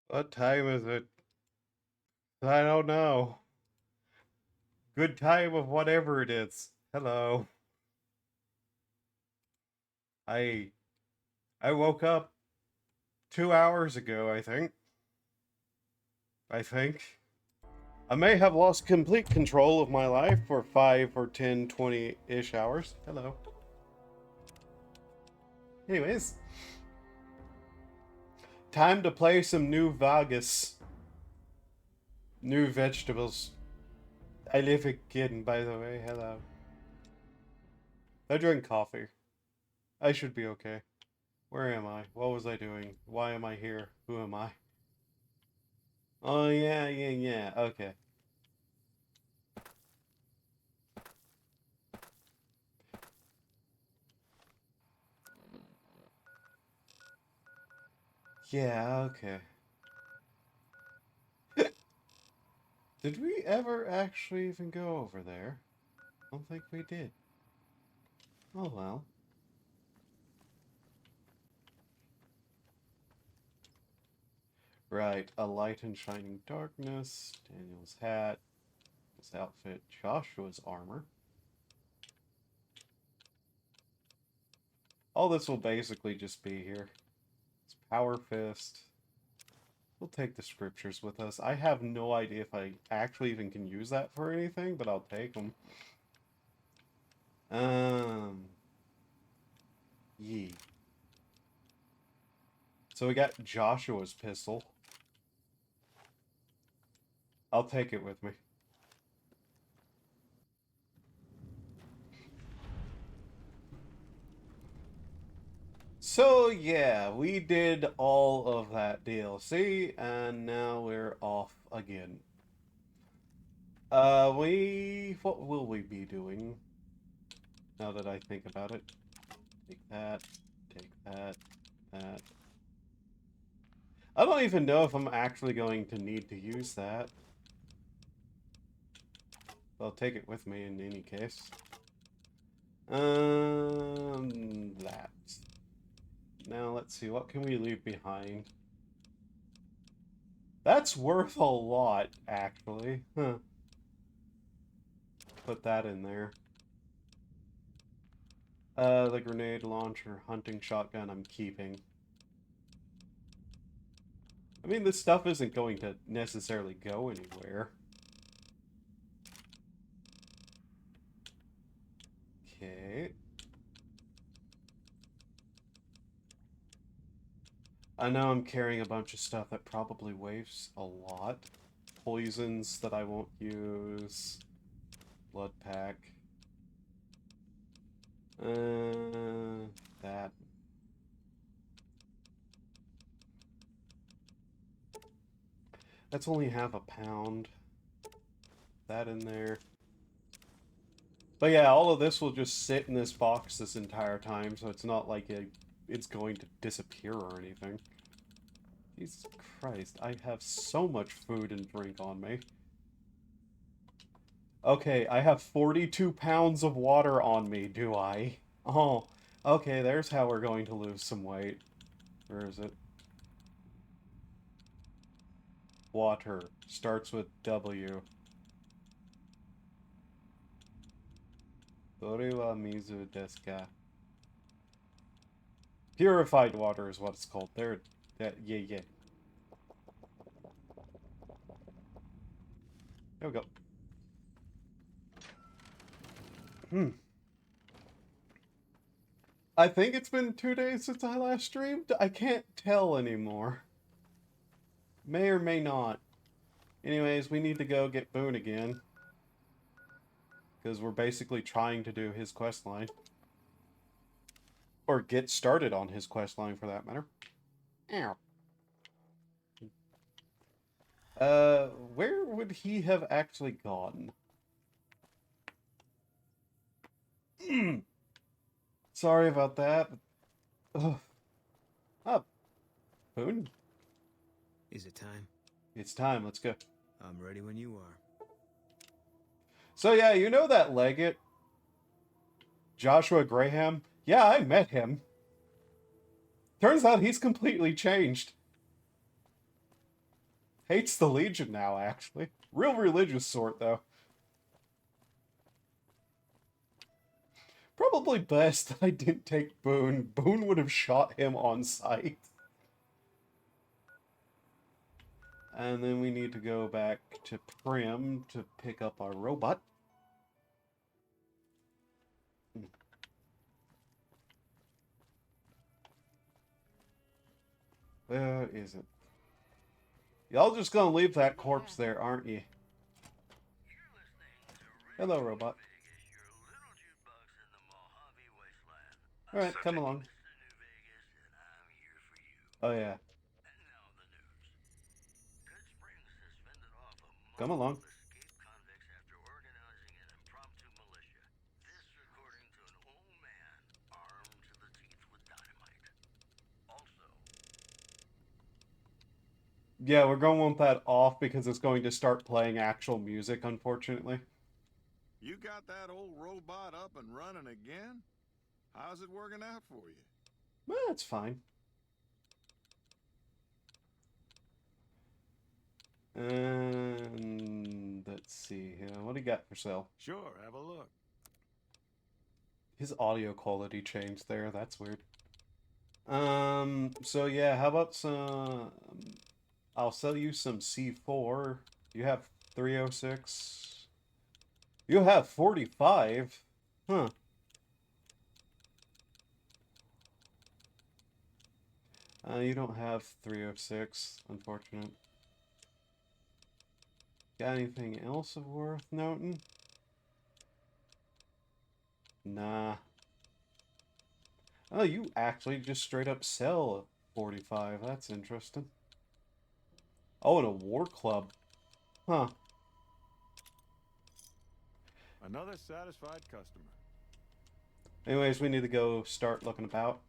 What time is it? I don't know. Good time of whatever it is. Hello. I I woke up 2 hours ago, I think. I think. I may have lost complete control of my life for 5 or 10, 20-ish hours. Hello. Anyways, time to play some new Vegas. New vegetables. I live again, by the way. Hello. I drink coffee. I should be okay. Where am I? What was I doing? Why am I here? Who am I? Oh, yeah. Okay. Yeah, okay. Did we ever actually even go over there? I don't think we did. Oh well. Right, a light in shining darkness, Daniel's hat, his outfit, Joshua's armor. All this will basically just be here. It's Power Fist. We'll take the scriptures with us. I have no idea if I actually even can use that for anything, but I'll take them. Yee. So we got Joshua's pistol. I'll take it with me. So yeah, we did all of that DLC, and now we're off again. What will we be doing? Now that I think about it. Take that, that. I don't even know if I'm actually going to need to use that. I'll take it with me in any case. That. Now let's see, what can we leave behind? That's worth a lot, actually. Huh. Put that in there. The grenade launcher, hunting shotgun I'm keeping. I mean, this stuff isn't going to necessarily go anywhere. Okay. I know I'm carrying a bunch of stuff that probably weighs a lot. Poisons that I won't use. Blood pack. That. That's only half a pound. That in there. But yeah, all of this will just sit in this box this entire time, so it's not like it's going to disappear or anything. Jesus Christ, I have so much food and drink on me. Okay, I have 42 pounds of water on me, do I? Oh, okay, there's how we're going to lose some weight. Where is it? Water. Starts with W. Dore wa mizu desu ka? Purified water is what it's called. There, yeah. There we go. I think it's been 2 days since I last streamed. I can't tell anymore. May or may not. Anyways, we need to go get Boone again. Because we're basically trying to do his quest line. Or get started on his quest line, for that matter. Ow. Where would he have actually gone? Sorry about that. Ugh. Up, Boone. Is it time? It's time. Let's go. I'm ready when you are. So yeah, you know that Leggett, Joshua Graham? Yeah, I met him. Turns out he's completely changed. Hates the Legion now, actually. Real religious sort, though. Probably best that I didn't take Boone. Boone would have shot him on sight. And then we need to go back to Prim to pick up our robot. Where is it? Y'all just gonna leave that corpse there, aren't you? Hello, robot. Alright, come along. Oh, yeah. Come along. Yeah, we're going to want that off because it's going to start playing actual music, unfortunately. You got that old robot up and running again? How's it working out for you? Well, it's fine. And let's see here. What do you got for sale? Sure, have a look. His audio quality changed there. That's weird. So yeah, how about some... I'll sell you some C4. You have 306. You have 45. Huh. You don't have 306, unfortunate. Got anything else of worth noting? Nah. Oh, you actually just straight up sell 45. That's interesting. Oh, and a war club. Huh. Another satisfied customer. Anyways, we need to go start looking about.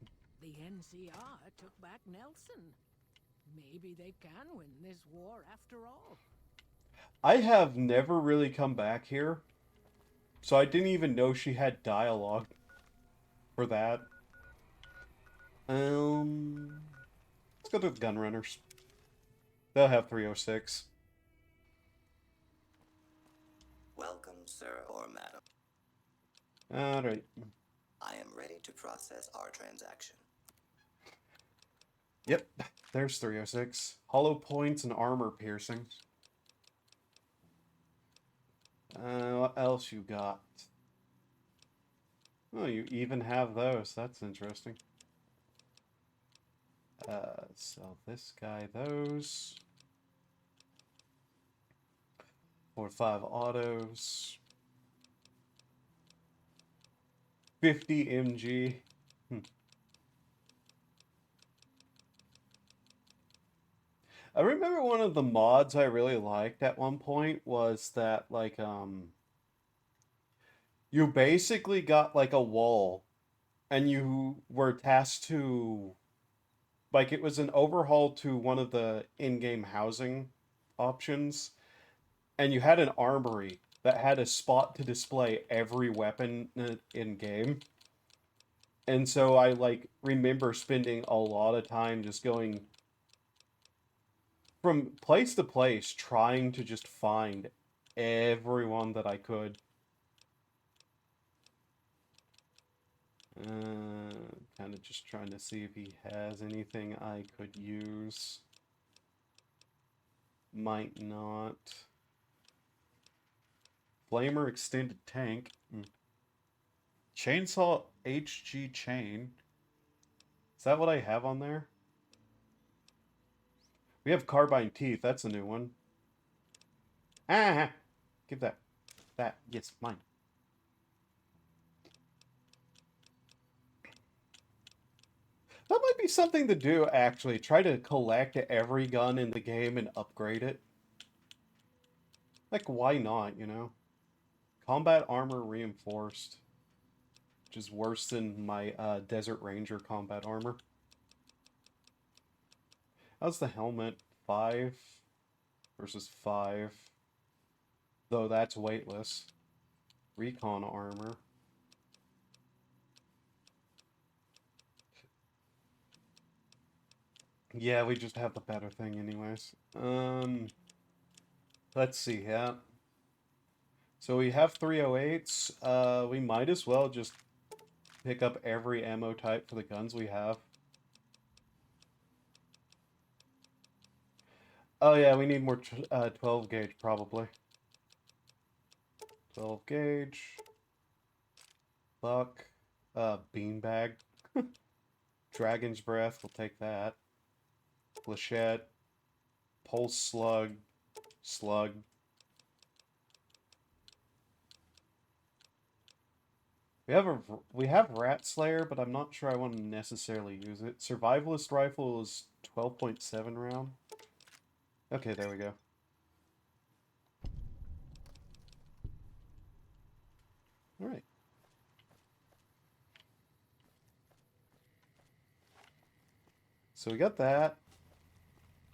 The NCR took back Nelson. Maybe they can win this war after all. I have never really come back here, so I didn't even know she had dialogue for that. Let's go to the Gunrunners. They'll have 306. Welcome, sir or madam. Alright. I am ready to process our transaction. Yep, there's 306. Hollow points and armor piercing. What else you got? Oh, you even have those. That's interesting. Sell this guy those. 4-5 autos. 50 MG. I remember one of the mods I really liked at one point was that, like, you basically got, like, a wall, and you were tasked to, like, it was an overhaul to one of the in-game housing options, and you had an armory that had a spot to display every weapon in-game. And so I, like, remember spending a lot of time just going from place to place, trying to just find everyone that I could. Kind of just trying to see if he has anything I could use. Might not. Flamer extended tank. Chainsaw HG chain. Is that what I have on there? We have carbine teeth. That's a new one. Ah! Give that. That. Yes, mine. That might be something to do, actually. Try to collect every gun in the game and upgrade it. Like, why not, you know? Combat armor reinforced. Which is worse than my Desert Ranger combat armor. How's the helmet? 5 versus 5. Though that's weightless. Recon armor. Yeah, we just have the better thing anyways. Let's see, yeah. So we have 308s. We might as well just pick up every ammo type for the guns we have. Oh yeah, we need more 12 gauge probably. 12 gauge. Buck. Beanbag. Dragon's Breath, we'll take that. Flechette. Pulse Slug. Slug. We have Rat Slayer, but I'm not sure I want to necessarily use it. Survivalist Rifle is 12.7 round. Okay, there we go. Alright. So we got that.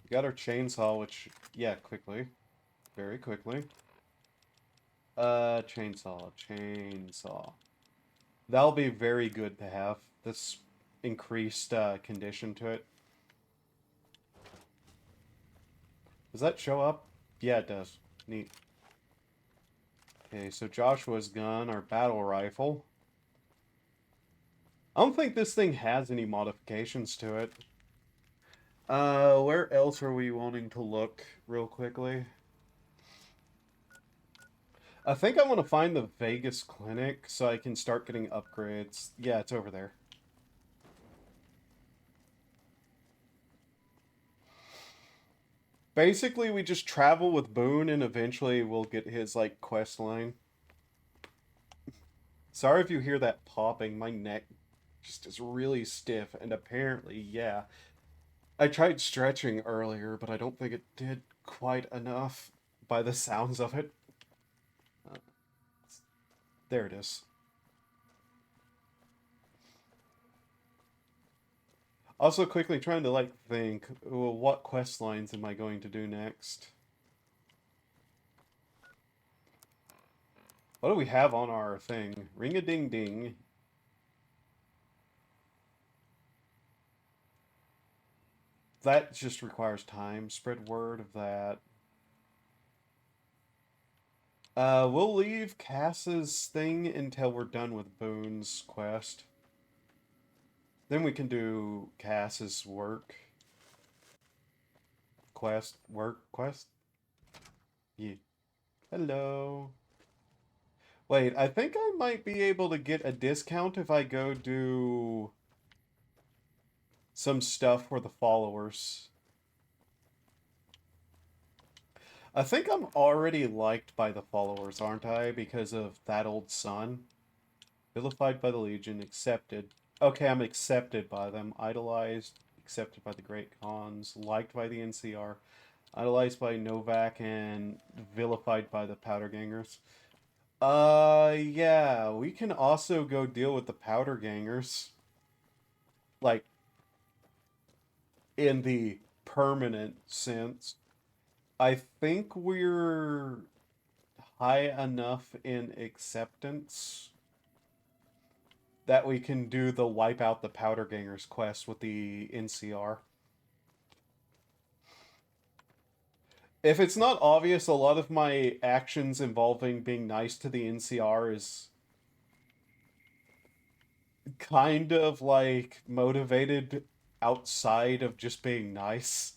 We got our chainsaw, which, yeah, quickly. Very quickly. Chainsaw. That'll be very good to have. This increased condition to it. Does that show up? Yeah, it does. Neat. Okay, so Joshua's gun, our battle rifle. I don't think this thing has any modifications to it. Where else are we wanting to look real quickly? I think I want to find the Vegas clinic so I can start getting upgrades. Yeah, it's over there. Basically, we just travel with Boone and eventually we'll get his, like, quest line. Sorry if you hear that popping. My neck just is really stiff and apparently, yeah. I tried stretching earlier, but I don't think it did quite enough by the sounds of it. There it is. Also, quickly trying to, like, think, well, what quest lines am I going to do next? What do we have on our thing? Ring-a-ding-ding. That just requires time. Spread word of that. We'll leave Cass's thing until we're done with Boone's quest. Then we can do Cass's work. Quest? Yeah. Hello. Wait, I think I might be able to get a discount if I go do some stuff for the followers. I think I'm already liked by the followers, aren't I? Because of That Old Son. Vilified by the Legion, accepted. Okay, I'm accepted by them. Idolized, accepted by the Great Khans, liked by the NCR, idolized by Novak, and vilified by the Powder Gangers. Yeah, we can also go deal with the Powder Gangers. Like, in the permanent sense. I think we're high enough in acceptance that we can do the wipe out the Powder Gangers quest with the NCR. If it's not obvious, a lot of my actions involving being nice to the NCR is kind of like motivated outside of just being nice.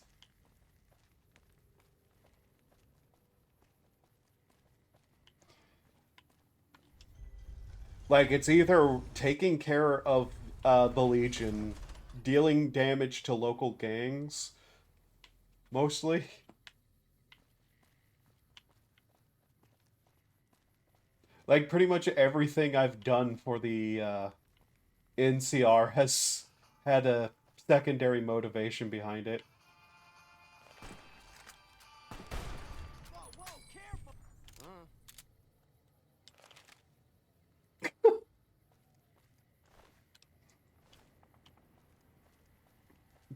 Like, it's either taking care of the Legion, dealing damage to local gangs, mostly. Like, pretty much everything I've done for the NCR has had a secondary motivation behind it.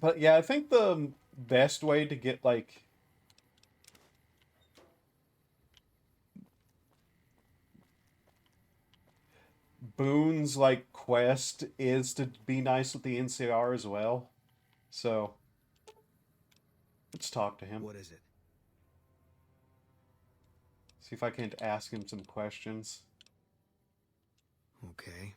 But yeah, I think the best way to get, like, Boone's, like, quest is to be nice with the NCR as well. So, Let's talk to him. What is it? See if I can't ask him some questions. Okay.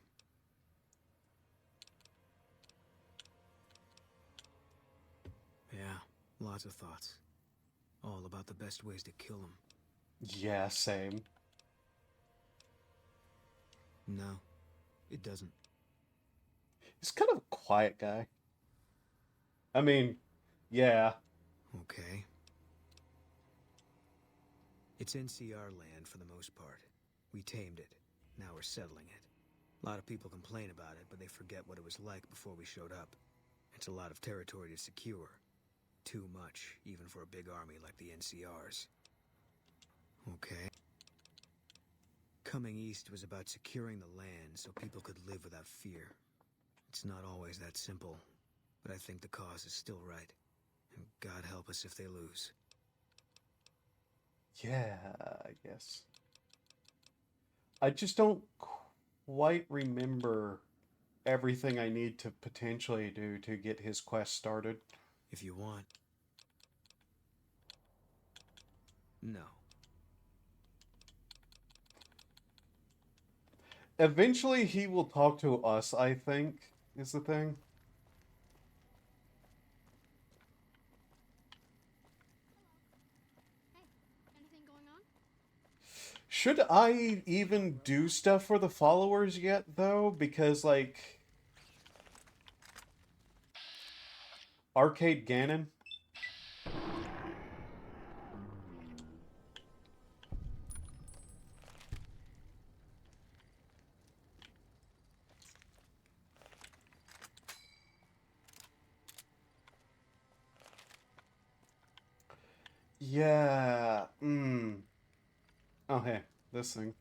Yeah, lots of thoughts. All about the best ways to kill him. Yeah, same. No, it doesn't. He's kind of a quiet guy. I mean, yeah. Okay. It's NCR land for the most part. We tamed it. Now we're settling it. A lot of people complain about it, but they forget what it was like before we showed up. It's a lot of territory to secure. Too much, even for a big army like the NCR's. Okay. Coming east was about securing the land so people could live without fear. It's not always that simple, but I think the cause is still right. And God help us if they lose. Yeah, I guess. I just don't quite remember everything I need to potentially do to get his quest started. If you want. No. Eventually he will talk to us, I think, is the thing. Anything going on? Should I even do stuff for the followers yet, though? Because, like... Arcade Ganon? Yeah, Oh, hey, this thing.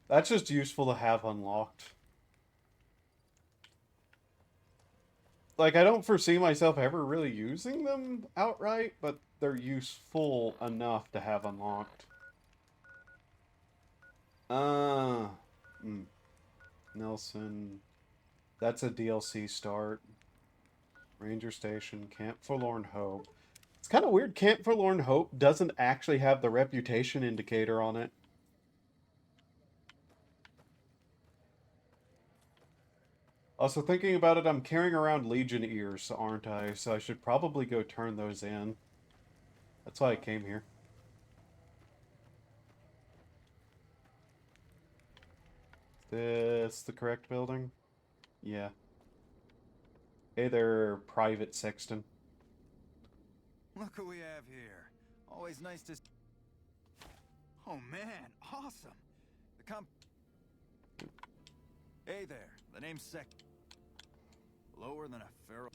That's just useful to have unlocked. Like, I don't foresee myself ever really using them outright, but they're useful enough to have unlocked. Nelson. That's a DLC start. Ranger Station, Camp Forlorn Hope. It's kind of weird, Camp Forlorn Hope doesn't actually have the reputation indicator on it. Also, thinking about it, I'm carrying around Legion ears, aren't I? So I should probably go turn those in. That's why I came here. Is this the correct building? Yeah. Hey there, Private Sexton. Look who we have here. Always nice to... Oh man, awesome. Hey there, the name's Sec... Lower than a pharaoh.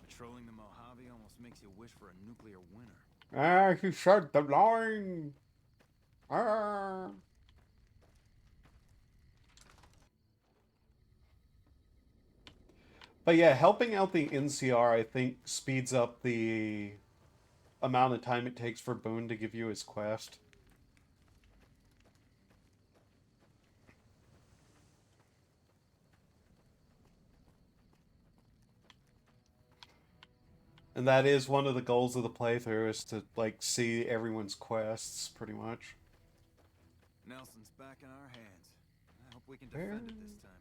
Patrolling the Mojave almost makes you wish for a nuclear winter. Ah, he shot the line. Ah. But yeah, helping out the NCR, I think, speeds up the amount of time it takes for Boone to give you his quest. And that is one of the goals of the playthrough, is to, like, see everyone's quests, pretty much. Nelson's back in our hands. I hope we can defend it this time.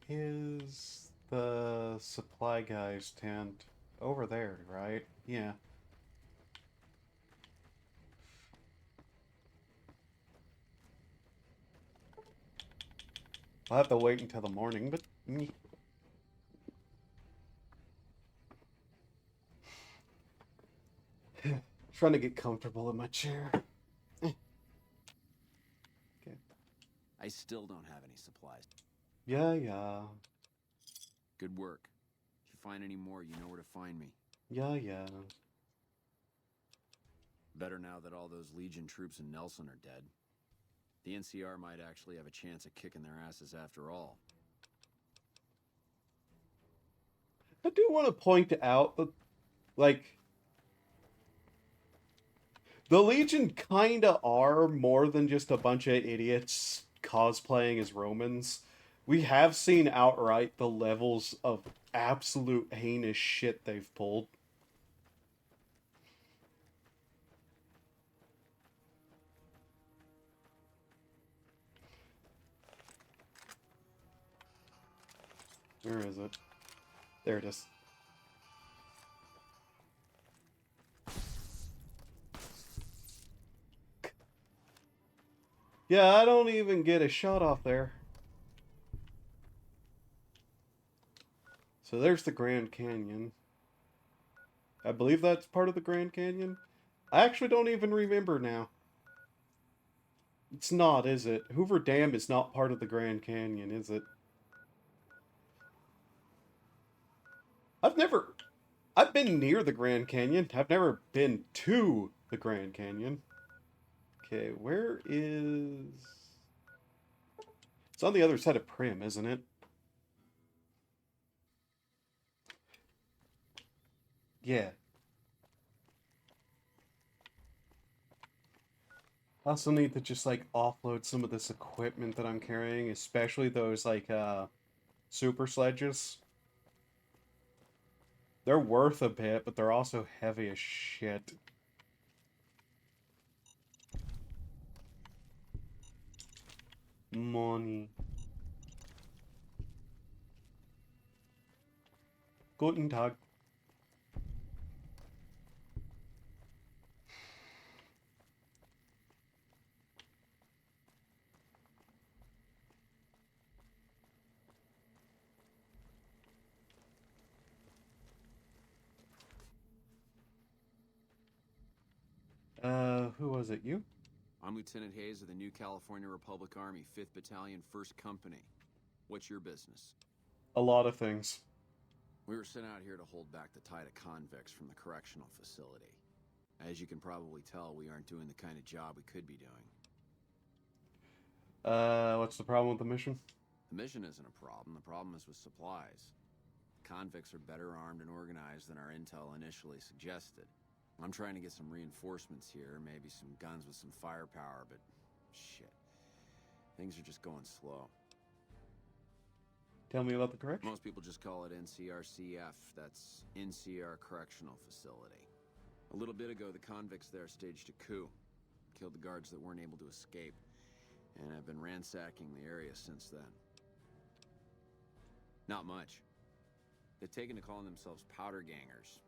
Is the supply guy's tent over there, right? Yeah. I'll have to wait until the morning, but... Trying to get comfortable in my chair. Okay. I still don't have any supplies. Yeah. Good work. If you find any more, you know where to find me. Yeah. Better now that all those Legion troops in Nelson are dead. The NCR might actually have a chance of kicking their asses after all. I do want to point out that, like, the Legion kinda are more than just a bunch of idiots cosplaying as Romans. We have seen outright the levels of absolute heinous shit they've pulled. Where is it? There it is. Yeah, I don't even get a shot off there. So there's the Grand Canyon. I believe that's part of the Grand Canyon. I actually don't even remember now. It's not, is it? Hoover Dam is not part of the Grand Canyon, is it? I've been near the Grand Canyon. I've never been to the Grand Canyon. Okay, where is... It's on the other side of Primm, isn't it? Yeah. I also need to just, like, offload some of this equipment that I'm carrying, especially those, like, super sledges. They're worth a bit, but they're also heavy as shit. Money. Guten Tag. Who was it? You? I'm Lieutenant Hayes of the New California Republic Army, 5th Battalion, 1st Company. What's your business? A lot of things. We were sent out here to hold back the tide of convicts from the correctional facility. As you can probably tell, we aren't doing the kind of job we could be doing. What's the problem with the mission? The mission isn't a problem. The problem is with supplies. Convicts are better armed and organized than our intel initially suggested. I'm trying to get some reinforcements here, maybe some guns with some firepower, but shit. Things are just going slow. Tell me about the correction. Most people just call it NCRCF. That's NCR Correctional Facility. A little bit ago, the convicts there staged a coup. Killed the guards that weren't able to escape. And I've been ransacking the area since then. Not much. They've taken to calling themselves powder gangers.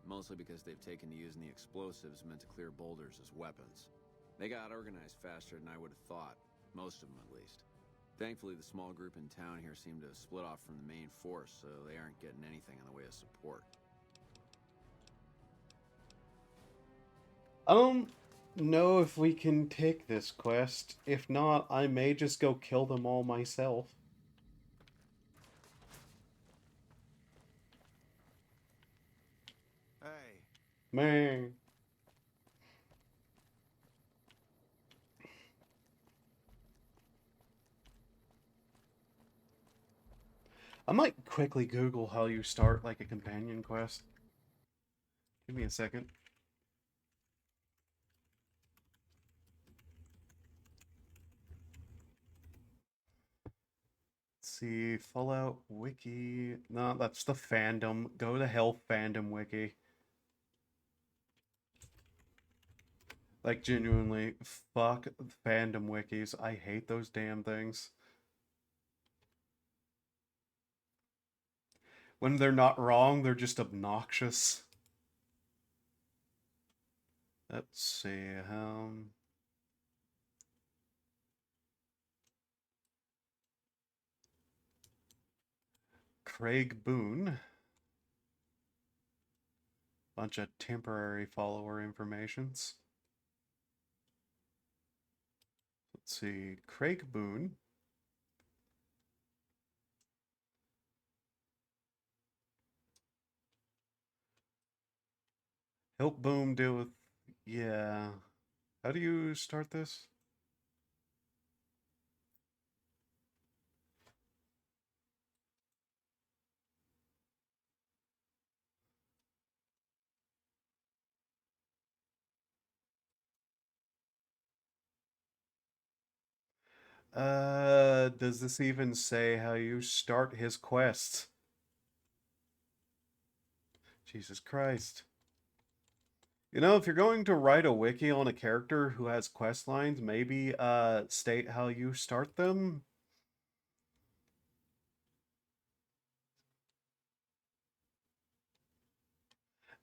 Mostly because they've taken to using the explosives meant to clear boulders as weapons. They got organized faster than I would have thought. Most of them, at least. Thankfully, the small group in town here seem to have split off from the main force, so they aren't getting anything in the way of support. I don't know if we can take this quest. If not, I may just go kill them all myself. Hey. Man. I might quickly Google how you start, like, a companion quest. Give me a second. Let's see, Fallout Wiki. No, that's the fandom. Go to hell, fandom wiki. Like, genuinely, fuck fandom wikis. I hate those damn things. When they're not wrong, they're just obnoxious. Let's see, Craig Boone. Bunch of temporary follower informations. Let's see, Craig Boone. Help Boom deal with... Yeah. How do you start this? Does this even say how you start his quest? Jesus Christ. You know, if you're going to write a wiki on a character who has quest lines, maybe state how you start them.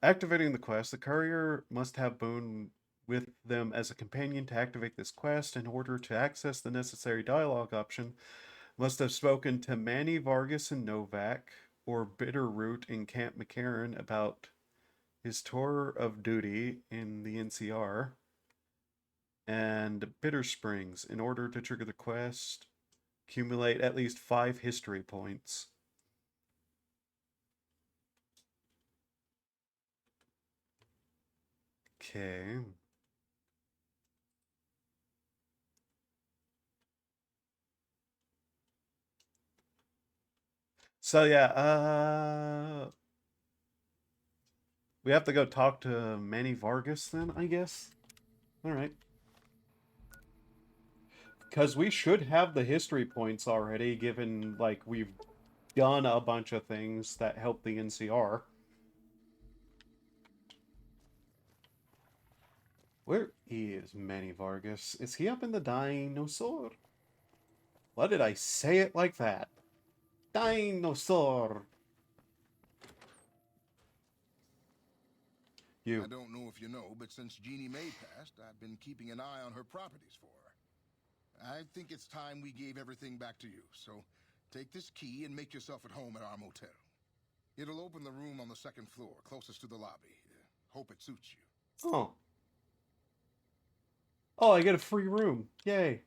Activating the quest, the courier must have Boone with them as a companion to activate this quest. In order to access the necessary dialogue option, must have spoken to Manny Vargas and Novak or Bitterroot in Camp McCarran about his tour of duty in the NCR, and Bitter Springs. In order to trigger the quest, accumulate at least 5 history points. Okay. So yeah, we have to go talk to Manny Vargas then, I guess. All right. Because we should have the history points already, given, like, we've done a bunch of things that help the NCR. Where is Manny Vargas? Is he up in the dinosaur? Why did I say it like that? Dinosaur! You. I don't know if you know, but since Jeannie May passed, I've been keeping an eye on her properties for her. I think it's time we gave everything back to you, so take this key and make yourself at home at our motel. It'll open the room on the 2nd floor, closest to the lobby. Hope it suits you. Oh. Oh, I get a free room. Yay.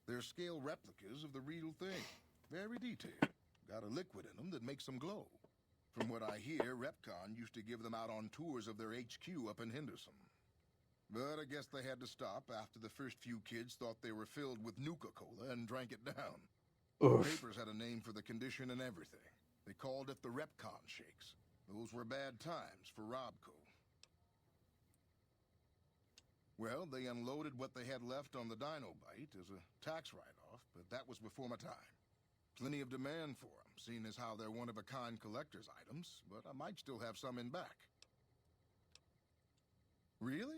They're scale replicas of the real thing. Very detailed. Got a liquid in them that makes them glow. From what I hear, Repcon used to give them out on tours of their HQ up in Henderson. But I guess they had to stop after the first few kids thought they were filled with Nuka-Cola and drank it down. Oof. Papers had a name for the condition and everything. They called it the Repcon Shakes. Those were bad times for Robco. Well, they unloaded what they had left on the Dinobite as a tax write-off, but that was before my time. Plenty of demand for them, seeing as how they're one-of-a-kind collector's items, but I might still have some in back. Really?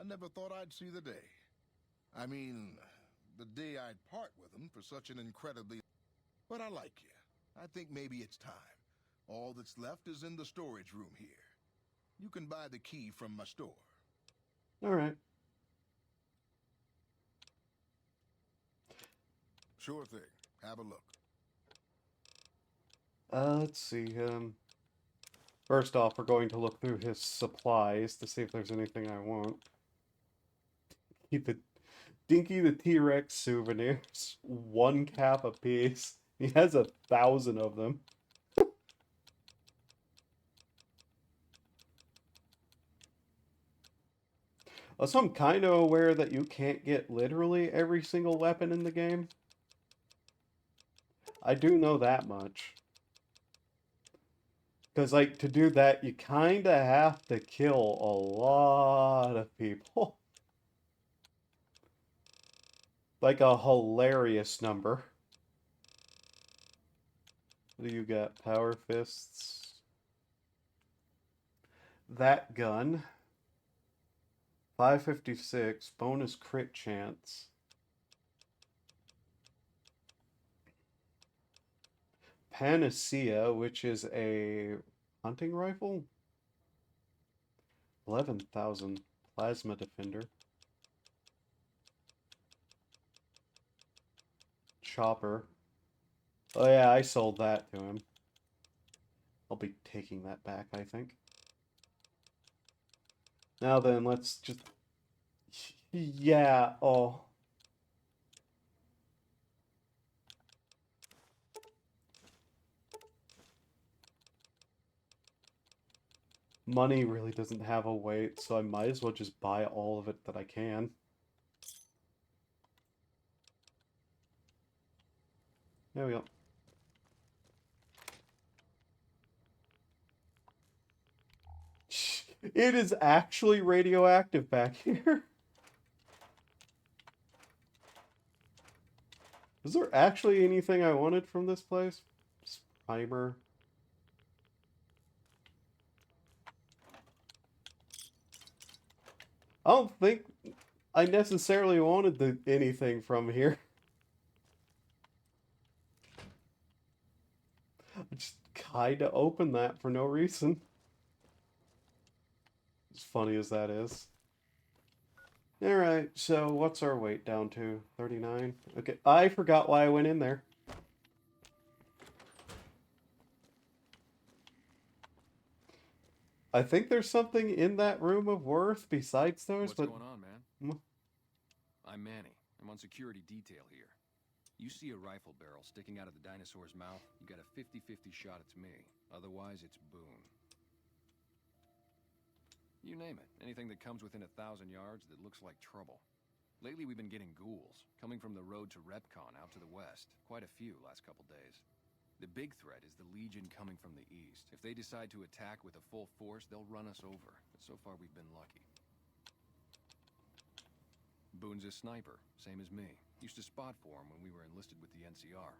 I never thought I'd see the day. I mean, the day I'd part with them for such an incredibly... But I like you. I think maybe it's time. All that's left is in the storage room here. You can buy the key from my store. All right. Sure thing. Have a look. Let's see. First off, we're going to look through his supplies to see if there's anything I want. Dinky the T-Rex souvenirs. 1 cap a piece. He has 1,000 of them. Also, I'm kind of aware that you can't get literally every single weapon in the game. I do know that much. Because, like, to do that, you kind of have to kill a lot of people. Like a hilarious number. What do you got? Power fists. That gun. 556. Bonus crit chance. Panacea, which is a hunting rifle. 11,000. Plasma defender. Chopper. Oh yeah, I sold that to him. I'll be taking that back, I think. Now then, let's just... Yeah, oh. Money really doesn't have a weight, so I might as well just buy all of it that I can. There we go. It is actually radioactive back here. Is there actually anything I wanted from this place? Fiber. I don't think I necessarily wanted anything from here. I just kinda opened that for no reason. As funny as that is. Alright, so what's our weight down to? 39? Okay, I forgot why I went in there. I think there's something in that room of worth besides those, What's but... going on, man? I'm Manny. I'm on security detail here. You see a rifle barrel sticking out of the dinosaur's mouth, you got a 50-50 shot it's me. Otherwise, it's Boone. You name it. Anything that comes within 1,000 yards that looks like trouble. Lately, we've been getting ghouls, coming from the road to Repcon out to the west. Quite a few last couple days. The big threat is the Legion coming from the east. If they decide to attack with a full force, they'll run us over. But so far, we've been lucky. Boone's a sniper, same as me. Used to spot for him when we were enlisted with the NCR.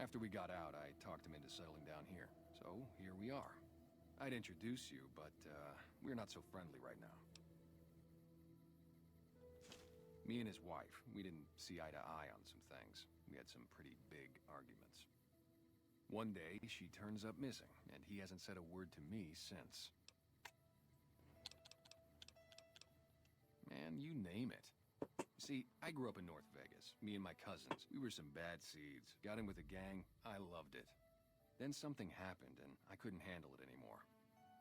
After we got out, I talked him into settling down here. So, here we are. I'd introduce you, but, we're not so friendly right now. Me and his wife, we didn't see eye to eye on some things. We had some pretty big arguments. One day, she turns up missing, and he hasn't said a word to me since. Man, you name it. See, I grew up in North Vegas, me and my cousins. We were some bad seeds. Got in with a gang, I loved it. Then something happened, and I couldn't handle it anymore.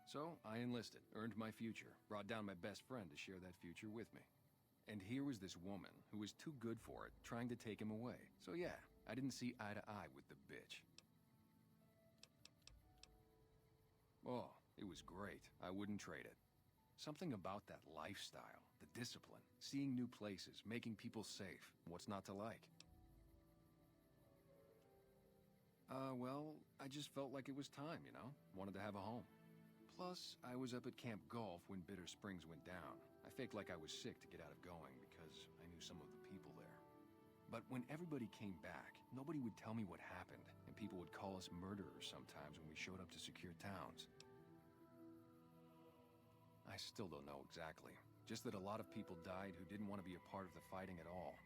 So, I enlisted, earned my future, brought down my best friend to share that future with me. And here was this woman, who was too good for it, trying to take him away. So yeah, I didn't see eye to eye with the bitch. Oh, it was great. I wouldn't trade it. Something about that lifestyle, the discipline, seeing new places, making people safe. What's not to like? Well, I just felt like it was time, you know? Wanted to have a home. Plus, I was up at Camp Golf when Bitter Springs went down. I faked like I was sick to get out of going because I knew some of the people there. But when everybody came back, nobody would tell me what happened, and people would call us murderers sometimes when we showed up to secure towns. I still don't know exactly. Just that a lot of people died who didn't want to be a part of the fighting at all.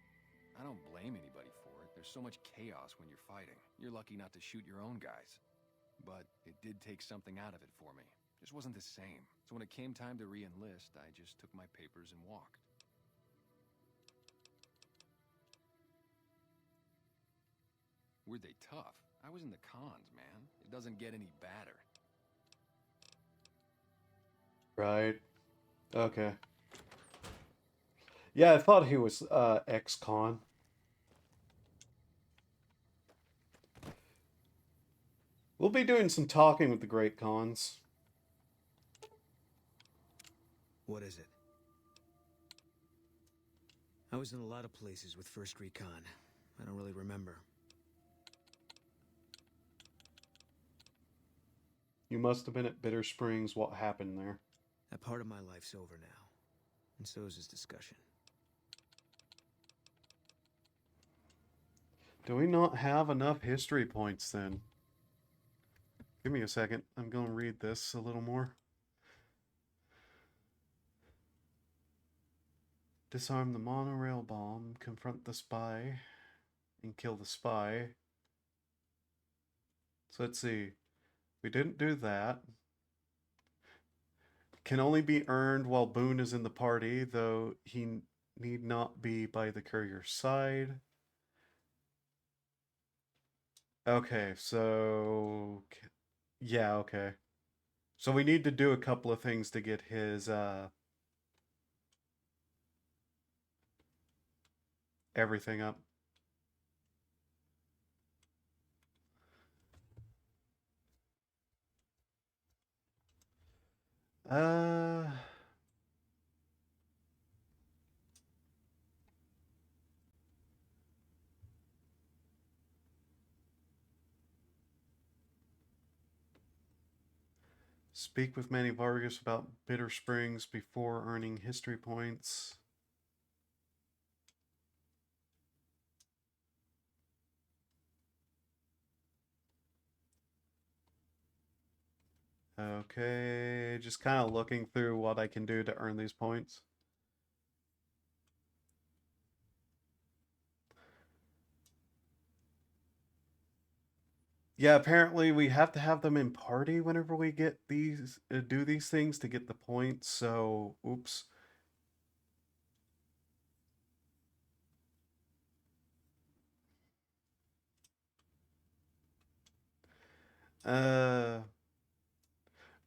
I don't blame anybody for it. There's so much chaos when you're fighting. You're lucky not to shoot your own guys. But it did take something out of it for me. Just wasn't the same. So when it came time to re-enlist, I just took my papers and walked. Were they tough? I was in the cons, man. It doesn't get any badder. Right. Okay. Yeah, I thought he was ex-con. We'll be doing some talking with the great cons. What is it? I was in a lot of places with First Recon. I don't really remember. You must have been at Bitter Springs. What happened there? That part of my life's over now. And so is this discussion. Do we not have enough history points then? Give me a second. I'm going to read this a little more. Disarm the monorail bomb, confront the spy, and kill the spy. So let's see. We didn't do that. Can only be earned while Boone is in the party, though he need not be by the courier's side. Okay, so... yeah, okay. So we need to do a couple of things to get his, everything up. Speak with Manny Vargas about Bitter Springs before earning history points. Okay, just kind of looking through what I can do to earn these points. Yeah, apparently we have to have them in party whenever we get these, do these things to get the points, so, oops.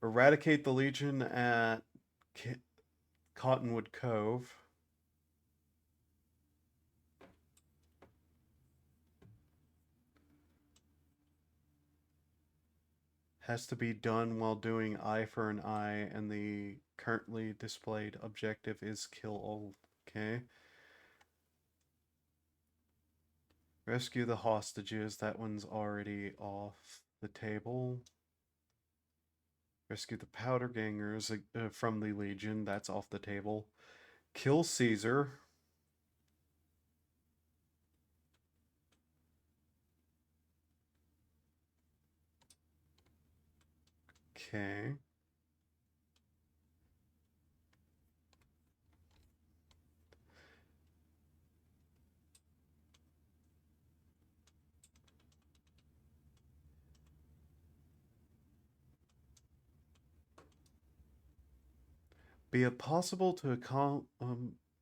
Eradicate the Legion at Cottonwood Cove. Has to be done while doing eye for an eye, and the currently displayed objective is kill all. Okay. Rescue the hostages. That one's already off the table. Rescue the powder gangers from the Legion. That's off the table. Kill Caesar. Okay. Be it possible to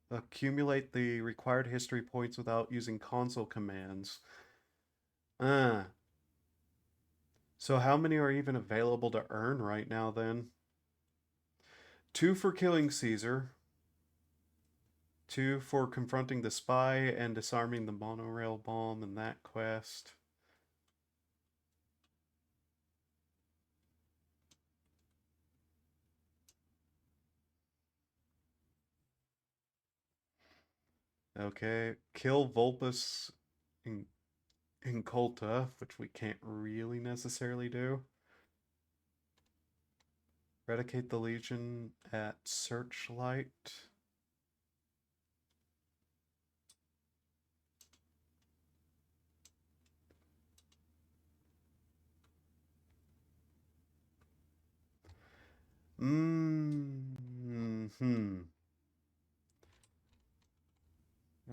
accumulate the required history points without using console commands. So how many are even available to earn right now then? 2 for killing Caesar. 2 for confronting the spy and disarming the monorail bomb in that quest. Okay, kill Vulpus Inculta, which we can't really necessarily do. Eradicate the Legion at Searchlight.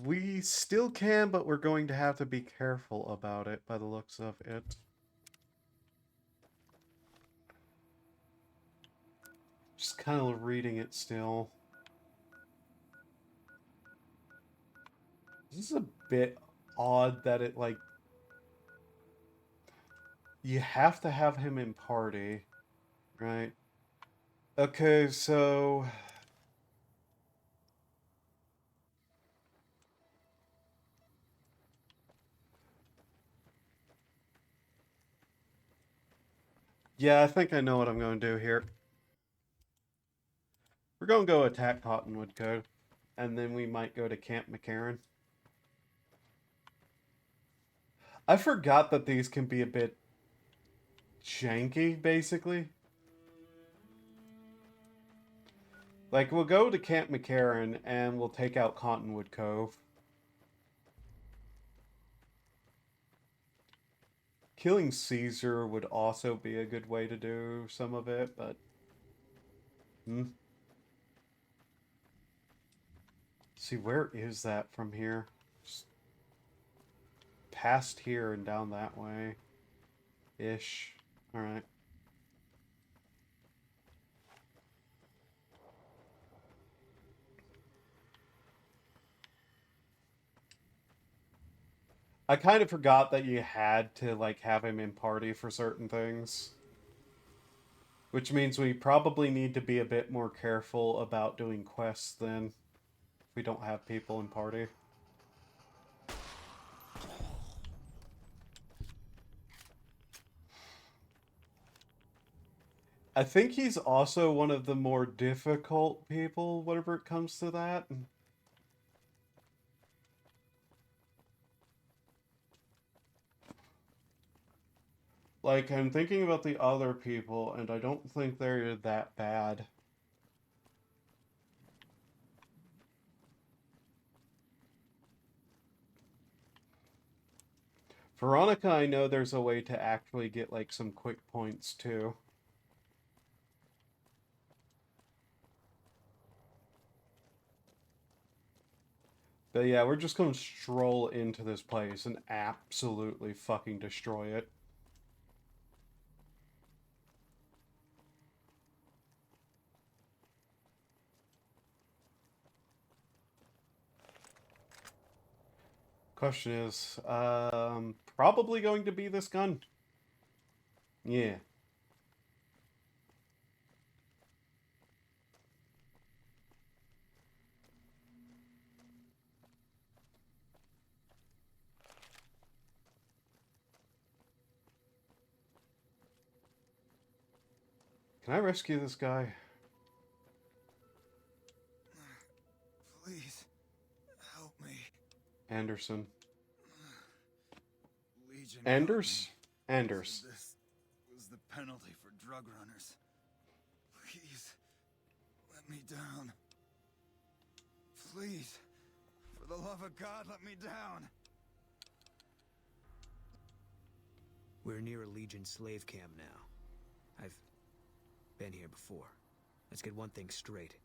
We still can, but we're going to have to be careful about it by the looks of it. Just kind of reading it still. This is a bit odd that it, like... You have to have him in party, right? Okay, so... Yeah, I think I know what I'm going to do here. We're going to go attack Cottonwood Cove, and then we might go to Camp McCarran. I forgot that these can be a bit janky, basically. Like, we'll go to Camp McCarran, and we'll take out Cottonwood Cove. Killing Caesar would also be a good way to do some of it, but... See, where is that from here? Just past here and down that way. Ish. Alright. I kind of forgot that you had to, like, have him in party for certain things. Which means we probably need to be a bit more careful about doing quests then. If we don't have people in party. I think he's also one of the more difficult people, whenever it comes to that. Like, I'm thinking about the other people, and I don't think they're that bad. Veronica, I know there's a way to actually get, like, some quick points, too. But yeah, we're just gonna stroll into this place and absolutely fucking destroy it. Question is, probably going to be this gun. Yeah. Can I rescue this guy? Please, help me. Anderson. Legion Anders? caught me. Anders. Said this was the penalty for drug runners. Please, let me down. Please, for the love of God, let me down. We're near a Legion slave camp now. I've been here before. Let's get one thing straight.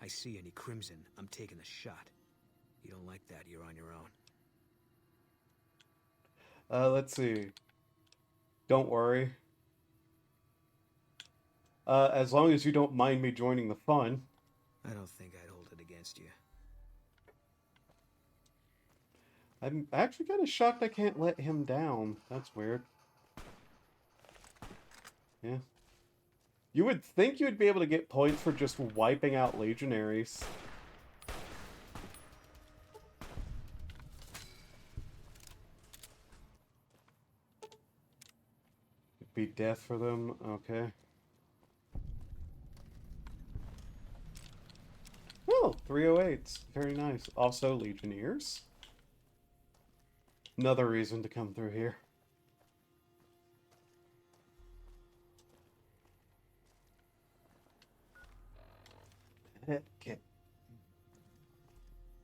I see any Crimson, I'm taking a shot. You don't like that, you're on your own. Let's see. Don't worry. As long as you don't mind me joining the fun. I don't think I'd hold it against you. I'm actually kind of shocked I can't let him down. That's weird. Yeah. You would think you would be able to get points for just wiping out legionaries. It'd be death for them. Okay. Oh, 308s. Very nice. Also legionnaires. Another reason to come through here. Okay.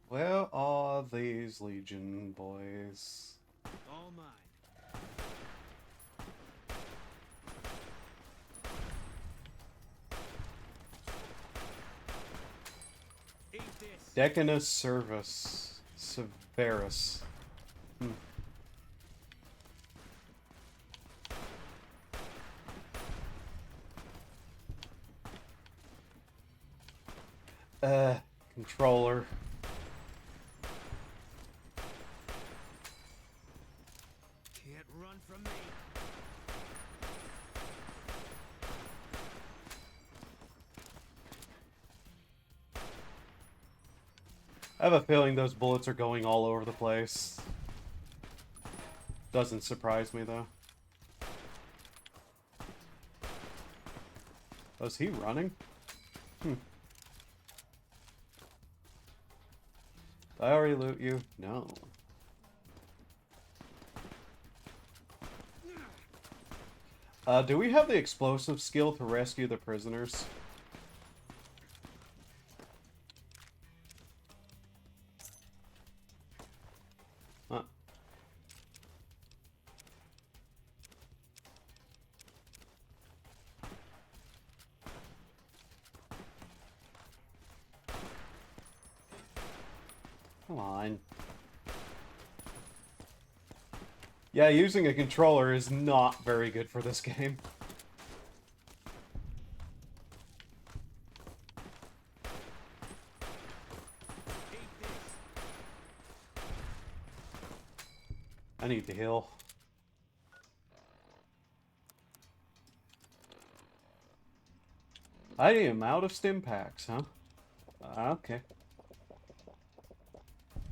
Where are these Legion boys? All mine. Eat this. Decanus Servus. Severus. Controller. Can't run from me. I have a feeling those bullets are going all over the place. Doesn't surprise me, though. Was he running? Did I already loot you? No. Do we have the explosive skill to rescue the prisoners? Huh. Come on. Yeah, using a controller is not very good for this game. I need to heal. I am out of stim packs, huh? Okay.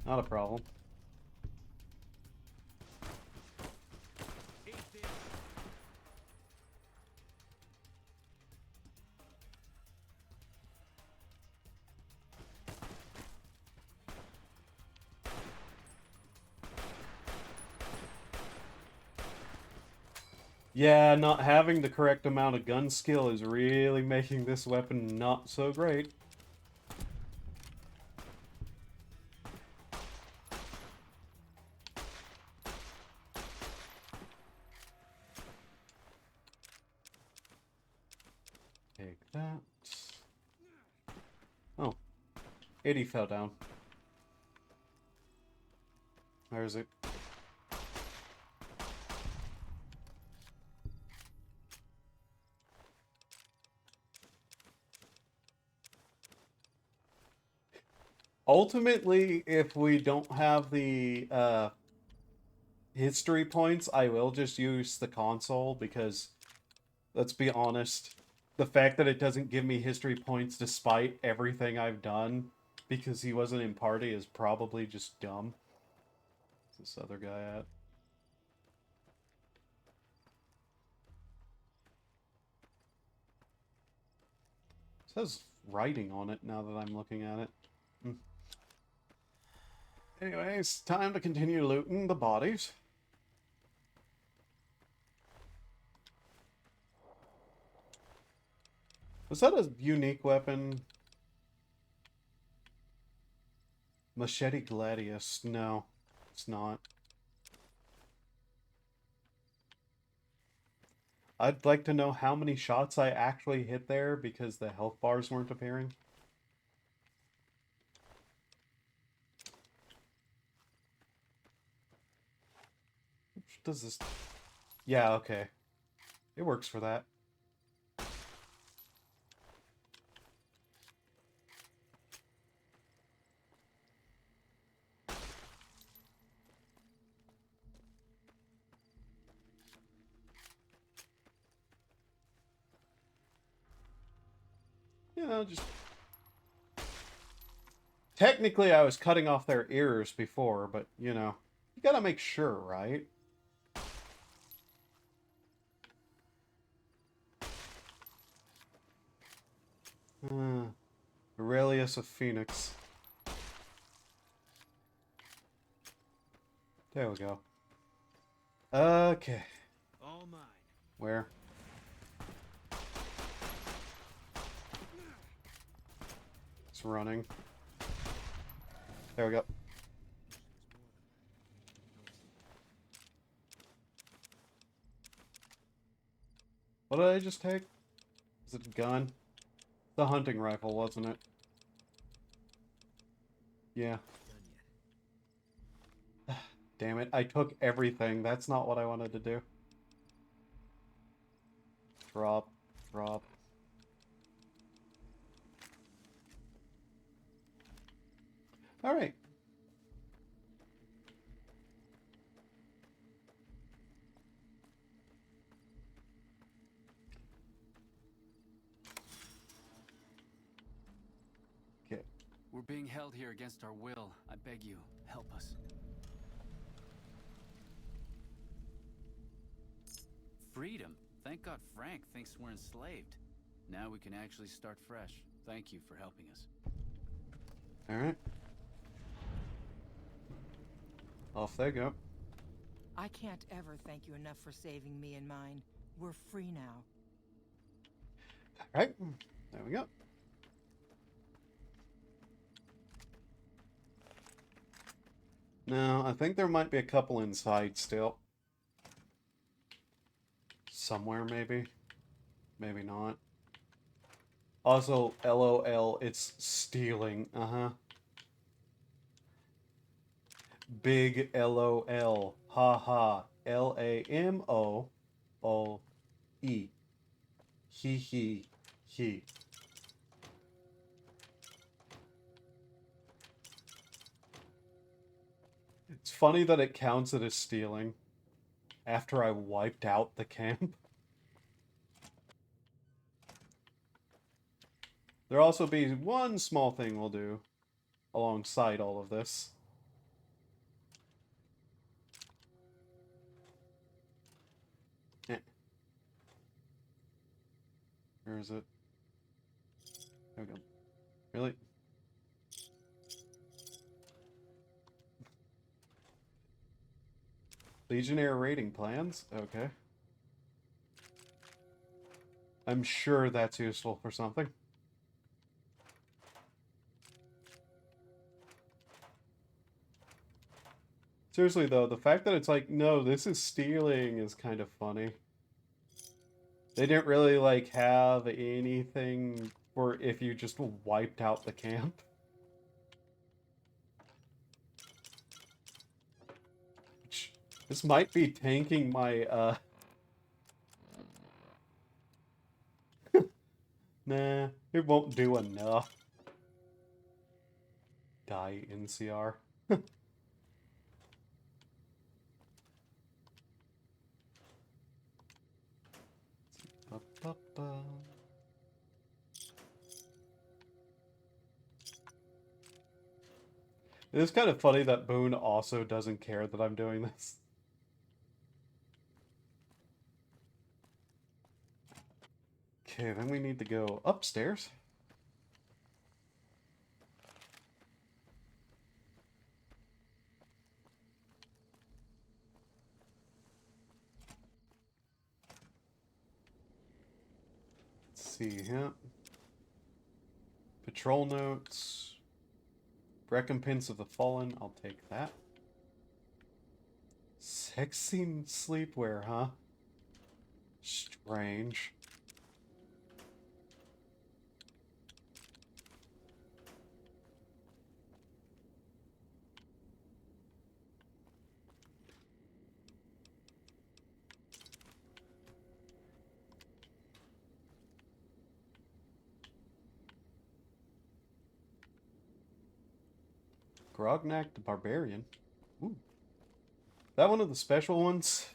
Not a problem. Yeah, not having the correct amount of gun skill is really making this weapon not so great. Take that. Oh. 80 fell down. Where is it? Ultimately, if we don't have the history points, I will just use the console because, let's be honest, the fact that it doesn't give me history points despite everything I've done because he wasn't in party is probably just dumb. Where's this other guy at? It says writing on it now that I'm looking at it. Anyways, time to continue looting the bodies. Was that a unique weapon? Machete Gladius. No, it's not. I'd like to know how many shots I actually hit there because the health bars weren't appearing. Does this... Yeah, okay. It works for that. You know, just... Technically, I was cutting off their ears before, but, you know, you gotta make sure, right? Aurelius of Phoenix. There we go. Okay. All mine. Where? It's running. There we go. What did I just take? Is it a gun? The hunting rifle, wasn't it? Yeah. Damn it, I took everything. That's not what I wanted to do. Drop. Drop. Alright. Okay. We're being held here against our will. I beg you, help us. Freedom. Thank God Frank thinks we're enslaved. Now we can actually start fresh. Thank you for helping us. Alright. Off they go. I can't ever thank you enough for saving me and mine. We're free now. Alright. There we go. Now, I think there might be a couple inside still. Somewhere, maybe. Maybe not. Also, LOL, it's stealing. Uh-huh. Big LOL. Ha ha. LAMOOE. He he. He. It's funny that it counts it as stealing after I wiped out the camp. There'll also be one small thing we'll do alongside all of this. Where is it? There we go. Really? Legionnaire raiding plans? Okay. I'm sure that's useful for something. Seriously though, the fact that it's like, no, this is stealing is kind of funny. They didn't really, like, have anything for if you just wiped out the camp. This might be tanking my, Nah, it won't do enough. Die NCR. It's kind of funny that Boone also doesn't care that I'm doing this. Okay, then we need to go upstairs. Let's see here. Patrol notes. Recompense of the Fallen. I'll take that. Sexy sleepwear, huh? Strange. Grognak the Barbarian. Ooh. That one of the special ones?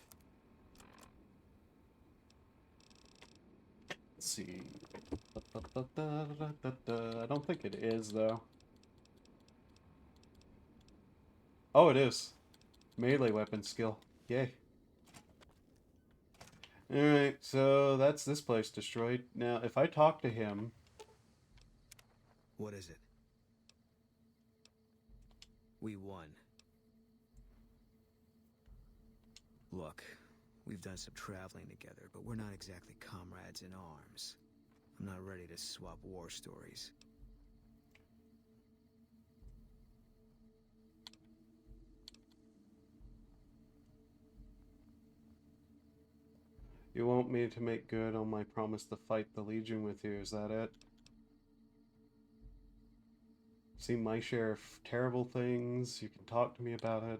Let's see. I don't think it is, though. Oh, it is. Melee weapon skill. Yay. Alright, so that's this place destroyed. Now, if I talk to him... What is it? We won. Look, we've done some traveling together, but we're not exactly comrades in arms. I'm not ready to swap war stories. You want me to make good on my promise to fight the Legion with you, is that it? Seen my share of terrible things, you can talk to me about it.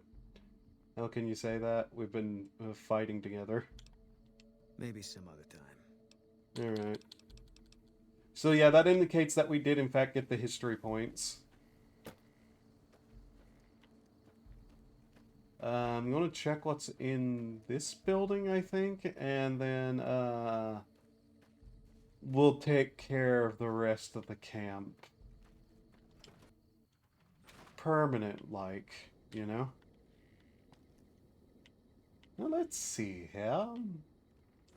How can you say that? We've been fighting together. Maybe some other time. Alright. So yeah, that indicates that we did in fact get the history points. I'm gonna check what's in this building, I think, and then we'll take care of the rest of the camp. Permanent, like, you know? Well, let's see here.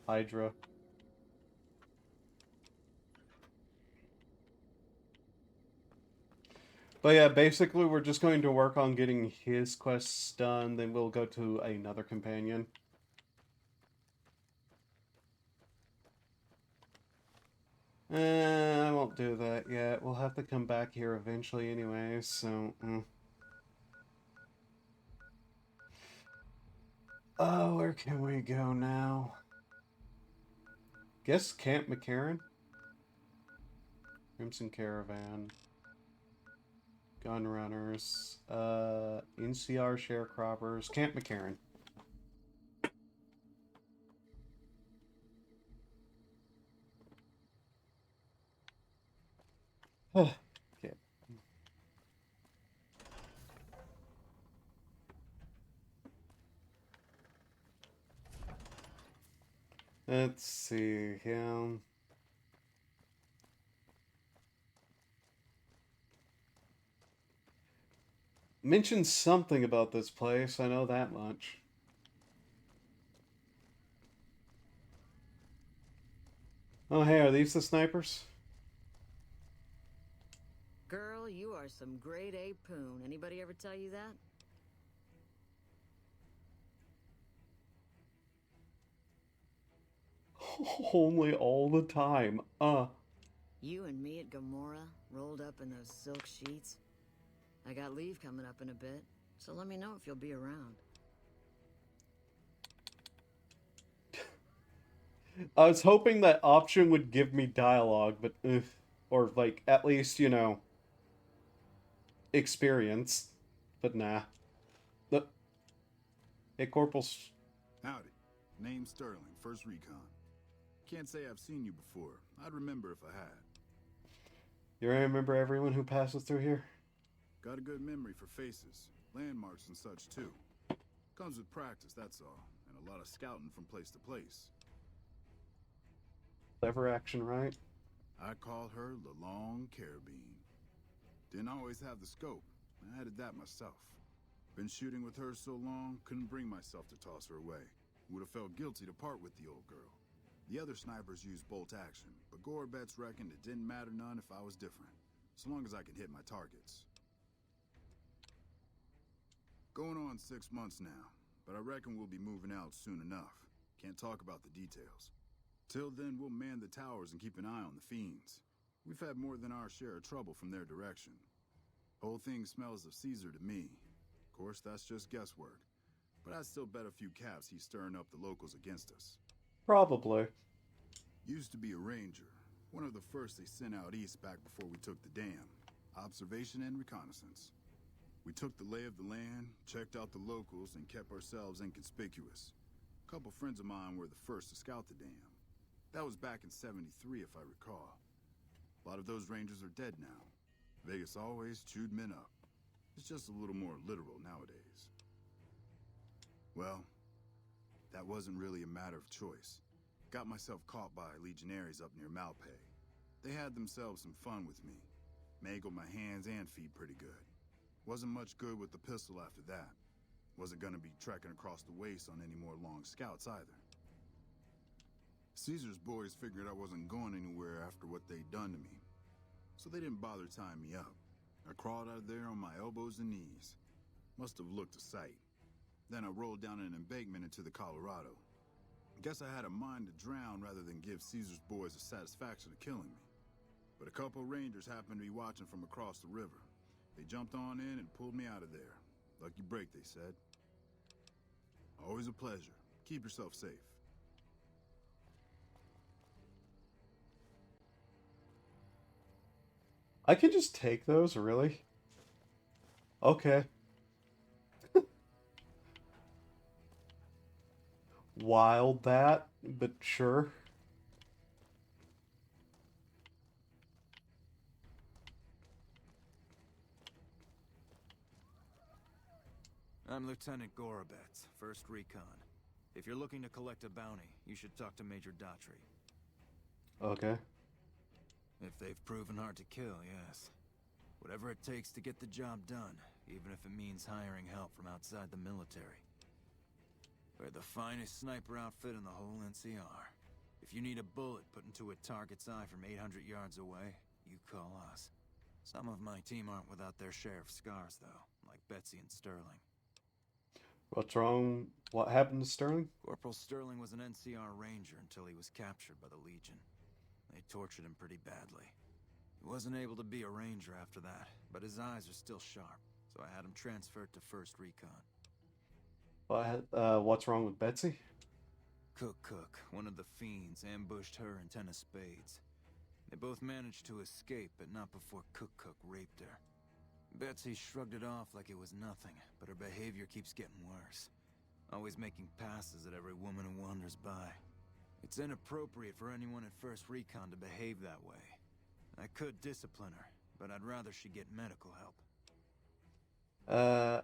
Hydra. But yeah, basically we're just going to work on getting his quests done, then we'll go to another companion. I won't do that yet. We'll have to come back here eventually anyway, so... Oh, where can we go now? Guess Camp McCarran? Crimson Caravan. Gunrunners. NCR Sharecroppers. Camp McCarran. Okay. Let's see him. Mentioned something about this place, I know that much. Oh hey, are these the snipers? Girl, you are some grade A poon. Anybody ever tell you that? Only all the time. You and me at Gamora, rolled up in those silk sheets. I got leave coming up in a bit, so let me know if you'll be around. I was hoping that option would give me dialogue, but or like at least, you know, experience. But nah. Hey, Corporals. Howdy. Name's Sterling, First Recon. Can't say I've seen you before. I'd remember if I had. You remember everyone who passes through here? Got a good memory for faces, landmarks and such too. Comes with practice, that's all. And a lot of scouting from place to place. Clever action, right? I call her the Long Carabine. Didn't always have the scope. I added that myself. Been shooting with her so long, couldn't bring myself to toss her away. Would have felt guilty to part with the old girl. The other snipers used bolt action, but Gorobets reckoned it didn't matter none if I was different, so long as I could hit my targets. Going on 6 months now, but I reckon we'll be moving out soon enough. Can't talk about the details. Till then, we'll man the towers and keep an eye on the fiends. We've had more than our share of trouble from their direction. Whole thing smells of Caesar to me. Of course, that's just guesswork. But I'd still bet a few caps he's stirring up the locals against us. Probably. Used to be a ranger. One of the first they sent out east back before we took the dam. Observation and reconnaissance. We took the lay of the land, checked out the locals, and kept ourselves inconspicuous. A couple friends of mine were the first to scout the dam. That was back in '73, if I recall. A lot of those rangers are dead now. Vegas always chewed men up. It's just a little more literal nowadays. Well, that wasn't really a matter of choice. Got myself caught by legionaries up near Malpay. They had themselves some fun with me. Mangled my hands and feet pretty good. Wasn't much good with the pistol after that. Wasn't gonna be trekking across the waste on any more long scouts either. Caesar's boys figured I wasn't going anywhere after what they'd done to me. So they didn't bother tying me up. I crawled out of there on my elbows and knees. Must have looked a sight. Then I rolled down an embankment into the Colorado. Guess I had a mind to drown rather than give Caesar's boys the satisfaction of killing me. But a couple rangers happened to be watching from across the river. They jumped on in and pulled me out of there. Lucky break, they said. Always a pleasure. Keep yourself safe. I can just take those, really? Okay. Wild that, but sure. I'm Lieutenant Gorobets, 1st Recon. If you're looking to collect a bounty, you should talk to Major Daughtry. Okay. If they've proven hard to kill, yes. Whatever it takes to get the job done, even if it means hiring help from outside the military. We're the finest sniper outfit in the whole NCR. If you need a bullet put into a target's eye from 800 yards away, you call us. Some of my team aren't without their share of scars, though, like Betsy and Sterling. What's wrong? What happened to Sterling? Corporal Sterling was an NCR ranger until he was captured by the Legion. They tortured him pretty badly. He wasn't able to be a ranger after that, but his eyes are still sharp, so I had him transferred to 1st Recon. What's wrong with Betsy? Cook, one of the fiends, ambushed her and 10 of spades. They both managed to escape, but not before Cook raped her. Betsy shrugged it off like it was nothing, but her behavior keeps getting worse. Always making passes at every woman who wanders by. It's inappropriate for anyone at 1st Recon to behave that way. I could discipline her, but I'd rather she get medical help.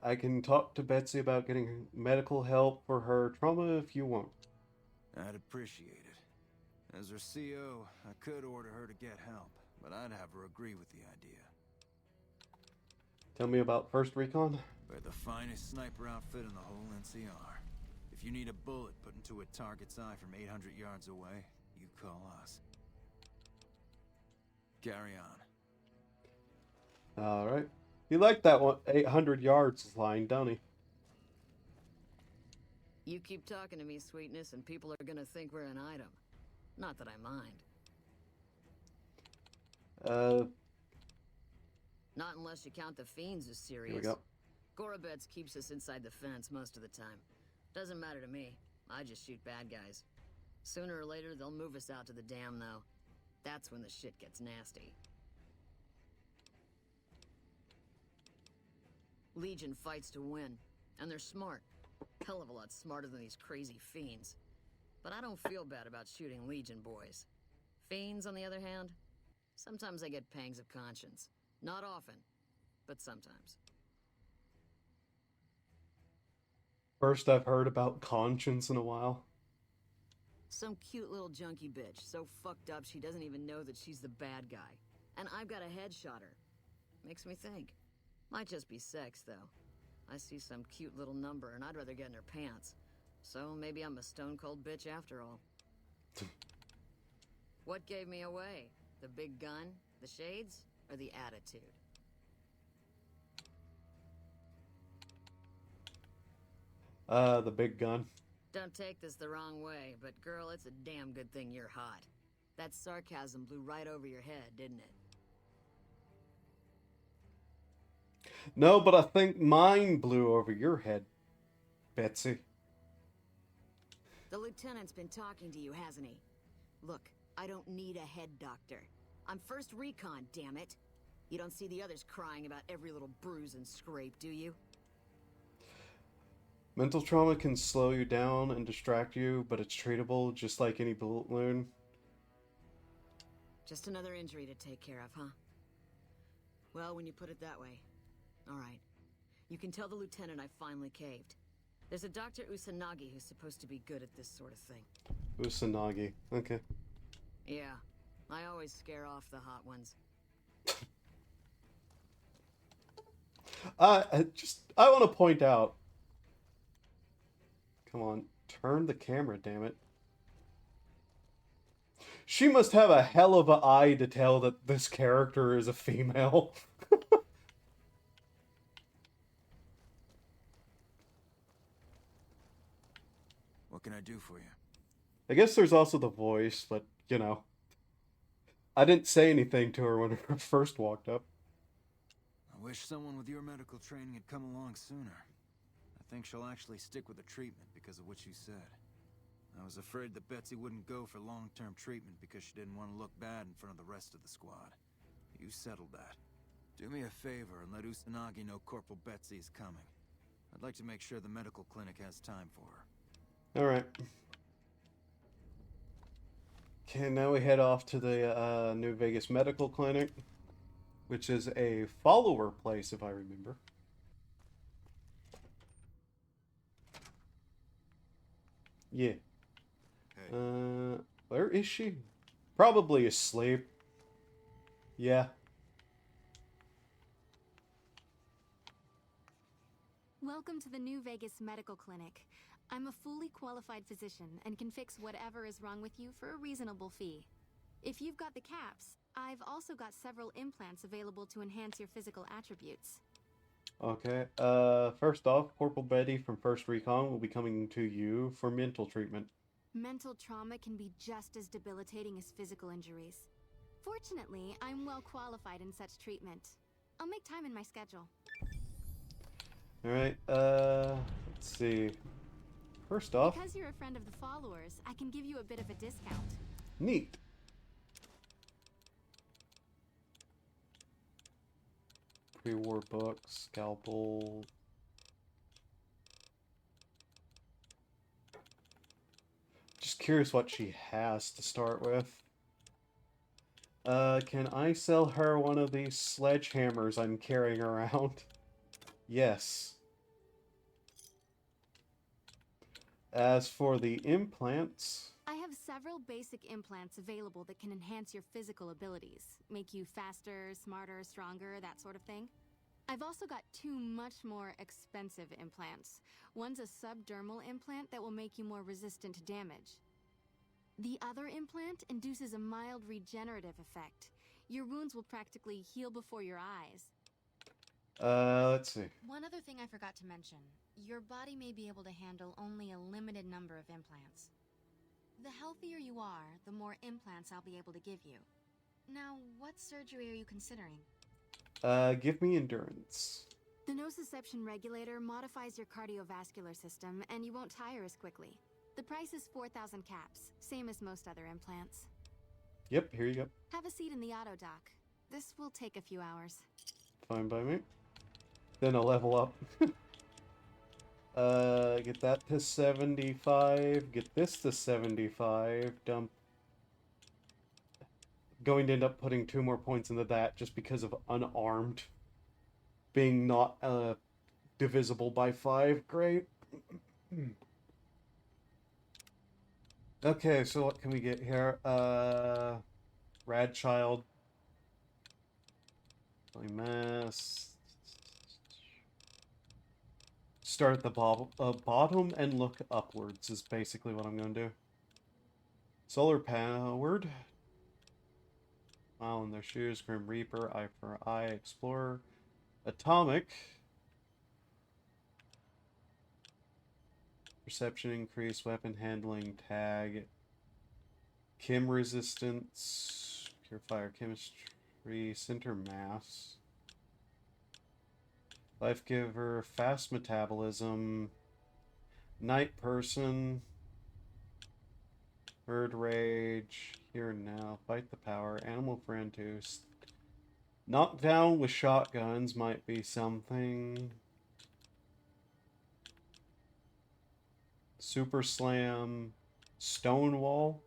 I can talk to Betsy about getting medical help for her trauma if you want. I'd appreciate it. As her CO, I could order her to get help, but I'd have her agree with the idea. Tell me about 1st Recon. We're the finest sniper outfit in the whole NCR. If you need a bullet put into a target's eye from 800 yards away, you call us. Carry on. Alright. He liked that one 800 yards line, don't he? You keep talking to me, Sweetness, and people are gonna think we're an item. Not that I mind. Not unless you count the fiends as serious. Here we go. Gorobets keeps us inside the fence most of the time. Doesn't matter to me. I just shoot bad guys. Sooner or later, they'll move us out to the dam, though. That's when the shit gets nasty. Legion fights to win, and they're smart. Hell of a lot smarter than these crazy fiends. But I don't feel bad about shooting Legion boys. Fiends, on the other hand, sometimes I get pangs of conscience. Not often, but sometimes. First I've heard about conscience in a while. Some cute little junkie bitch, so fucked up she doesn't even know that she's the bad guy. And I've got a headshot her. Makes me think. Might just be sex, though. I see some cute little number and I'd rather get in her pants. So maybe I'm a stone-cold bitch after all. What gave me away? The big gun, the shades, or the attitude? The big gun. Don't take this the wrong way, but girl, it's a damn good thing you're hot. That sarcasm blew right over your head, didn't it? No, but I think mine blew over your head, Betsy. The lieutenant's been talking to you, hasn't he? Look, I don't need a head doctor. I'm first recon, damn it. You don't see the others crying about every little bruise and scrape, do you? Mental trauma can slow you down and distract you, but it's treatable just like any bullet wound. Just another injury to take care of, huh? Well, when you put it that way. All right. You can tell the lieutenant I finally caved. There's a Dr. Usanagi who's supposed to be good at this sort of thing. Usanagi. Okay. Yeah. I always scare off the hot ones. I want to point out. Come on, turn the camera, damn it. She must have a hell of an eye to tell that this character is a female. What can I do for you? I guess there's also the voice, but, you know. I didn't say anything to her when I first walked up. I wish someone with your medical training had come along sooner. I think she'll actually stick with the treatment because of what you said. I was afraid that Betsy wouldn't go for long-term treatment because she didn't want to look bad in front of the rest of the squad. You settled that. Do me a favor and let Usanagi know Corporal Betsy is coming. I'd like to make sure the medical clinic has time for her. Alright. Okay, now we head off to the New Vegas Medical Clinic, which is a follower place, if I remember. Yeah. Hey. Where is she? Probably asleep. Yeah. Welcome to the New Vegas Medical Clinic. I'm a fully qualified physician and can fix whatever is wrong with you for a reasonable fee. If you've got the caps, I've also got several implants available to enhance your physical attributes. Okay, first off, Corporal Betty from 1st Recon will be coming to you for mental treatment. Mental trauma can be just as debilitating as physical injuries. Fortunately, I'm well qualified in such treatment. I'll make time in my schedule. Alright, let's see. First off... Because you're a friend of the followers, I can give you a bit of a discount. Neat. Pre-war books, scalpel... Just curious what she has to start with. Can I sell her one of these sledgehammers I'm carrying around? Yes. As for the implants... I have several basic implants available that can enhance your physical abilities. Make you faster, smarter, stronger, that sort of thing. I've also got two much more expensive implants. One's a subdermal implant that will make you more resistant to damage. The other implant induces a mild regenerative effect. Your wounds will practically heal before your eyes. Let's see. One other thing I forgot to mention. Your body may be able to handle only a limited number of implants. The healthier you are, the more implants I'll be able to give you. Now, what surgery are you considering? Give me endurance. The nociception regulator modifies your cardiovascular system, and you won't tire as quickly. The price is 4,000 caps, same as most other implants. Yep, here you go. Have a seat in the auto dock. This will take a few hours. Fine by me. Then I'll level up. Get that to 75. Get this to 75. Dump. Going to end up putting 2 more points into that just because of unarmed being not divisible by 5. Great. Okay, so what can we get here? Radchild. Mass. Start at the bottom and look upwards is basically what I'm going to do. Solar powered. Mile in their shoes. Grim Reaper. Eye for Eye. Explorer. Atomic. Perception increase. Weapon handling. Tag. Chem resistance. Purifier chemistry. Center mass. Life Giver, fast metabolism, night person, bird rage, here and now, fight the power, animal friend too. Knockdown with shotguns might be something. Super slam, stonewall,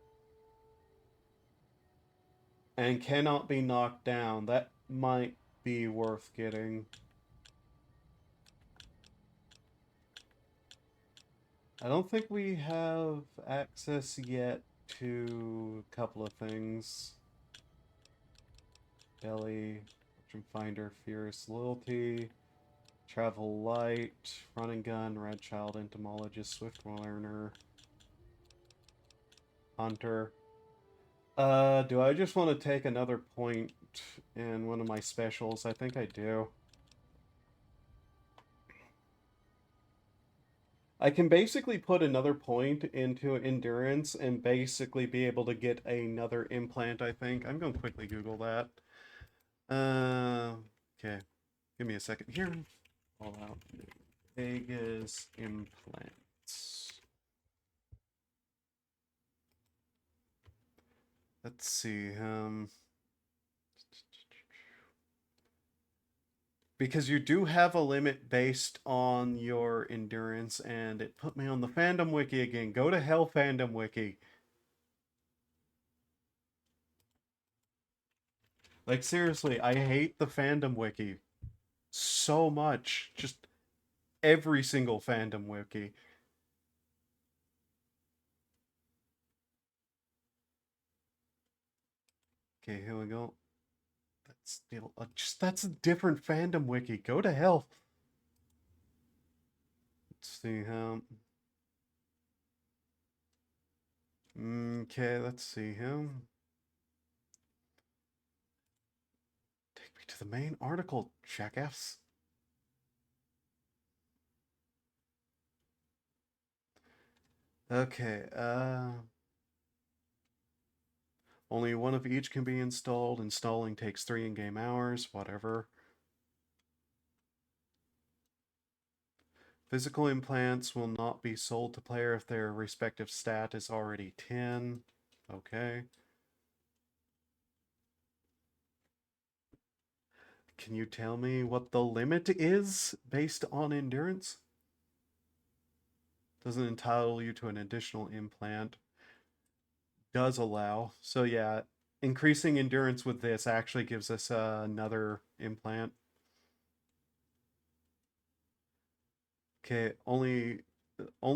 and cannot be knocked down. That might be worth getting. I don't think we have access yet to a couple of things. Belly, Fortune Finder, Fierce Loyalty, Travel Light, Run and Gun, Red Child, Entomologist, Swift Learner, Hunter. Do I just want to take another point in one of my specials? I think I do. I can basically put another point into endurance and basically be able to get another implant, I think. I'm going to quickly Google that. Okay. Give me a second here. All out. Vegas implants. Let's see. Because you do have a limit based on your endurance, and it put me on the fandom wiki again. Go to hell, fandom wiki. Like, seriously, I hate the fandom wiki so much. Just every single fandom wiki. Okay, here we go. That's still that's a different fandom wiki. Go to hell. Let's see how. Okay, let's see him. Take me to the main article, jackass. Okay, only one of each can be installed. Installing takes 3 in-game hours, whatever. Physical implants will not be sold to player if their respective stat is already 10. Okay. Can you tell me what the limit is based on endurance? Doesn't entitle you to an additional implant. Does allow. So yeah, increasing endurance with this actually gives us another implant. Okay, only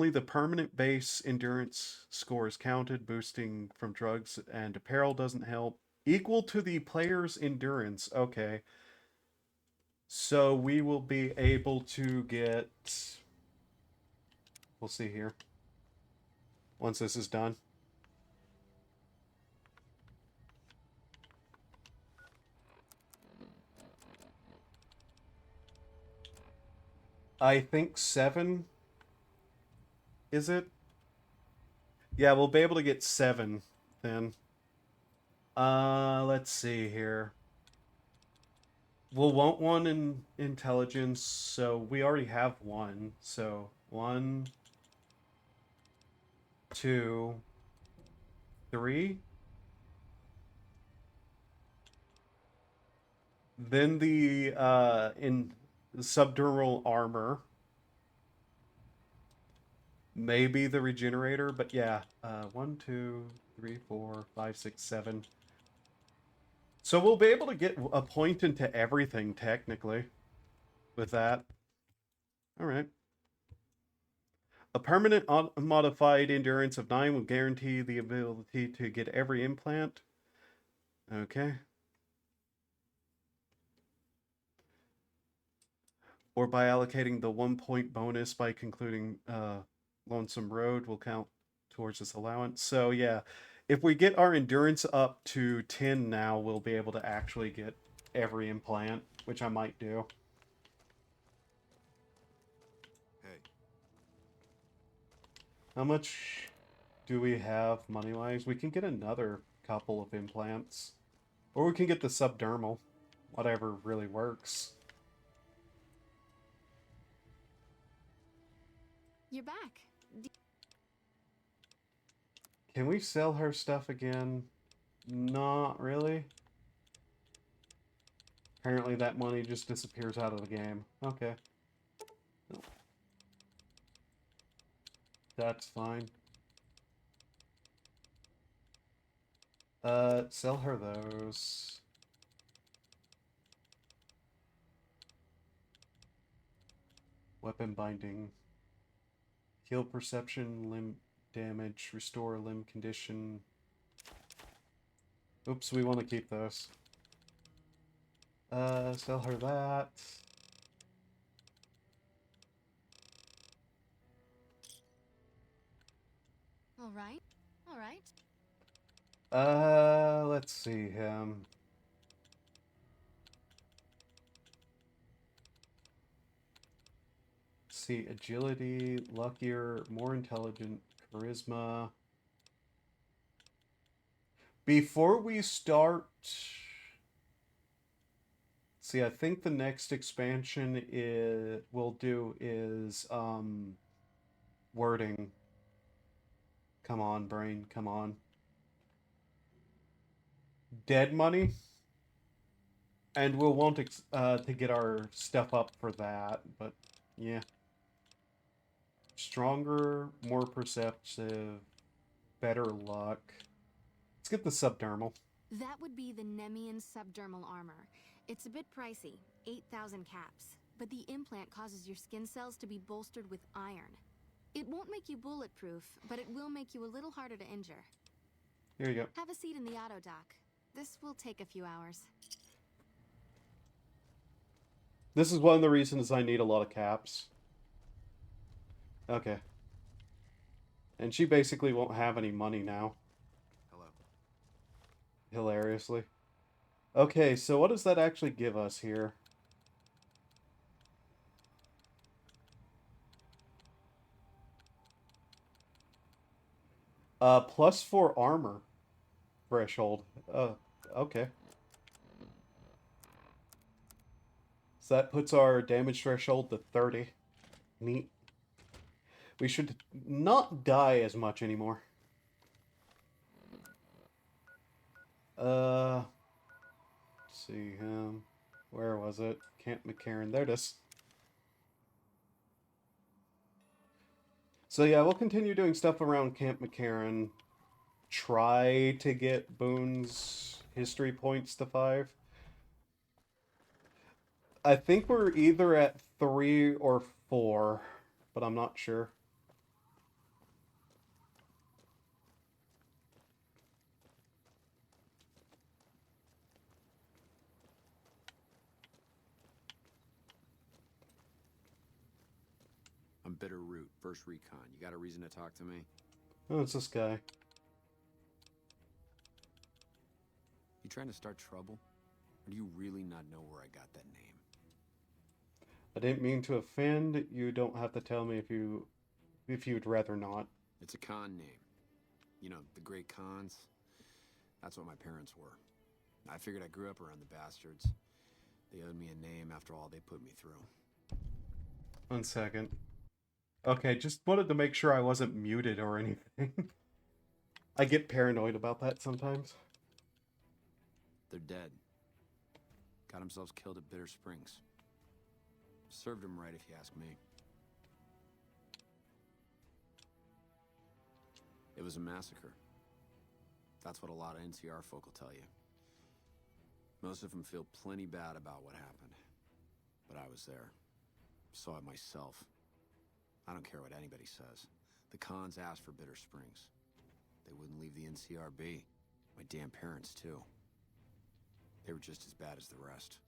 the permanent base endurance score is counted. Boosting from drugs and apparel doesn't help. Equal to the player's endurance. Okay. So we will be able to get... We'll see here. Once this is done. I think 7. Is it? Yeah, we'll be able to get 7 then. Let's see here. We'll want one in intelligence, so we already have 1. So 1, 2, 3. Then the in subdermal armor. maybe the regenerator, but yeah. 1, 2, 3, 4, 5, 6, 7. So we'll be able to get a point into everything, technically, with that. Alright. A permanent modified endurance of 9 will guarantee the ability to get every implant. Okay. Or by allocating the 1 point bonus by concluding Lonesome Road will count towards this allowance. So yeah, if we get our endurance up to 10 now, we'll be able to actually get every implant, which I might do. Hey. How much do we have money-wise? We can get another couple of implants. Or we can get the subdermal. Whatever really works. You're back. Can we sell her stuff again? Not really. Apparently that money just disappears out of the game. Okay. That's fine. Sell her those. Weapon binding. Heal perception, limb damage, restore limb condition. Oops, we want to keep those. Sell her that. All right. All right. Let's see him. See, agility, luckier, more intelligent, charisma. Before we start, see, I think the next expansion we'll do is wording. Come on, brain, come on. Dead money, and we'll want to get our stuff up for that, but yeah. Stronger, more perceptive, better luck. Let's get the subdermal. That would be the Nemean subdermal armor. It's a bit pricey, 8,000 caps, but the implant causes your skin cells to be bolstered with iron. It won't make you bulletproof, but it will make you a little harder to injure. Here you go. Have a seat in the auto dock. This will take a few hours. This is one of the reasons I need a lot of caps. Okay. And she basically won't have any money now. Hello. Hilariously. Okay, so what does that actually give us here? +4 armor threshold. Okay. So that puts our damage threshold to 30. Neat. We should not die as much anymore. Let's see him. Where was it? Camp McCarran. There it is. So yeah, we'll continue doing stuff around Camp McCarran. Try to get Boone's history points to 5. I think we're either at 3 or 4, but I'm not sure. I'm Bitter Root, First Recon. You got a reason to talk to me? Oh, it's this guy. You trying to start trouble? Or do you really not know where I got that name? I didn't mean to offend. You don't have to tell me if you'd rather not. It's a con name. You know, the great cons. That's what my parents were. I figured I grew up around the bastards. They owed me a name after all they put me through. 1 second. Okay, just wanted to make sure I wasn't muted or anything. I get paranoid about that sometimes. They're dead. Got themselves killed at Bitter Springs. Served them right, if you ask me. It was a massacre. That's what a lot of NCR folk will tell you. Most of them feel plenty bad about what happened. But I was there. Saw it myself. I don't care what anybody says. The Khans asked for Bitter Springs. They wouldn't leave the NCR be. My damn parents, too. They were just as bad as the rest.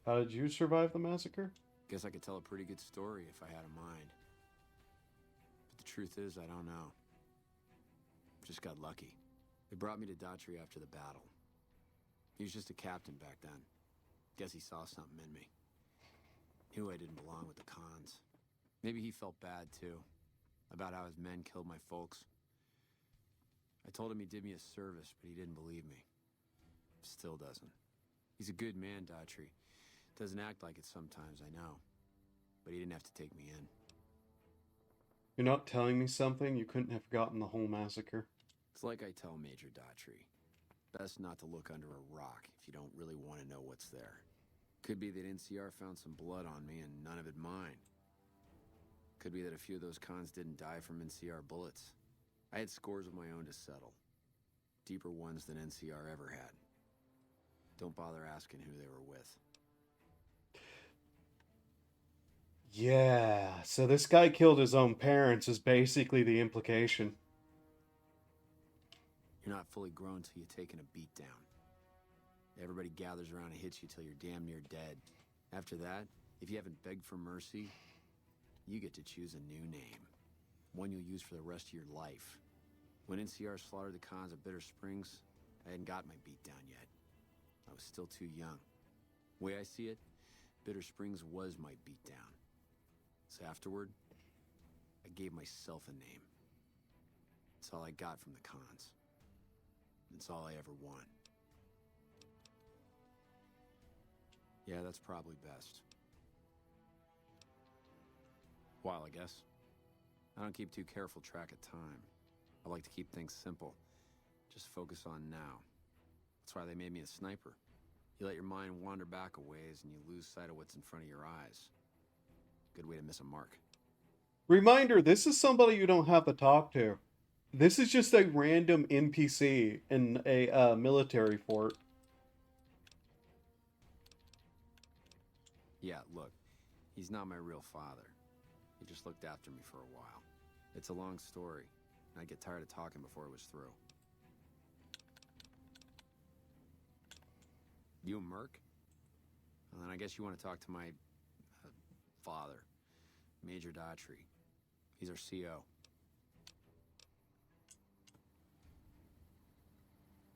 How did you survive the massacre? Guess I could tell a pretty good story if I had a mind. But the truth is, I don't know. Just got lucky. They brought me to Daughtry after the battle. He was just a captain back then. Guess he saw something in me. Knew I didn't belong with the Khans. Maybe he felt bad, too. About how his men killed my folks. I told him he did me a service, but he didn't believe me. Still doesn't. He's a good man, Daughtry. Doesn't act like it sometimes, I know. But he didn't have to take me in. You're not telling me something? You couldn't have forgotten the whole massacre. It's like I tell Major Daughtry. Best not to look under a rock if you don't really want to know what's there. Could be that NCR found some blood on me and none of it mine. Could be that a few of those Khans didn't die from NCR bullets. I had scores of my own to settle. Deeper ones than NCR ever had. Don't bother asking who they were with. Yeah, so this guy killed his own parents is basically the implication. You're not fully grown till you've taken a beat down. Everybody gathers around and hits you till you're damn near dead. After that, if you haven't begged for mercy, you get to choose a new name. One you'll use for the rest of your life. When NCR slaughtered the Khans at Bitter Springs, I hadn't got my beat down yet. I was still too young. The way I see it, Bitter Springs was my beat down. So afterward, I gave myself a name. It's all I got from the Khans. It's all I ever want. Yeah, that's probably best. While, I guess. I don't keep too careful track of time. I like to keep things simple. Just focus on now. That's why they made me a sniper. You let your mind wander back a ways and you lose sight of what's in front of your eyes. Good way to miss a mark. Reminder, this is somebody you don't have to talk to. This is just a random NPC in a military fort. Yeah, look, he's not my real father. He just looked after me for a while. It's a long story, and I'd get tired of talking before it was through. You a merc? Well, then I guess you want to talk to my father, Major Daughtry. He's our CO.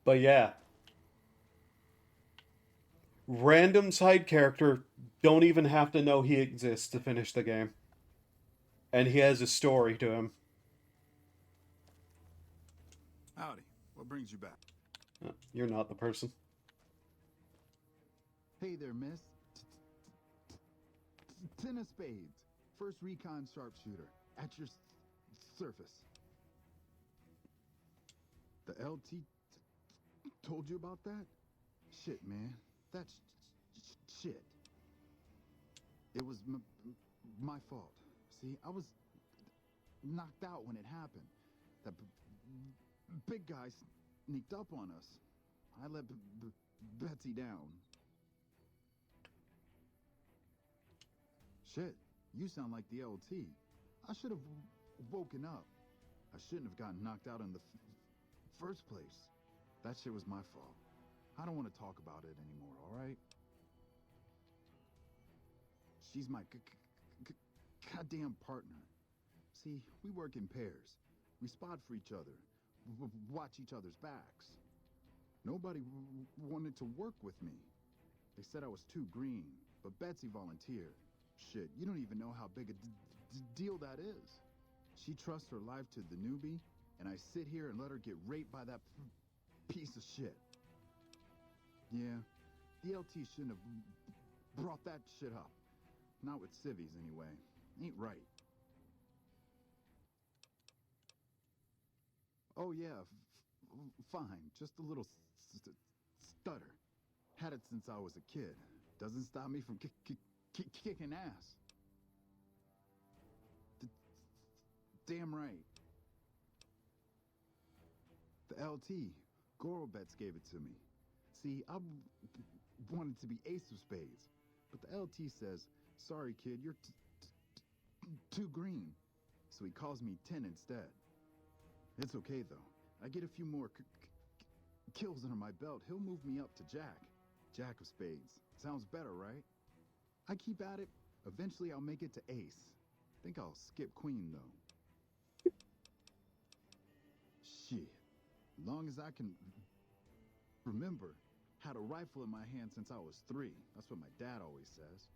But yeah. Random side character, don't even have to know he exists to finish the game. And he has a story to him. Howdy. What brings you back? You're not the person. Hey there, miss. Ten of spades. First recon sharpshooter. At your surface. The LT told you about that? Shit, man. That's shit. It was my fault. See, I was knocked out when it happened. That big guy sneaked up on us. I let Betsy down. Shit, you sound like the LT. I should have woken up. I shouldn't have gotten knocked out in the first place. That shit was my fault. I don't want to talk about it anymore, alright? She's my goddamn partner. See, we work in pairs. We spot for each other. Watch each other's backs. Nobody wanted to work with me. They said I was too green, but Betsy volunteered. Shit, you don't even know how big a deal that is. She trusts her life to the newbie, and I sit here and let her get raped by that piece of shit. Yeah, the LT shouldn't have brought that shit up. Not with civvies, anyway. Ain't right. Oh yeah, fine. Just a little stutter. Had it since I was a kid. Doesn't stop me from kicking ass. Damn right. The LT, Gorobets gave it to me. See, I wanted to be ace of spades, but the LT says, sorry kid, you're too green. So he calls me 10 instead. It's okay though. I get a few more kills under my belt, he'll move me up to Jack. Jack of spades. Sounds better, right? I keep at it. Eventually I'll make it to ace. Think I'll skip queen though. Shit. Long as I can remember, had a rifle in my hand since I was 3. That's what my dad always says.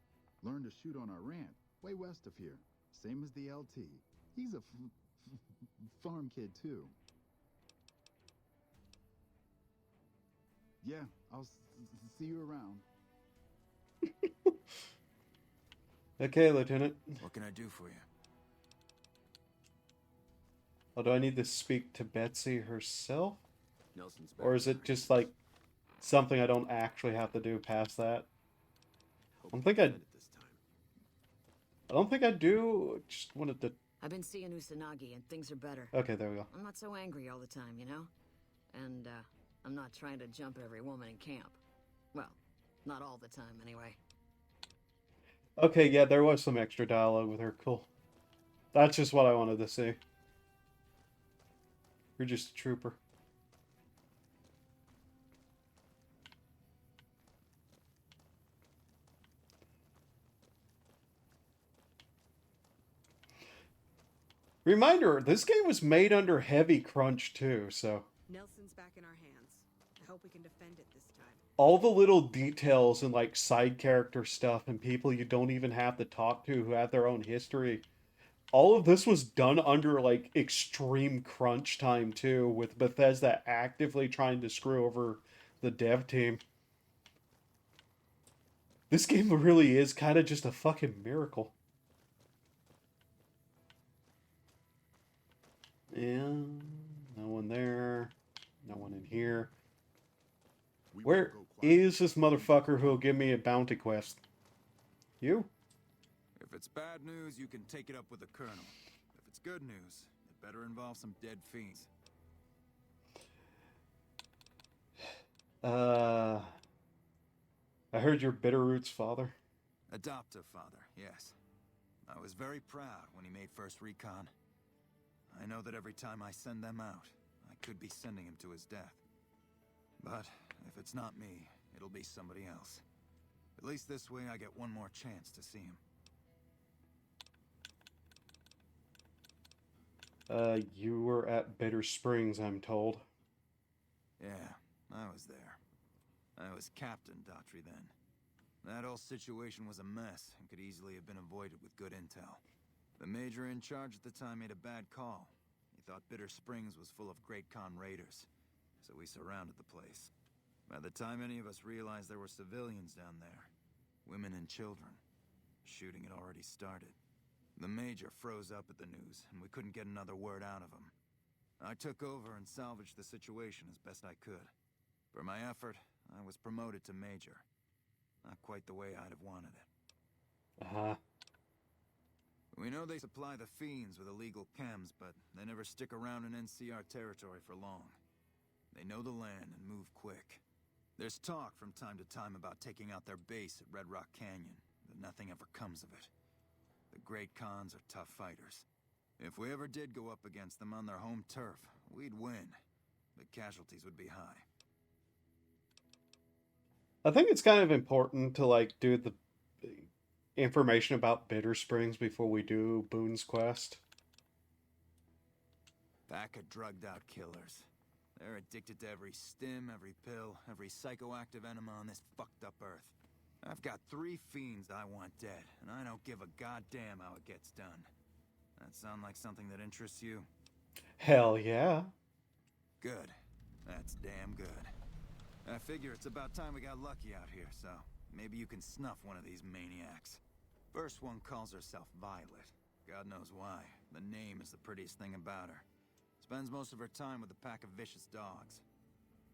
Learned to shoot on our ranch, way west of here. Same as the LT. He's a farm kid too. Yeah, I'll see you around. Okay, Lieutenant. What can I do for you? Oh, do I need to speak to Betsy herself? Nelson's back. Or is it just like something I don't actually have to do past that? I don't think I do. Just wanted to. I've been seeing Usanagi and things are better. Okay, there we go. I'm not so angry all the time, you know? And, I'm not trying to jump every woman in camp. Well, not all the time, anyway. Okay, yeah, there was some extra dialogue with her. Cool. That's just what I wanted to see. You're just a trooper. Reminder, this game was made under heavy crunch too, so... Nelson's back in our hands. I hope we can defend it this time. all the little details and like side character stuff and people you don't even have to talk to who have their own history. All of this was done under like extreme crunch time too, with Bethesda actively trying to screw over the dev team. This game really is kind of just a fucking miracle. And no one there. No one in here. Where is this motherfucker who'll give me a bounty quest? You? If it's bad news, you can take it up with the Colonel. If it's good news, it better involve some dead fiends. I heard you're Bitterroot's father. Adoptive father, yes. I was very proud when he made first recon. I know that every time I send them out, I could be sending him to his death. But if it's not me, it'll be somebody else. At least this way I get one more chance to see him. You were at Bitter Springs, I'm told. Yeah, I was there. I was Captain Daughtry then. That whole situation was a mess and could easily have been avoided with good intel. The major in charge at the time made a bad call. He thought Bitter Springs was full of Great Khan raiders, so we surrounded the place. By the time any of us realized there were civilians down there, women and children, shooting had already started. The Major froze up at the news, and we couldn't get another word out of him. I took over and salvaged the situation as best I could. For my effort, I was promoted to Major. Not quite the way I'd have wanted it. Uh-huh. We know they supply the fiends with illegal chems, but they never stick around in NCR territory for long. They know the land and move quick. There's talk from time to time about taking out their base at Red Rock Canyon, but nothing ever comes of it. The Great Khans are tough fighters. If we ever did go up against them on their home turf, we'd win, but casualties would be high. I think it's kind of important to like do the information about Bitter Springs before we do Boone's quest. Pack of drugged out killers. They're addicted to every stim, every pill, every psychoactive enema on this fucked up earth. I've got 3 fiends I want dead, and I don't give a goddamn how it gets done. That sound like something that interests you? Hell yeah. Good. That's damn good. I figure it's about time we got lucky out here, so maybe you can snuff one of these maniacs. First one calls herself Violet. God knows why. The name is the prettiest thing about her. Spends most of her time with a pack of vicious dogs.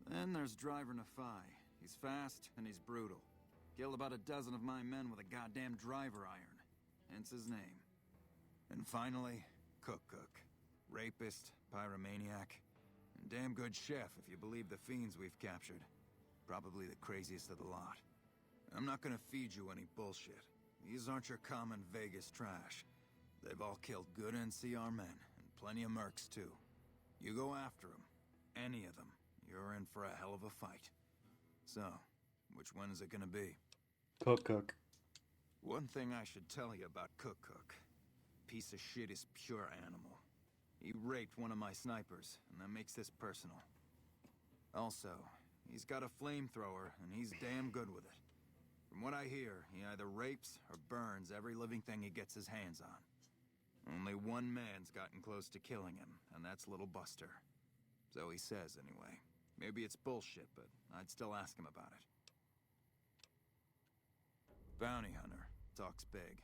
Then there's Driver Nafai. He's fast and he's brutal. Killed about a dozen of my men with a goddamn driver iron. Hence his name. And finally, Cook. Rapist, pyromaniac, and damn good chef if you believe the fiends we've captured. Probably the craziest of the lot. I'm not gonna feed you any bullshit. These aren't your common Vegas trash. They've all killed good NCR men, and plenty of mercs too. You go after them, any of them, you're in for a hell of a fight. So, which one is it gonna be? Cook. One thing I should tell you about Cook. Piece of shit is pure animal. He raped one of my snipers, and that makes this personal. Also, he's got a flamethrower, and he's damn good with it. From what I hear, he either rapes or burns every living thing he gets his hands on. Only one man's gotten close to killing him, and that's Little Buster. So he says, anyway. Maybe it's bullshit, but I'd still ask him about it. Bounty hunter. Talks big.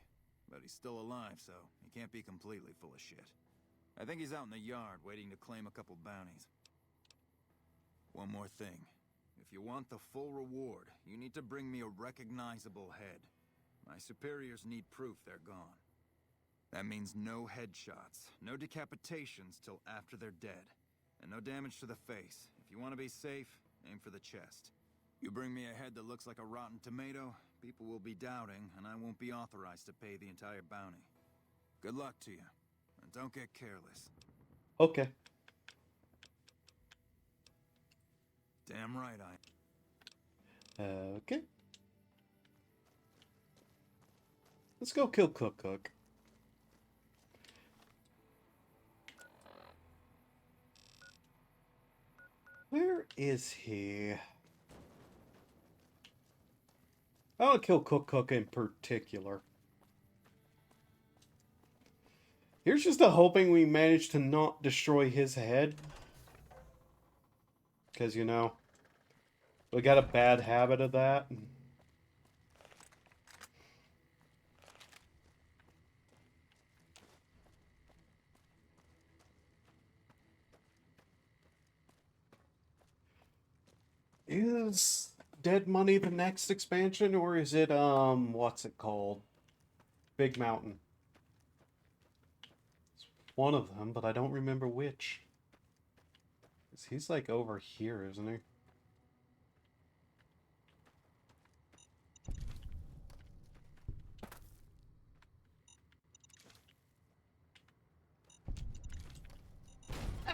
But he's still alive, so he can't be completely full of shit. I think he's out in the yard, waiting to claim a couple bounties. One more thing. If you want the full reward, you need to bring me a recognizable head. My superiors need proof they're gone. That means no headshots, no decapitations till after they're dead, and no damage to the face. If you want to be safe, aim for the chest. You bring me a head that looks like a rotten tomato, people will be doubting, and I won't be authorized to pay the entire bounty. Good luck to you, and don't get careless. Okay. Damn right I... Okay. Let's go kill Cook. Where is he? I want to kill Cook in particular. Here's just a hoping we manage to not destroy his head. Because, you know, we got a bad habit of that. Is Dead Money the next expansion, or is it, what's it called? Big Mountain. It's one of them, but I don't remember which. He's like over here, isn't he?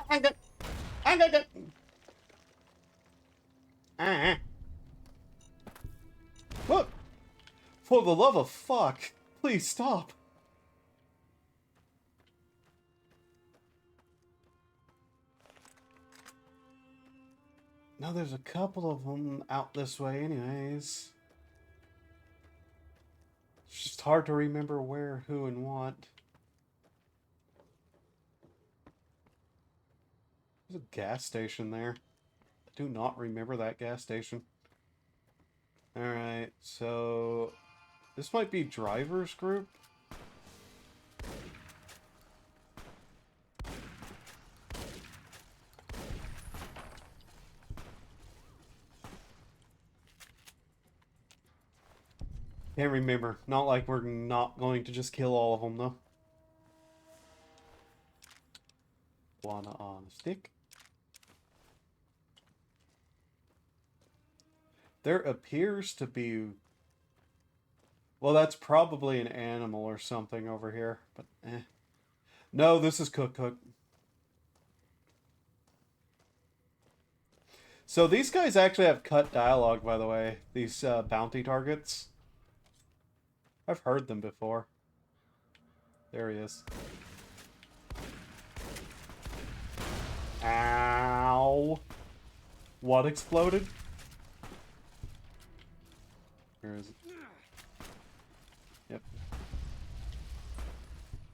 I got it. What? For the love of fuck, please stop. Now there's a couple of them out this way anyways. It's just hard to remember where, who, and what. There's a gas station there. I do not remember that gas station. Alright, so this might be Driver's Group. Can't remember. Not like we're not going to just kill all of them, though. Wanna on a stick. There appears to be... Well, that's probably an animal or something over here, but eh. No, this is Cook. So these guys actually have cut dialogue, by the way. These bounty targets. I've heard them before. There he is. Ow. What exploded? Where is it? Yep.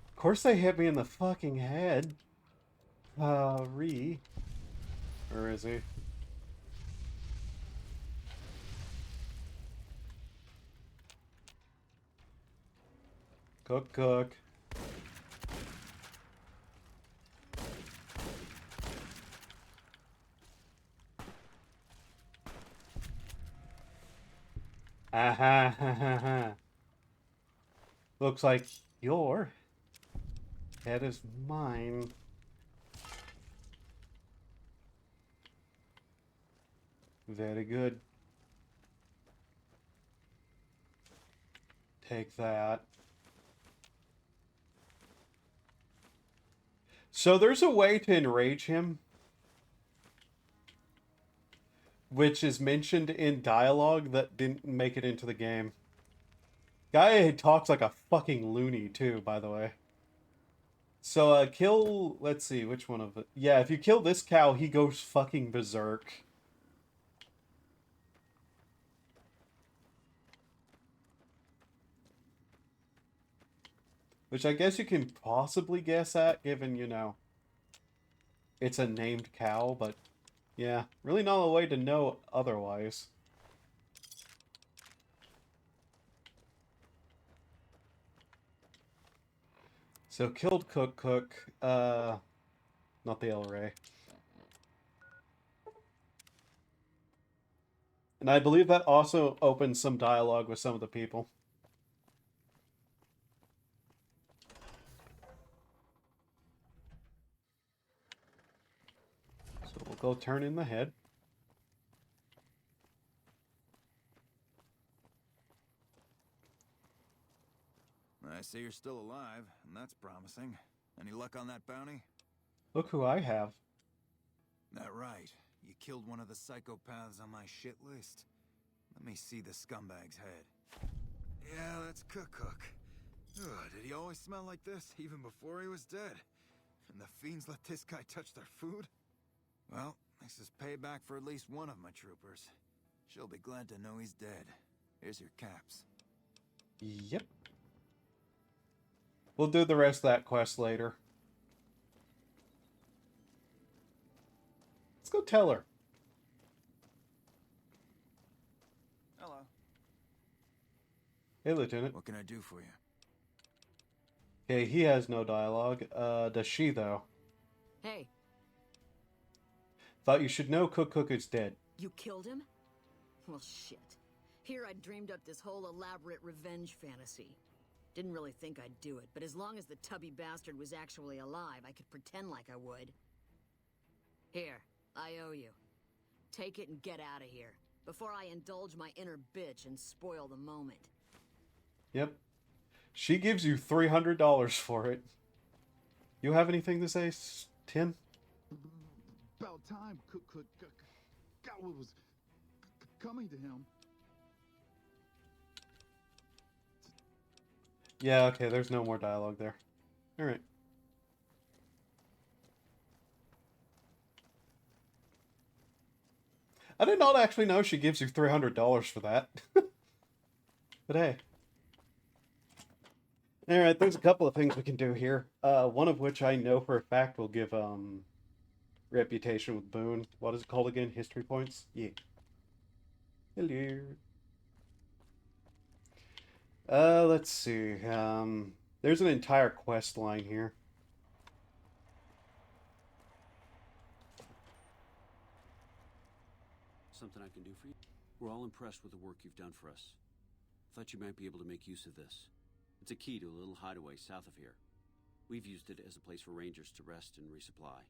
Of course they hit me in the fucking head. Where is he? Cook. Aha. Looks like your head is mine. Very good. Take that. So there's a way to enrage him, which is mentioned in dialogue that didn't make it into the game. Guy talks like a fucking loony too, by the way. So kill, let's see, which one of it? Yeah, if you kill this cow, he goes fucking berserk. Which I guess you can possibly guess at, given, you know, it's a named cow, but yeah, really not a way to know otherwise. So killed Cook, not the El Rey. And I believe that also opens some dialogue with some of the people. So we'll go turn in the head. I see you're still alive, and that's promising. Any luck on that bounty? Look who I have. That right. You killed one of the psychopaths on my shit list. Let me see the scumbag's head. Yeah, that's Cook. Ugh, did he always smell like this, even before he was dead? And the fiends let this guy touch their food? Well, this is payback for at least one of my troopers. She'll be glad to know he's dead. Here's your caps. Yep. We'll do the rest of that quest later. Let's go tell her. Hello. Hey, Lieutenant. What can I do for you? Okay, he has no dialogue. Does she, though? Hey. Thought you should know Cook is dead. You killed him? Well, shit. Here I dreamed up this whole elaborate revenge fantasy. Didn't really think I'd do it, but as long as the tubby bastard was actually alive, I could pretend like I would. Here, I owe you. Take it and get out of here, before I indulge my inner bitch and spoil the moment. Yep. She gives you $300 for it. You have anything to say, Tim? About time Cook got what was coming to him. Yeah, okay, there's no more dialogue there. Alright. I did not actually know she gives you $300 for that. But hey. Alright, there's a couple of things we can do here. One of which I know for a fact will give, reputation with Boone. What is it called again? History points? Yeah. Hello. Let's see. There's an entire quest line here. Something I can do for you? We're all impressed with the work you've done for us. Thought you might be able to make use of this. It's a key to a little hideaway south of here. We've used it as a place for rangers to rest and resupply.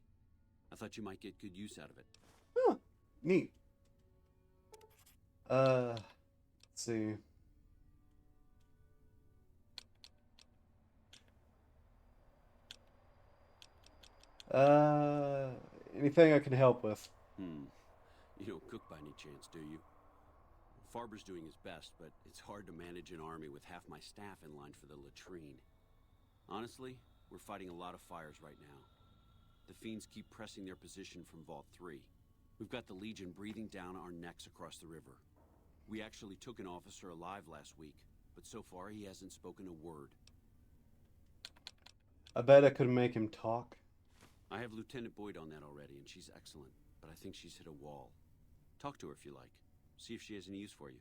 I thought you might get good use out of it. Huh. Neat. Let's see. Anything I can help with? You don't cook by any chance, do you? Farber's doing his best, but it's hard to manage an army with half my staff in line for the latrine. Honestly, we're fighting a lot of fires right now. The fiends keep pressing their position from Vault 3. We've got the Legion breathing down our necks across the river. We actually took an officer alive last week, but so far he hasn't spoken a word. I bet I could make him talk. I have Lieutenant Boyd on that already, and she's excellent, but I think she's hit a wall. Talk to her if you like. See if she has any use for you.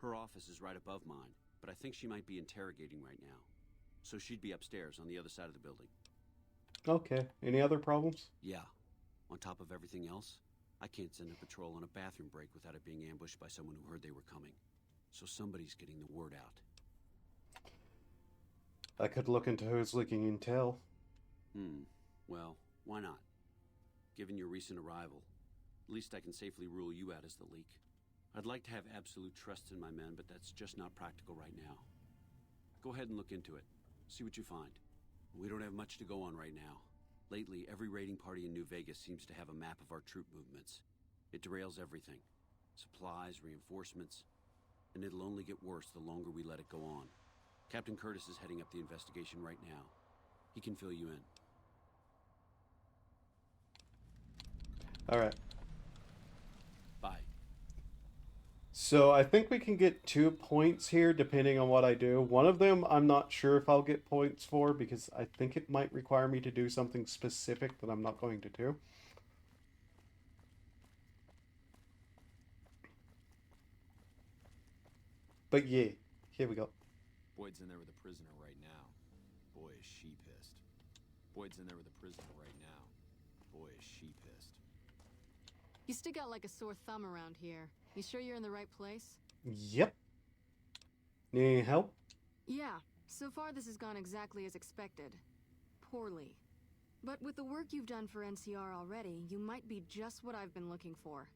Her office is right above mine, but I think she might be interrogating right now. So she'd be upstairs on the other side of the building. Okay. Any other problems? Yeah. On top of everything else, I can't send a patrol on a bathroom break without it being ambushed by someone who heard they were coming. so somebody's getting the word out. I could look into who's leaking intel. Well, why not? Given your recent arrival, at least I can safely rule you out as the leak. I'd like to have absolute trust in my men, but that's just not practical right now. Go ahead and look into it. See what you find. We don't have much to go on right now. Lately, every raiding party in New Vegas seems to have a map of our troop movements. It derails everything. Supplies, reinforcements, and it'll only get worse the longer we let it go on. Captain Curtis is heading up the investigation right now. He can fill you in. Alright. Bye. So I think we can get 2 points here depending on what I do. One of them I'm not sure if I'll get points for because I think it might require me to do something specific that I'm not going to do. But yeah, here we go. Boyd's in there with a prisoner right now. Boy, is she pissed. Boyd's in there with a prisoner right now. Boy, is she pissed. You stick out like a sore thumb around here. You sure you're in the right place? Yep. Need any help? Yeah. So far this has gone exactly as expected. Poorly. But with the work you've done for NCR already, you might be just what I've been looking for.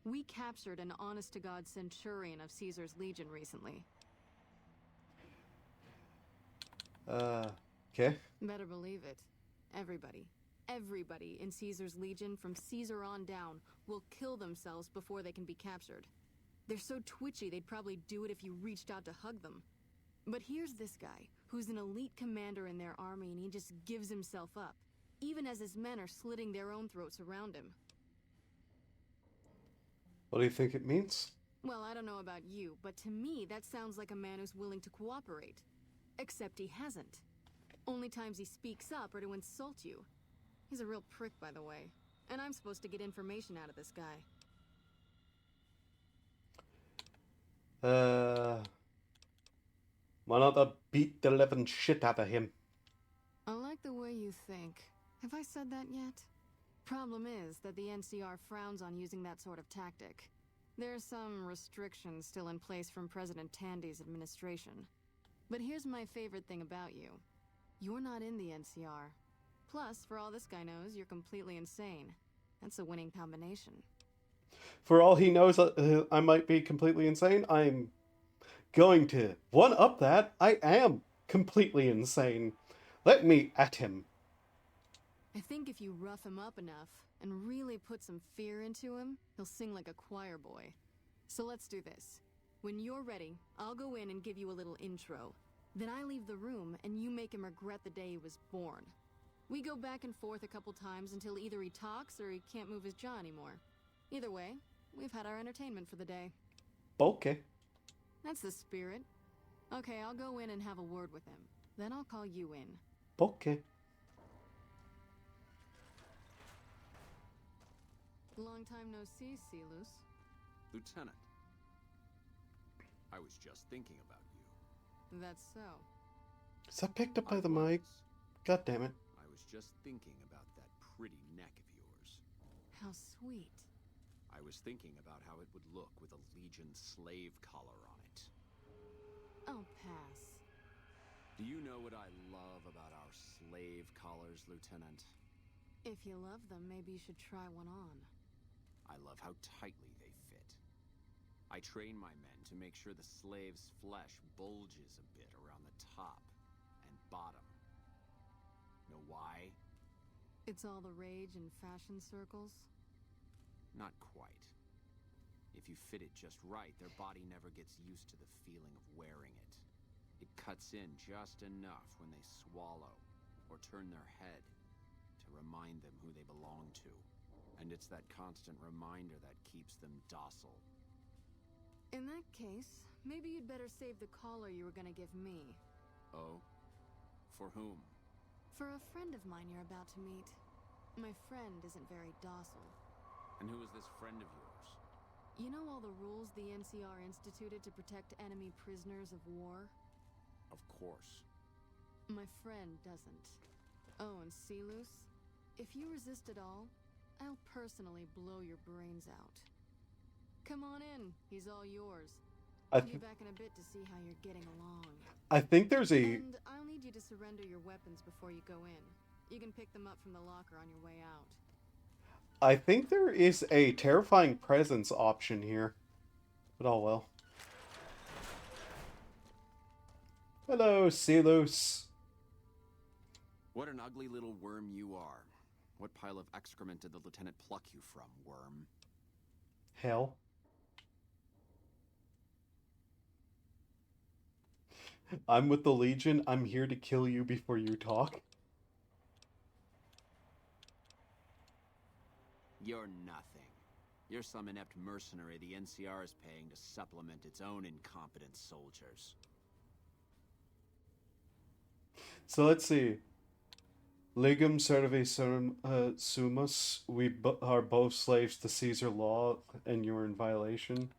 We captured an honest-to-God centurion of Caesar's Legion recently. Okay. Better believe it. Everybody in Caesar's Legion from Caesar on down will kill themselves before they can be captured. They're so twitchy they'd probably do it if you reached out to hug them. But here's this guy, who's an elite commander in their army and he just gives himself up, even as his men are slitting their own throats around him. What do you think it means? Well, I don't know about you, but to me that sounds like a man who's willing to cooperate. Except he hasn't. Only times he speaks up are to insult you. He's a real prick, by the way. And I'm supposed to get information out of this guy. Why not beat the living shit out of him? I like the way you think. Have I said that yet? Problem is that the NCR frowns on using that sort of tactic. There are some restrictions still in place from President Tandy's administration. But here's my favorite thing about you. You're not in the NCR. Plus, for all this guy knows, you're completely insane. That's a winning combination. For all he knows, I might be completely insane. I'm going to one-up that. I am completely insane. Let me at him. I think if you rough him up enough and really put some fear into him, he'll sing like a choir boy. So let's do this. When you're ready, I'll go in and give you a little intro. Then I leave the room and you make him regret the day he was born. We go back and forth a couple times until either he talks or he can't move his jaw anymore. Either way, we've had our entertainment for the day. Okay. That's the spirit. Okay, I'll go in and have a word with him. Then I'll call you in. Okay. Long time no see, Silus. Lieutenant. I was just thinking about you. That's so. Is that picked up by the mic? God damn it. I was just thinking about that pretty neck of yours. How sweet. I was thinking about how it would look with a Legion slave collar on it. I'll pass. Do you know what I love about our slave collars, Lieutenant? If you love them, maybe you should try one on. I love how tightly they fit. I train my men to make sure the slave's flesh bulges a bit around the top and bottom. Know why? It's all the rage in fashion circles? Not quite. If you fit it just right, their body never gets used to the feeling of wearing it. It cuts in just enough when they swallow or turn their head to remind them who they belong to. And it's that constant reminder that keeps them docile. In that case, maybe you'd better save the collar you were gonna give me. Oh? For whom? For a friend of mine you're about to meet. My friend isn't very docile. And who is this friend of yours? You know all the rules the NCR instituted to protect enemy prisoners of war? Of course. My friend doesn't. Oh, and Silus? If you resist at all, I'll personally blow your brains out. Come on in, he's all yours. I I'll be back in a bit to see how you're getting along. I think there's a... And I'll need you to surrender your weapons before you go in. You can pick them up from the locker on your way out. I think there is a terrifying presence option here. But oh well. Hello, Silos. What an ugly little worm you are. What pile of excrement did the lieutenant pluck you from, worm? Hell. I'm with the Legion. I'm here to kill you before you talk. You're nothing. You're some inept mercenary the NCR is paying to supplement its own incompetent soldiers. So let's see. Legum serve sumus. We are both slaves to Caesar law, and you're in violation.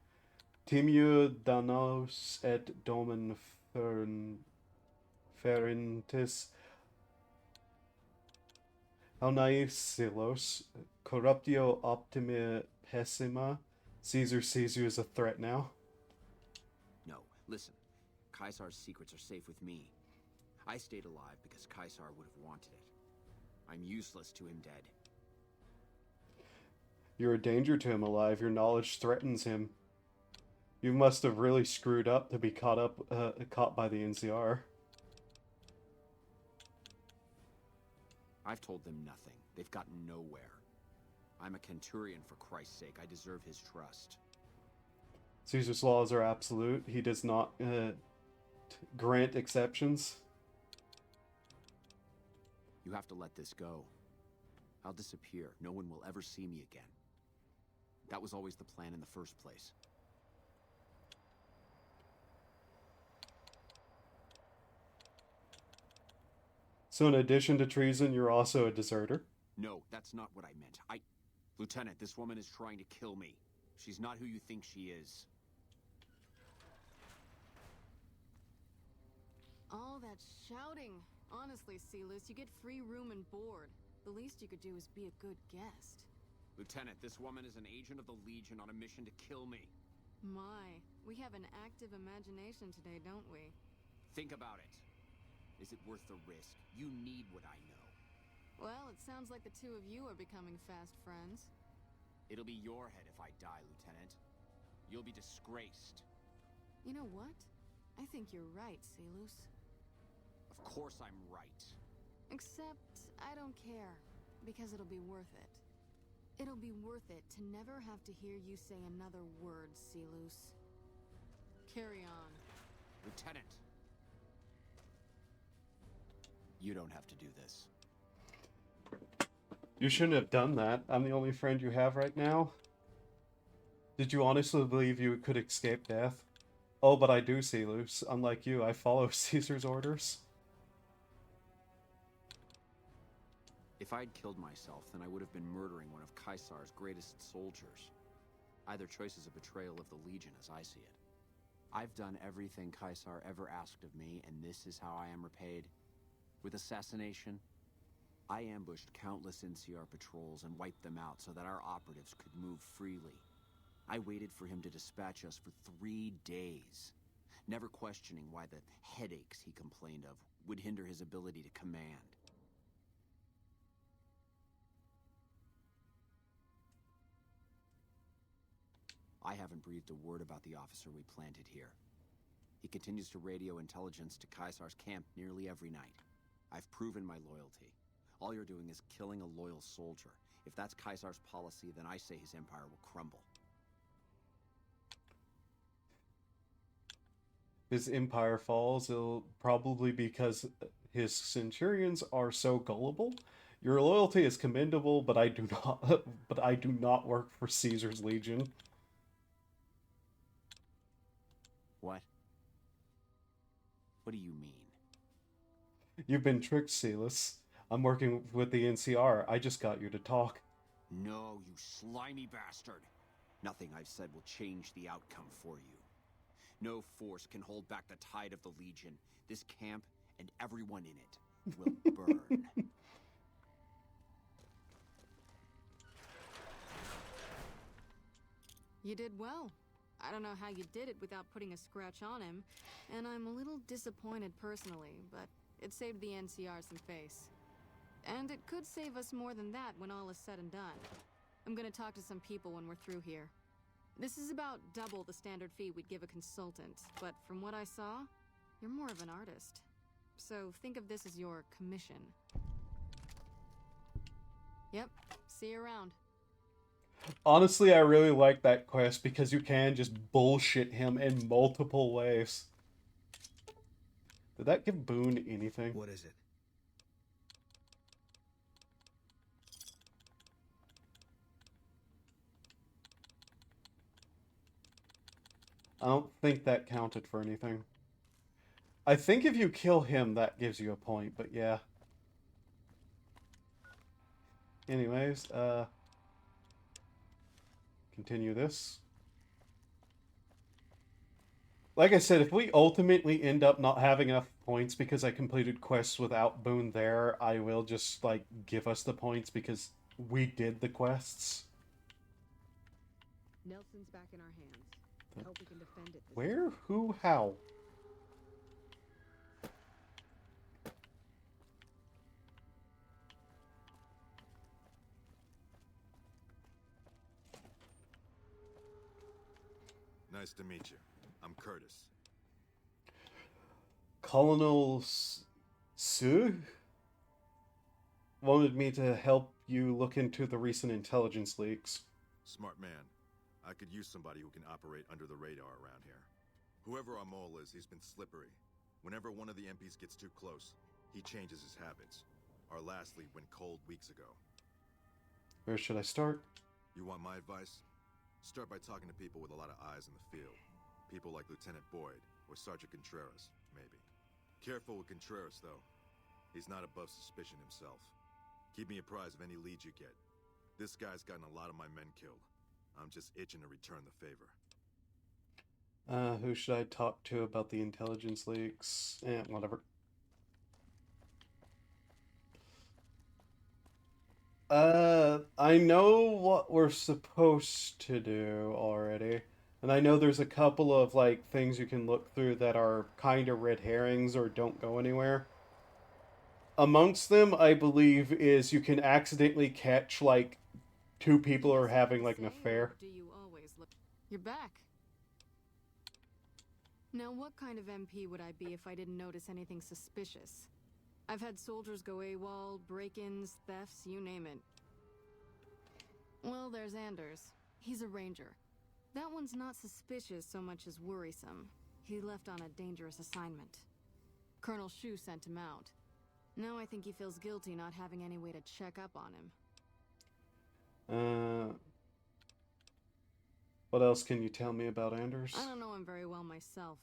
Timio danos et domen ferintis. Aunais silos. Corruptio optimi pessima. Caesar sees you as a threat now. No, listen. Caesar's secrets are safe with me. I stayed alive because Caesar would have wanted it. I'm useless to him dead. You're a danger to him alive. Your knowledge threatens him. You must have really screwed up to be caught by the NCR. I've told them nothing. They've gotten nowhere. I'm a Centurion, for Christ's sake. I deserve his trust. Caesar's laws are absolute. He does not grant exceptions. You have to let this go. I'll disappear. No one will ever see me again. That was always the plan in the first place. So in addition to treason, you're also a deserter? No, that's not what I meant. Lieutenant, this woman is trying to kill me. She's not who you think she is. All that shouting. Honestly, Silas, you get free room and board. The least you could do is be a good guest. Lieutenant, this woman is an agent of the Legion on a mission to kill me. My, we have an active imagination today, don't we? Think about it. Is it worth the risk? You need what I know. Well, it sounds like the two of you are becoming fast friends. It'll be your head if I die, Lieutenant. You'll be disgraced. You know what? I think you're right, Silas. Of course I'm right. Except, I don't care. Because it'll be worth it. It'll be worth it to never have to hear you say another word, Silas. Carry on. Lieutenant! You don't have to do this. You shouldn't have done that. I'm the only friend you have right now. Did you honestly believe you could escape death? Oh, but I do, Silas. Unlike you, I follow Caesar's orders. If I'd killed myself, then I would have been murdering one of Caesar's greatest soldiers. Either choice is a betrayal of the Legion, as I see it. I've done everything Caesar ever asked of me, and this is how I am repaid. With assassination, I ambushed countless NCR patrols and wiped them out so that our operatives could move freely. I waited for him to dispatch us for 3 days, never questioning why the headaches he complained of would hinder his ability to command. I haven't breathed a word about the officer we planted here. He continues to radio intelligence to Caesar's camp nearly every night. I've proven my loyalty. All you're doing is killing a loyal soldier. If that's Caesar's policy, then I say his empire will crumble. His empire falls, it'll probably because his centurions are so gullible. Your loyalty is commendable, but I do not work for Caesar's Legion. What? What do you mean? You've been tricked, Silas. I'm working with the NCR. I just got you to talk. No, you slimy bastard. Nothing I've said will change the outcome for you. No force can hold back the tide of the Legion. This camp and everyone in it will burn. You did well. I don't know how you did it without putting a scratch on him, and I'm a little disappointed personally, but it saved the NCR some face. And it could save us more than that when all is said and done. I'm gonna talk to some people when we're through here. This is about double the standard fee we'd give a consultant, but from what I saw, you're more of an artist. So think of this as your commission. Yep, see you around. Honestly, I really like that quest because you can just bullshit him in multiple ways. Did that give Boone anything? What is it? I don't think that counted for anything. I think if you kill him, that gives you a point, but yeah. Anyways, continue this. Like I said, if we ultimately end up not having enough points because I completed quests without Boone there, I will just, like, give us the points because we did the quests. Nelson's back in our hands. I hope we can defend it. Where? Who? How? Nice to meet you. I'm Curtis. Colonel Sue wanted me to help you look into the recent intelligence leaks. Smart man. I could use somebody who can operate under the radar around here. Whoever our mole is, he's been slippery. Whenever one of the MPs gets too close, he changes his habits. Our last lead went cold weeks ago. Where should I start? You want my advice? Start by talking to people with a lot of eyes in the field. People like Lieutenant Boyd, or Sergeant Contreras, maybe. Careful with Contreras, though. He's not above suspicion himself. Keep me apprised of any leads you get. This guy's gotten a lot of my men killed. I'm just itching to return the favor. Who should I talk to about the intelligence leaks? Whatever. I know what we're supposed to do already. And I know there's a couple of, like, things you can look through that are kind of red herrings or don't go anywhere. Amongst them, I believe, is you can accidentally catch, like, two people are having, like, an affair. Do you always look? You're back. Now, what kind of MP would I be if I didn't notice anything suspicious? I've had soldiers go AWOL, break-ins, thefts, you name it. Well, there's Anders. He's a ranger. That one's not suspicious so much as worrisome. He left on a dangerous assignment. Colonel Shu sent him out. Now I think he feels guilty not having any way to check up on him. What else can you tell me about Anders? I don't know him very well myself.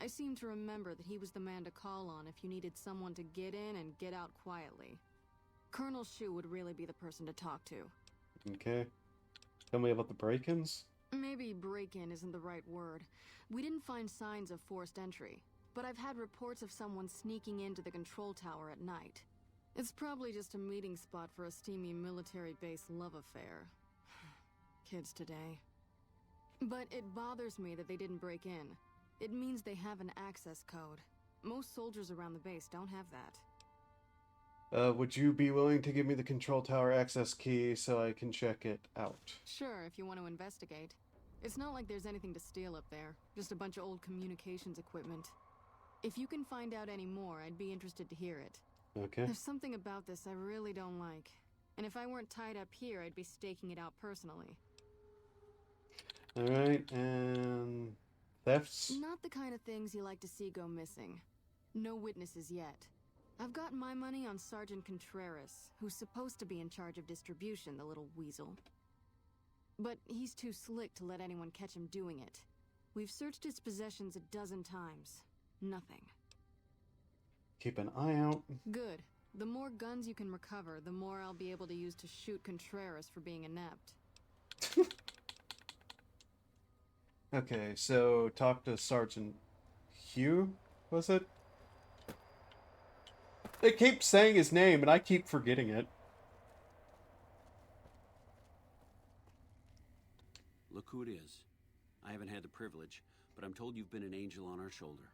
I seem to remember that he was the man to call on if you needed someone to get in and get out quietly. Colonel Shu would really be the person to talk to. Okay. Tell me about the break-ins? Maybe break-in isn't the right word. We didn't find signs of forced entry, but I've had reports of someone sneaking into the control tower at night. It's probably just a meeting spot for a steamy military base love affair. Kids today. But it bothers me that they didn't break in. It means they have an access code. Most soldiers around the base don't have that. Would you be willing to give me the control tower access key so I can check it out? Sure, if you want to investigate. It's not like there's anything to steal up there. Just a bunch of old communications equipment. If you can find out any more, I'd be interested to hear it. Okay. There's something about this I really don't like. And if I weren't tied up here, I'd be staking it out personally. Alright, and... thefts? Not the kind of things you like to see go missing. No witnesses yet. I've got my money on Sergeant Contreras, who's supposed to be in charge of distribution, the little weasel. But he's too slick to let anyone catch him doing it. We've searched his possessions a dozen times. Nothing. Keep an eye out. Good. The more guns you can recover, the more I'll be able to use to shoot Contreras for being inept. Okay, so talk to Sergeant Hugh, was it? They keep saying his name, and I keep forgetting it. Look who it is. I haven't had the privilege, but I'm told you've been an angel on our shoulder.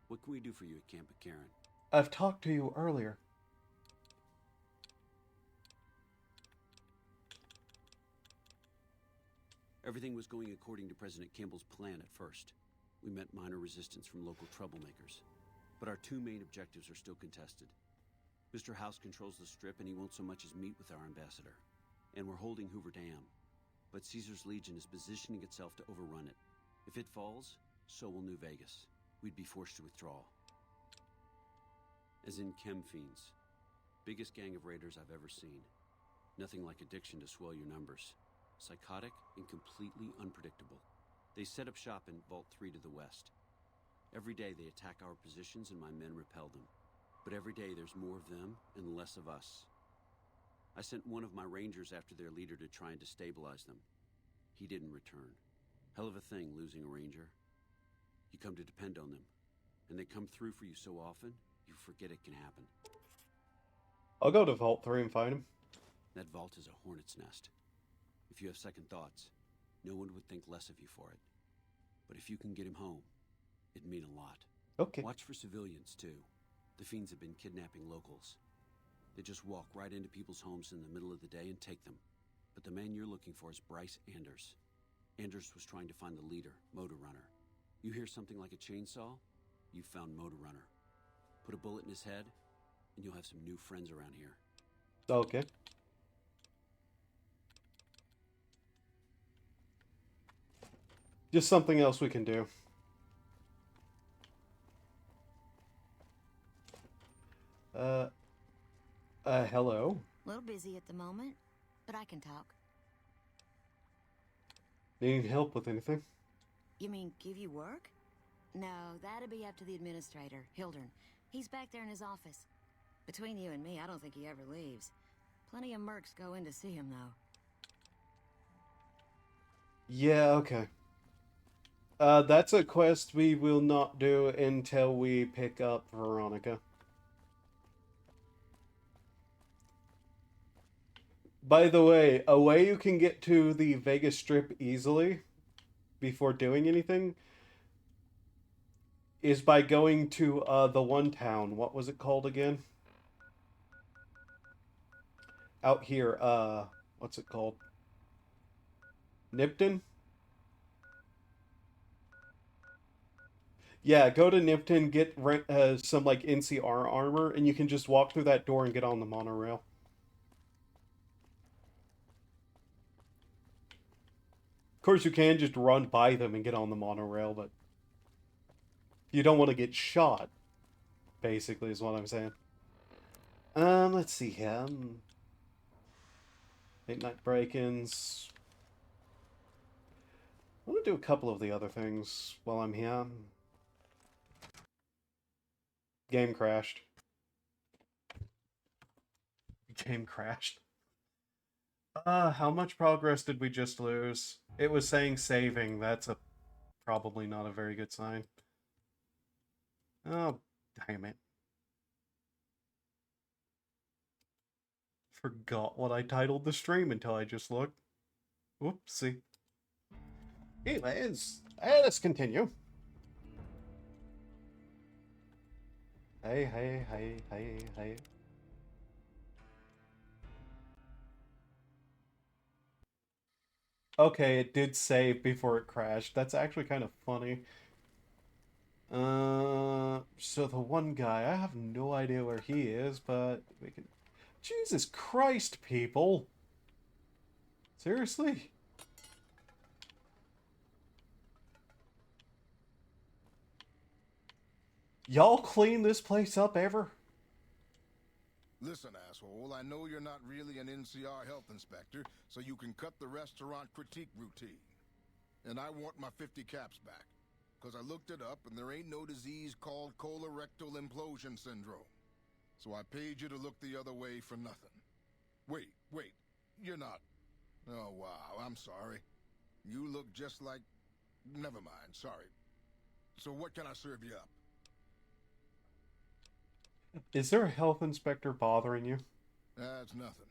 What can we do for you at Camp Karen? I've talked to you earlier. Everything was going according to President Campbell's plan at first. We met minor resistance from local troublemakers. But our two main objectives are still contested. Mr. House controls the Strip, and he won't so much as meet with our ambassador. And we're holding Hoover Dam. But Caesar's Legion is positioning itself to overrun it. If it falls, so will New Vegas. We'd be forced to withdraw. As in chem fiends. Biggest gang of raiders I've ever seen. Nothing like addiction to swell your numbers. Psychotic and completely unpredictable. They set up shop in Vault 3 to the west. Every day they attack our positions and my men repel them. But every day there's more of them and less of us. I sent one of my rangers after their leader to try and destabilize them. He didn't return. Hell of a thing, losing a ranger. You come to depend on them. And they come through for you so often, you forget it can happen. I'll go to Vault 3 and find him. That vault is a hornet's nest. If you have second thoughts, no one would think less of you for it. But if you can get him home, it'd mean a lot. Okay. Watch for civilians, too. The fiends have been kidnapping locals. They just walk right into people's homes in the middle of the day and take them. But the man you're looking for is Bryce Anders. Anders was trying to find the leader, Motor Runner. You hear something like a chainsaw? You've found Motor Runner. Put a bullet in his head, and you'll have some new friends around here. Okay. Just something else we can do. Hello? A little busy at the moment, but I can talk. Need help with anything? You mean give you work? No, that'd be up to the administrator, Hildern. He's back there in his office. Between you and me, I don't think he ever leaves. Plenty of mercs go in to see him, though. Yeah, okay. That's a quest we will not do until we pick up Veronica. By the way, a way you can get to the Vegas Strip easily before doing anything is by going to the one town. What was it called again? Out here, what's it called? Nipton? Yeah, go to Nipton, get some like NCR armor, and you can just walk through that door and get on the monorail. Of course, you can just run by them and get on the monorail, but you don't want to get shot, basically, is what I'm saying. Let's see here. Late night break-ins. I want to do a couple of the other things while I'm here. Game crashed. Game crashed. How much progress did we just lose? It was saying saving. That's probably not a very good sign. Oh, damn it. Forgot what I titled the stream until I just looked. Whoopsie. Anyways, let's continue. Hey. Okay, it did save before it crashed. That's actually kind of funny. So the one guy, I have no idea where he is, but we can... Jesus Christ, people! Seriously? Y'all clean this place up ever? Listen, asshole, I know you're not really an NCR health inspector, so you can cut the restaurant critique routine. And I want my 50 caps back. Because I looked it up, and there ain't no disease called colorectal implosion syndrome. So I paid you to look the other way for nothing. Wait, you're not... Oh, wow, I'm sorry. You look just like... Never mind, sorry. So what can I serve you up? Is there a health inspector bothering you? That's nothing.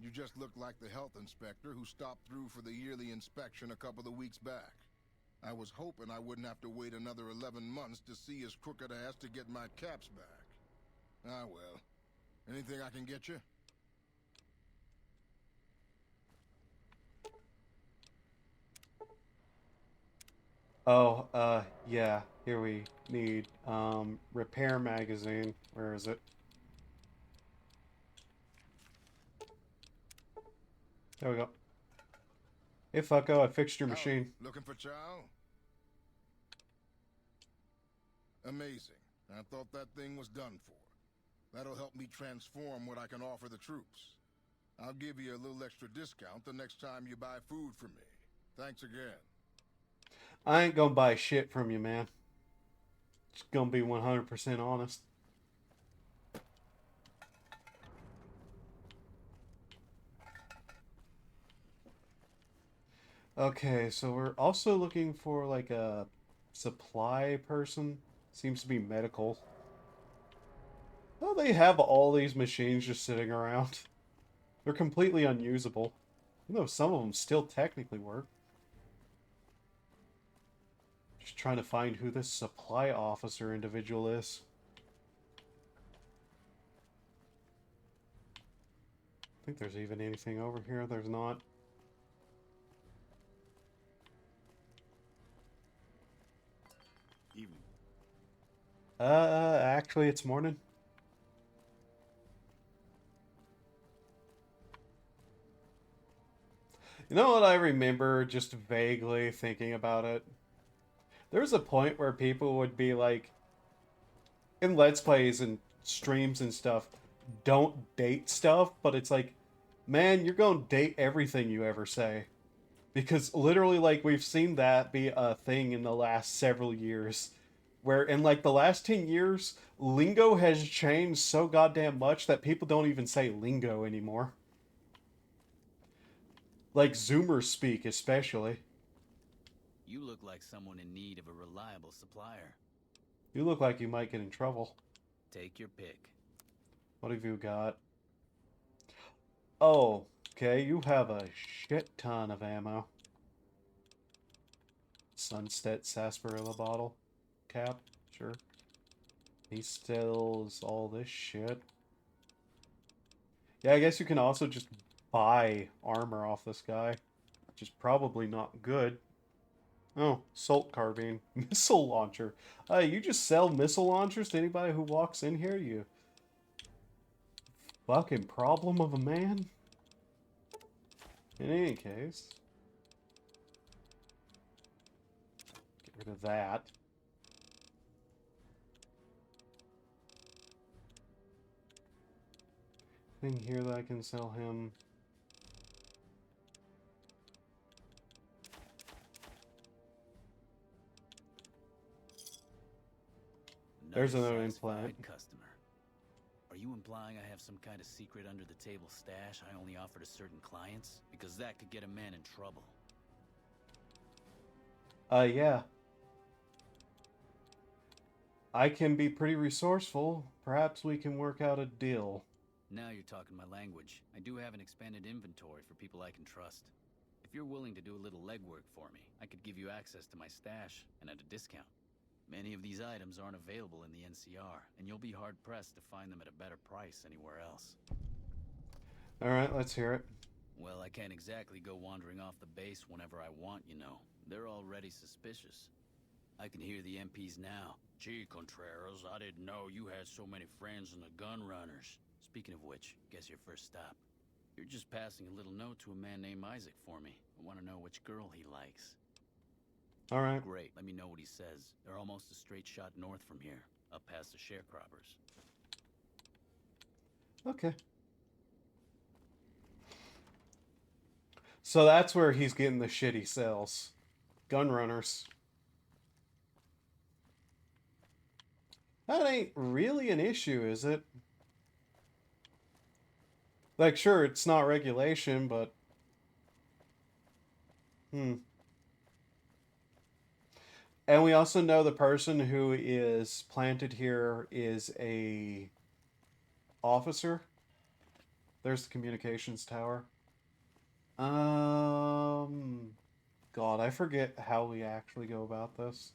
You just look like the health inspector who stopped through for the yearly inspection a couple of weeks back. I was hoping I wouldn't have to wait another 11 months to see his crooked ass to get my caps back. Ah, well. Anything I can get you? Oh, yeah. Here we need, repair magazine. Where is it? There we go. Hey, fucko, I fixed your machine. Looking for chow? Amazing. I thought that thing was done for. That'll help me transform what I can offer the troops. I'll give you a little extra discount the next time you buy food from me. Thanks again. I ain't gonna buy shit from you, man. Just gonna be 100% honest. Okay, so we're also looking for like a supply person. Seems to be medical. Oh, they have all these machines just sitting around. They're completely unusable. Even though some of them still technically work. Just trying to find who this supply officer individual is. I think there's even anything over here. There's not. Evening. Actually, it's morning. You know what I remember just vaguely thinking about it? There's a point where people would be like, in Let's Plays and streams and stuff, don't date stuff, but it's like, man, you're gonna date everything you ever say. Because literally, like, we've seen that be a thing in the last several years. Where in, like, the last 10 years, lingo has changed so goddamn much that people don't even say lingo anymore. Like, Zoomer speak, especially. You look like someone in need of a reliable supplier. You look like you might get in trouble. Take your pick. What have you got? Oh, okay, you have a shit ton of ammo. Sunset sarsaparilla bottle cap, sure. He sells all this shit. Yeah, I guess you can also just buy armor off this guy, which is probably not good. Oh, salt carbine. Missile launcher. You just sell missile launchers to anybody who walks in here, you fucking problem of a man? In any case. Get rid of that. Thing here that I can sell him. There's another implant. Customer. Are you implying I have some kind of secret under the table stash I only offer to certain clients? Because that could get a man in trouble. Yeah. I can be pretty resourceful. Perhaps we can work out a deal. Now you're talking my language. I do have an expanded inventory for people I can trust. If you're willing to do a little legwork for me, I could give you access to my stash, and at a discount. Many of these items aren't available in the NCR, and you'll be hard-pressed to find them at a better price anywhere else. Alright, let's hear it. Well, I can't exactly go wandering off the base whenever I want, you know. They're already suspicious. I can hear the MPs now. Gee, Contreras, I didn't know you had so many friends in the gun runners. Speaking of which, guess your first stop. You're just passing a little note to a man named Isaac for me. I want to know which girl he likes. Alright. Great, let me know what he says. They're almost a straight shot north from here, up past the sharecroppers. Okay. So that's where he's getting the shit he sells. Gun runners. That ain't really an issue, is it? Like, sure, it's not regulation, but... And we also know the person who is planted here is a officer. There's the communications tower. God, I forget how we actually go about this.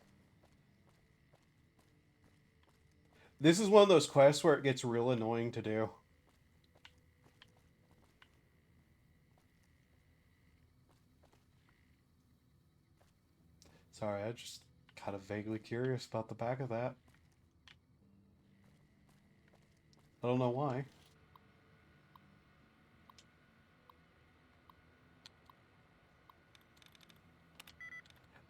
This is one of those quests where it gets real annoying to do. Sorry, I just kind of vaguely curious about the back of that. I don't know why.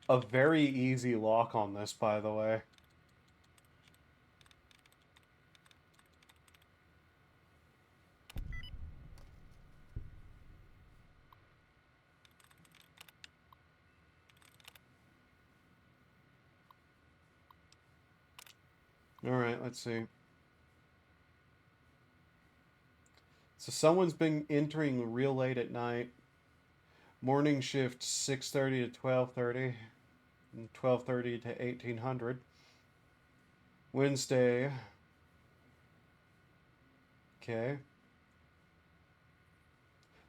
A very easy lock on this, by the way. Alright, let's see. So someone's been entering real late at night. Morning shift 6:30 to 12:30. And 12:30 to 1800. Wednesday. Okay.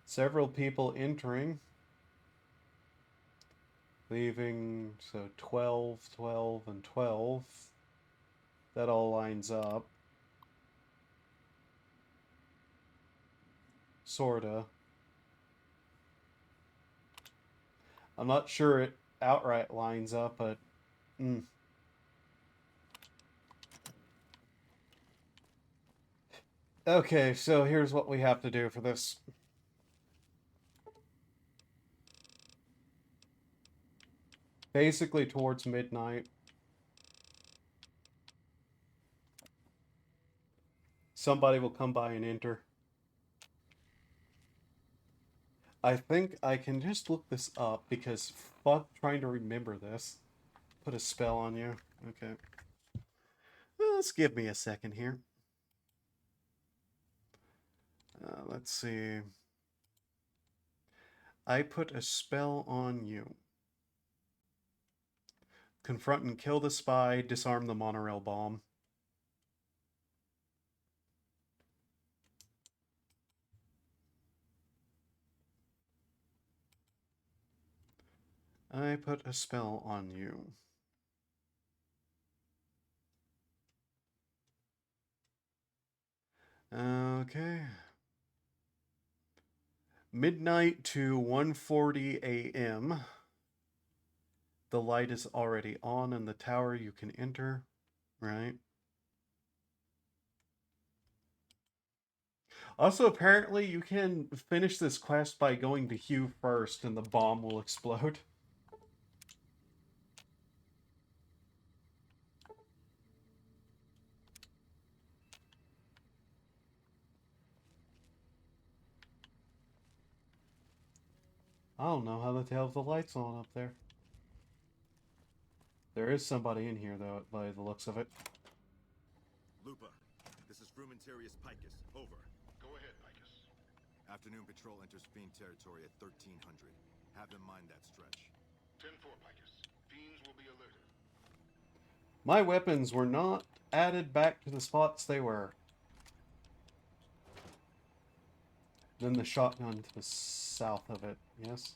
Several people entering. Leaving, so 12, 12, and 12. That all lines up. Sorta. I'm not sure it outright lines up, but... Okay, so here's what we have to do for this. Basically towards midnight. Somebody will come by and enter. I think I can just look this up because fuck trying to remember this. Put a spell on you. Okay. Well, let's give me a second here. Let's see. I put a spell on you. Confront and kill the spy, disarm the monorail bomb. I put a spell on you. Okay. Midnight to 1:40 a.m. The light is already on in the tower. You can enter, right? Also, apparently, you can finish this quest by going to Hugh first, and the bomb will explode. I don't know how the hell the light's on up there. There is somebody in here, though, by the looks of it. Lupa, this is Frumentarius Picus. Over. Go ahead, Picus. Afternoon patrol enters Fiend territory at 1300. Have in mind that stretch. 10-4, Picus. Fiends will be alerted. My weapons were not added back to the spots they were. Then the shotgun to the south of it, yes?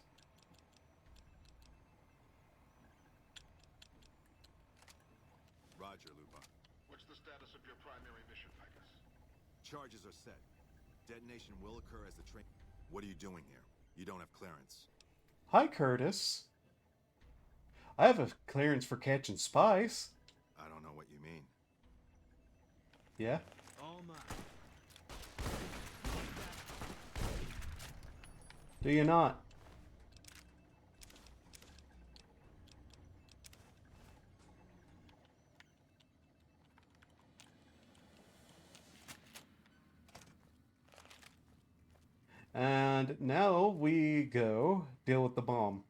Roger, Lupa. What's the status of your primary mission, Picus? Charges are set. Detonation will occur as the train... What are you doing here? You don't have clearance. Hi, Curtis. I have a clearance for catching spies. I don't know what you mean. Yeah? All mine. Do you not? And now we go deal with the bomb.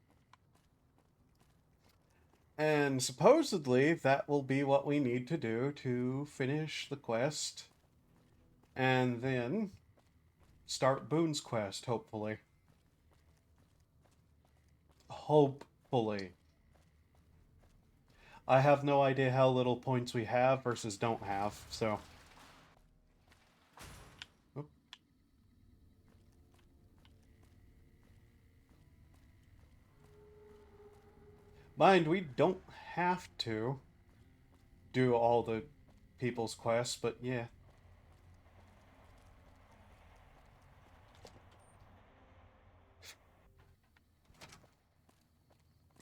And supposedly that will be what we need to do to finish the quest. And then start Boone's quest, hopefully. Hopefully. I have no idea how little points we have versus don't have, so... Oop. Mind, we don't have to do all the people's quests, but yeah.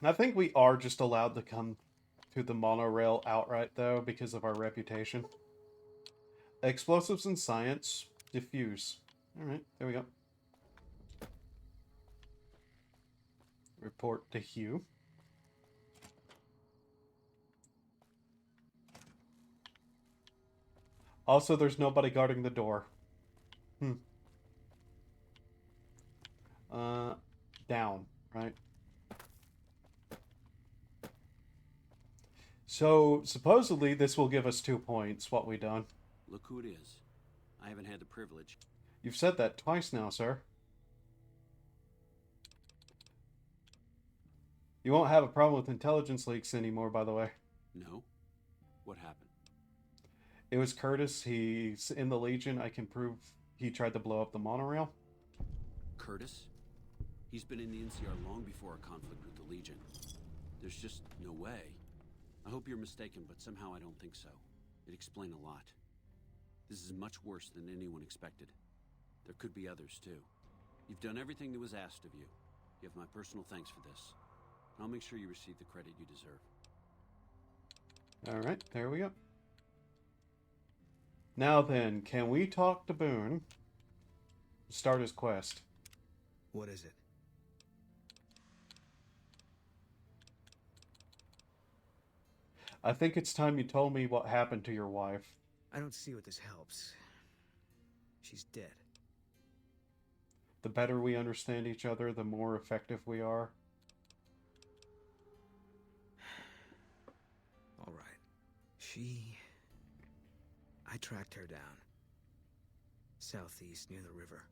I think we are just allowed to come to the monorail outright, though, because of our reputation. Explosives and science. Diffuse. Alright, there we go. Report to Hugh. Also, there's nobody guarding the door. Down, right? So, supposedly, this will give us 2 points, what we done. Look who it is. I haven't had the privilege. You've said that twice now, sir. You won't have a problem with intelligence leaks anymore, by the way. No? What happened? It was Curtis. He's in the Legion. I can prove he tried to blow up the monorail. Curtis? He's been in the NCR long before our conflict with the Legion. There's just no way. I hope you're mistaken, but somehow I don't think so. It'd explain a lot. This is much worse than anyone expected. There could be others, too. You've done everything that was asked of you. You have my personal thanks for this. I'll make sure you receive the credit you deserve. Alright, there we go. Now then, can we talk to Boone? Start his quest. What is it? I think it's time you told me what happened to your wife. I don't see what this helps. She's dead. The better we understand each other, the more effective we are. All right. I tracked her down. Southeast, near the river.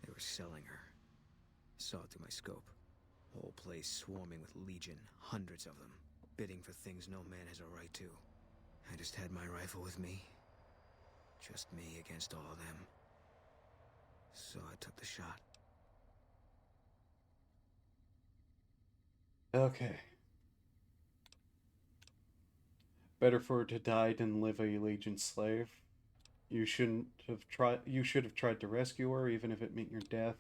They were selling her. Saw it through my scope. Whole place swarming with Legion, hundreds of them, bidding for things no man has a right to. I just had my rifle with me. Just me against all of them. So I took the shot. Okay. Better for her to die than live a Legion slave. You should have tried to rescue her, even if it meant your death.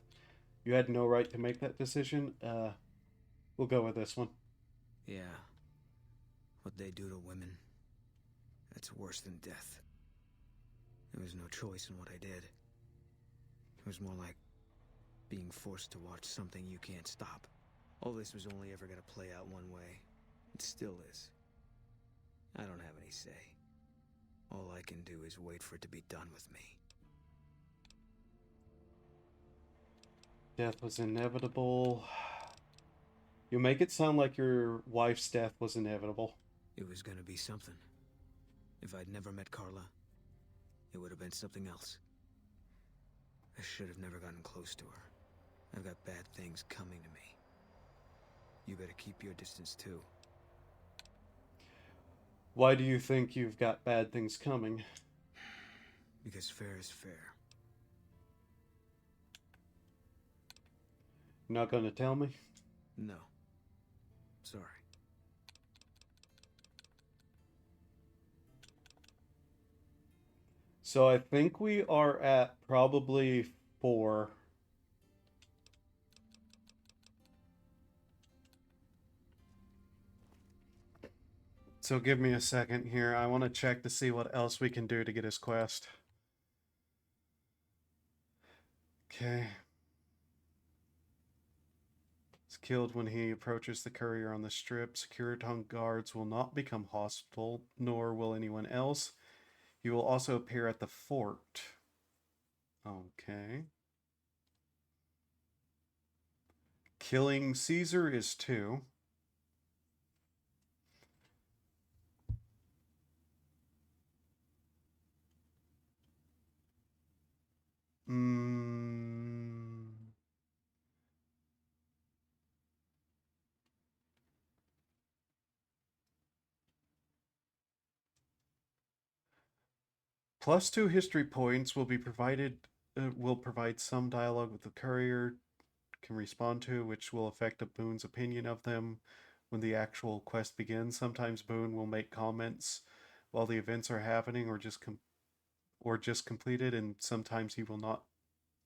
You had no right to make that decision. We'll go with this one. Yeah. What they do to women, that's worse than death. There was no choice in what I did. It was more like being forced to watch something you can't stop. All this was only ever going to play out one way. It still is. I don't have any say. All I can do is wait for it to be done with me. Death was inevitable. You make it sound like your wife's death was inevitable. It was gonna be something. If I'd never met Carla, it would have been something else. I should have never gotten close to her. I've got bad things coming to me. You better keep your distance too. Why do you think you've got bad things coming? Because fair is fair. You're not gonna tell me? No. Sorry. So I think we are at probably 4. So give me a second here. I want to check to see what else we can do to get his quest. Okay. He's killed when he approaches the courier on the strip. Securiton guards will not become hostile, nor will anyone else. He will also appear at the fort. Okay. Killing Caesar is 2. +2 history points will be provided. Will provide some dialogue with the courier can respond to, which will affect a Boone's opinion of them. when the actual quest begins. Sometimes Boone will make comments while the events are happening or just completed, and sometimes he will not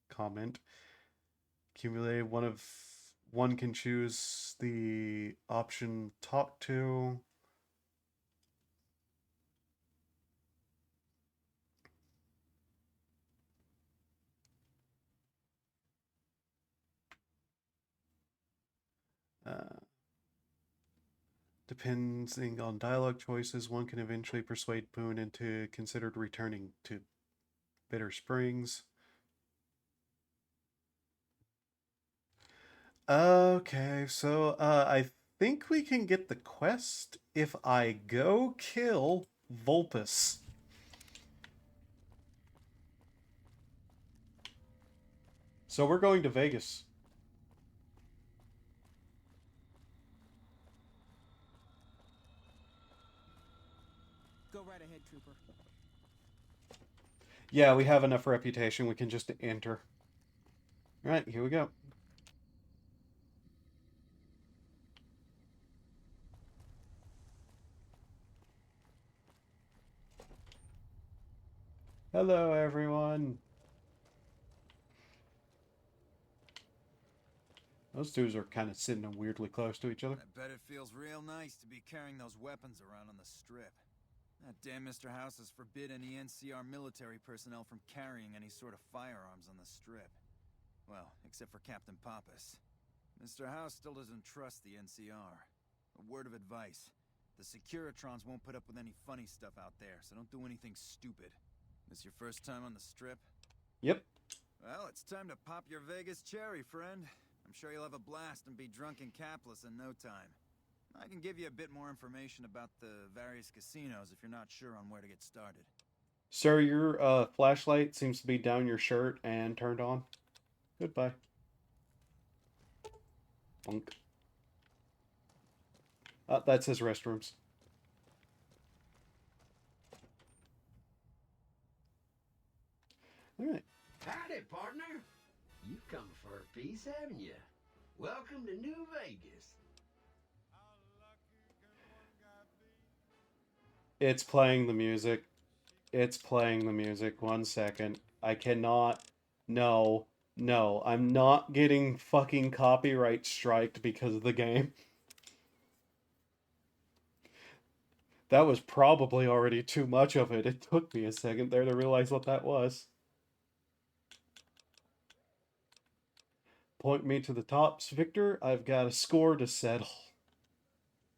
comment. Accumulated, one can choose the option talk to. Depending on dialogue choices, one can eventually persuade Boone into considered returning to Bitter Springs. Okay, so I think we can get the quest if I go kill Vulpes. So we're going to Vegas. Go right ahead, Trooper. Yeah, we have enough reputation. We can just enter. All right, here we go. Hello, everyone. Those dudes are kind of sitting weirdly close to each other. I bet it feels real nice to be carrying those weapons around on the strip. That damn Mr. House has forbidden any NCR military personnel from carrying any sort of firearms on the strip. Well, except for Captain Pappas. Mr. House still doesn't trust the NCR. A word of advice. The Securitrons won't put up with any funny stuff out there, so don't do anything stupid. This your first time on the strip? Yep. Well, it's time to pop your Vegas cherry, friend. I'm sure you'll have a blast and be drunk and capless in no time. I can give you a bit more information about the various casinos if you're not sure on where to get started. Sir, your flashlight seems to be down your shirt and turned on. Goodbye. Bonk. That's his restrooms. All right. Howdy, partner. You've come for a piece, haven't you? Welcome to New Vegas. It's playing the music. It's playing the music. 1 second. I cannot. No. No. I'm not getting fucking copyright striked because of the game. That was probably already too much of it. It took me a second there to realize what that was. Point me to the tops, Victor. I've got a score to settle.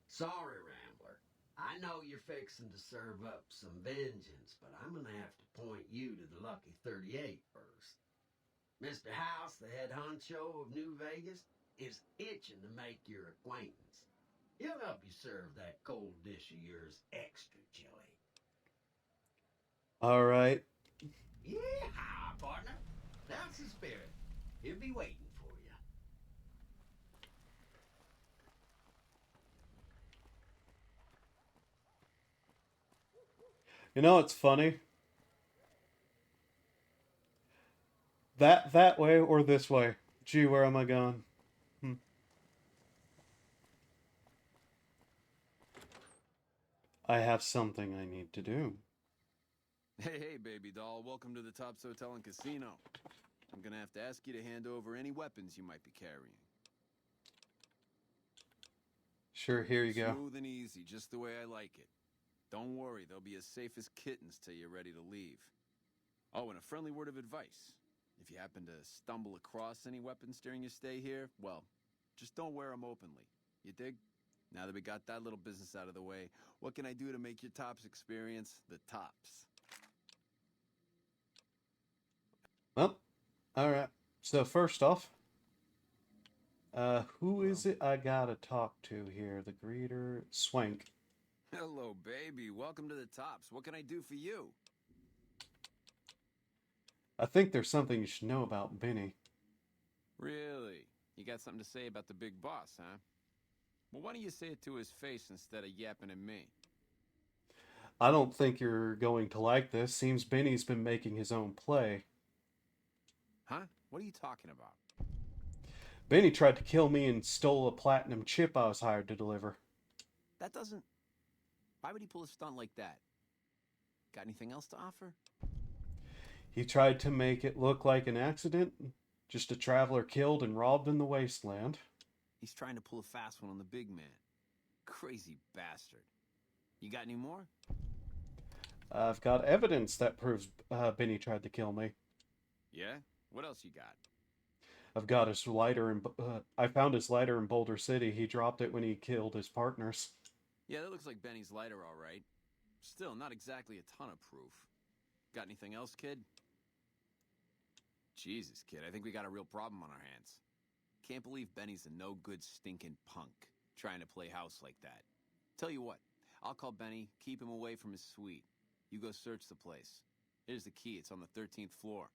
Sorry, Rambler. I know you're fixing to serve up some vengeance, but I'm gonna have to point you to the Lucky 38 first. Mr. House, the head honcho of New Vegas, is itching to make your acquaintance. He'll help you serve that cold dish of yours extra chili. All right. Yeah, partner. That's the spirit. He'll be waiting for you. You know, it's funny. That way or this way? Gee, where am I going? I have something I need to do. Hey, baby doll. Welcome to the Tops Hotel and Casino. I'm gonna have to ask you to hand over any weapons you might be carrying. Sure, here you go. Smooth and easy, just the way I like it. Don't worry, they'll be as safe as kittens till you're ready to leave. Oh, and a friendly word of advice. If you happen to stumble across any weapons during your stay here, well, just don't wear them openly. You dig? Now that we got that little business out of the way, what can I do to make your Tops experience the tops? Well, alright. So first off, who is it I gotta talk to here? The greeter? Swank. Hello, baby. Welcome to the Tops. What can I do for you? I think there's something you should know about Benny. Really? You got something to say about the big boss, huh? Well, why don't you say it to his face instead of yapping at me? I don't think you're going to like this. Seems Benny's been making his own play. Huh? What are you talking about? Benny tried to kill me and stole a platinum chip I was hired to deliver. That doesn't... Why would he pull a stunt like that? Got anything else to offer? He tried to make it look like an accident. Just a traveler killed and robbed in the wasteland. He's trying to pull a fast one on the big man. Crazy bastard. You got any more? I've got evidence that proves Benny tried to kill me. Yeah? What else you got? I've got his lighter in... I found his lighter in Boulder City. He dropped it when he killed his partners. Yeah, that looks like Benny's lighter, all right. Still, not exactly a ton of proof. Got anything else, kid? Jesus, kid, I think we got a real problem on our hands. Can't believe Benny's a no-good stinking punk, trying to play house like that. Tell you what, I'll call Benny, keep him away from his suite. You go search the place. Here's the key, it's on the 13th floor.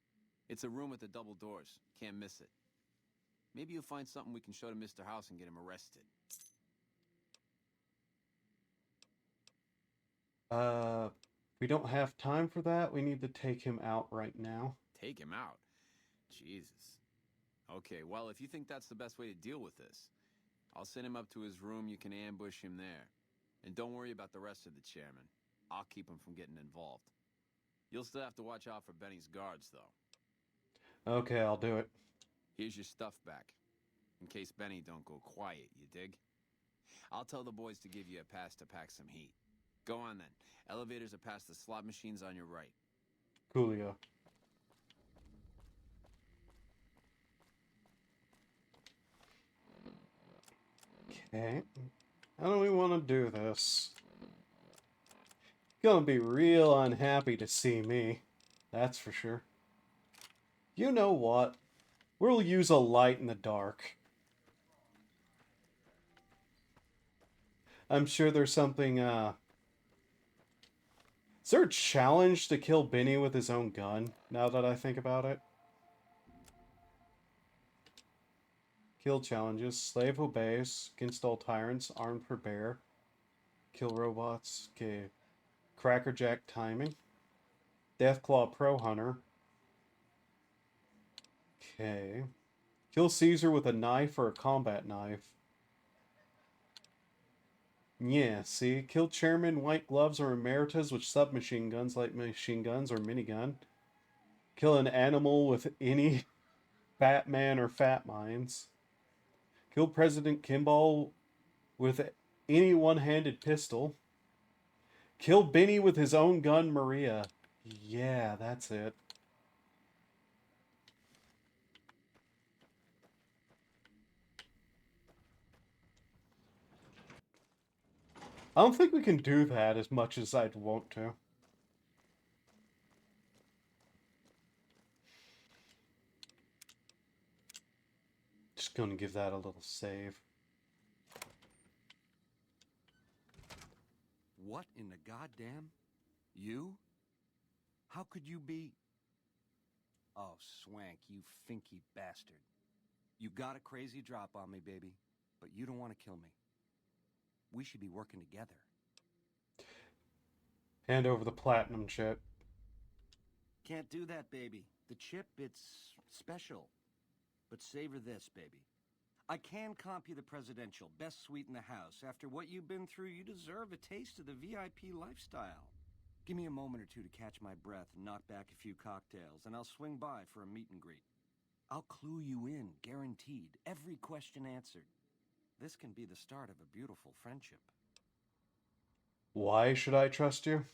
It's a room with the double doors, can't miss it. Maybe you'll find something we can show to Mr. House and get him arrested. We don't have time for that. We need to take him out right now. Take him out? Jesus. Okay, well, if you think that's the best way to deal with this, I'll send him up to his room. You can ambush him there. And don't worry about the rest of the chairman. I'll keep him from getting involved. You'll still have to watch out for Benny's guards, though. Okay, I'll do it. Here's your stuff back. In case Benny don't go quiet, you dig? I'll tell the boys to give you a pass to pack some heat. Go on, then. Elevators are past the slot machines on your right. Coolio. Okay. How do we want to do this? Gonna be real unhappy to see me. That's for sure. You know what? We'll use a light in the dark. I'm sure there's something, Is there a challenge to kill Benny with his own gun, now that I think about it? Kill challenges. Slave obeys. Against all tyrants. Armed for bear. Kill robots. Okay. Crackerjack timing. Deathclaw Pro Hunter. Okay. Kill Caesar with a knife or a combat knife. Yeah, see? Kill Chairman, White Gloves, or Emeritus with submachine guns like machine guns or minigun. Kill an animal with any Batman or Fat Mines. Kill President Kimball with any one-handed pistol. Kill Benny with his own gun, Maria. Yeah, that's it. I don't think we can do that as much as I'd want to. Just gonna give that a little save. What in the goddamn? You? How could you be... Oh, Swank, you finky bastard. You got a crazy drop on me, baby, but you don't want to kill me. We should be working together. Hand over the platinum chip. Can't do that, baby. The chip, it's special. But savor this, baby. I can comp you the presidential, best suite in the house. After what you've been through, you deserve a taste of the VIP lifestyle. Give me a moment or two to catch my breath and knock back a few cocktails, and I'll swing by for a meet and greet. I'll clue you in, guaranteed. Every question answered. This can be the start of a beautiful friendship. Why should I trust you?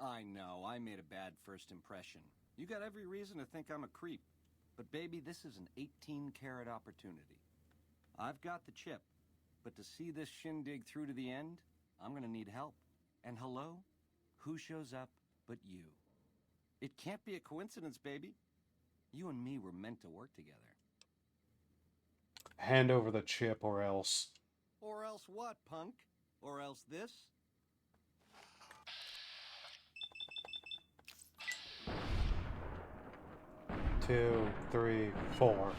I know, I made a bad first impression. You got every reason to think I'm a creep. But baby, this is an 18-carat opportunity. I've got the chip, but to see this shindig through to the end, I'm gonna need help. And hello? Who shows up but you? It can't be a coincidence, baby. You and me were meant to work together. Hand over the chip or else. Or else what, punk? Or else this? Two, three, four.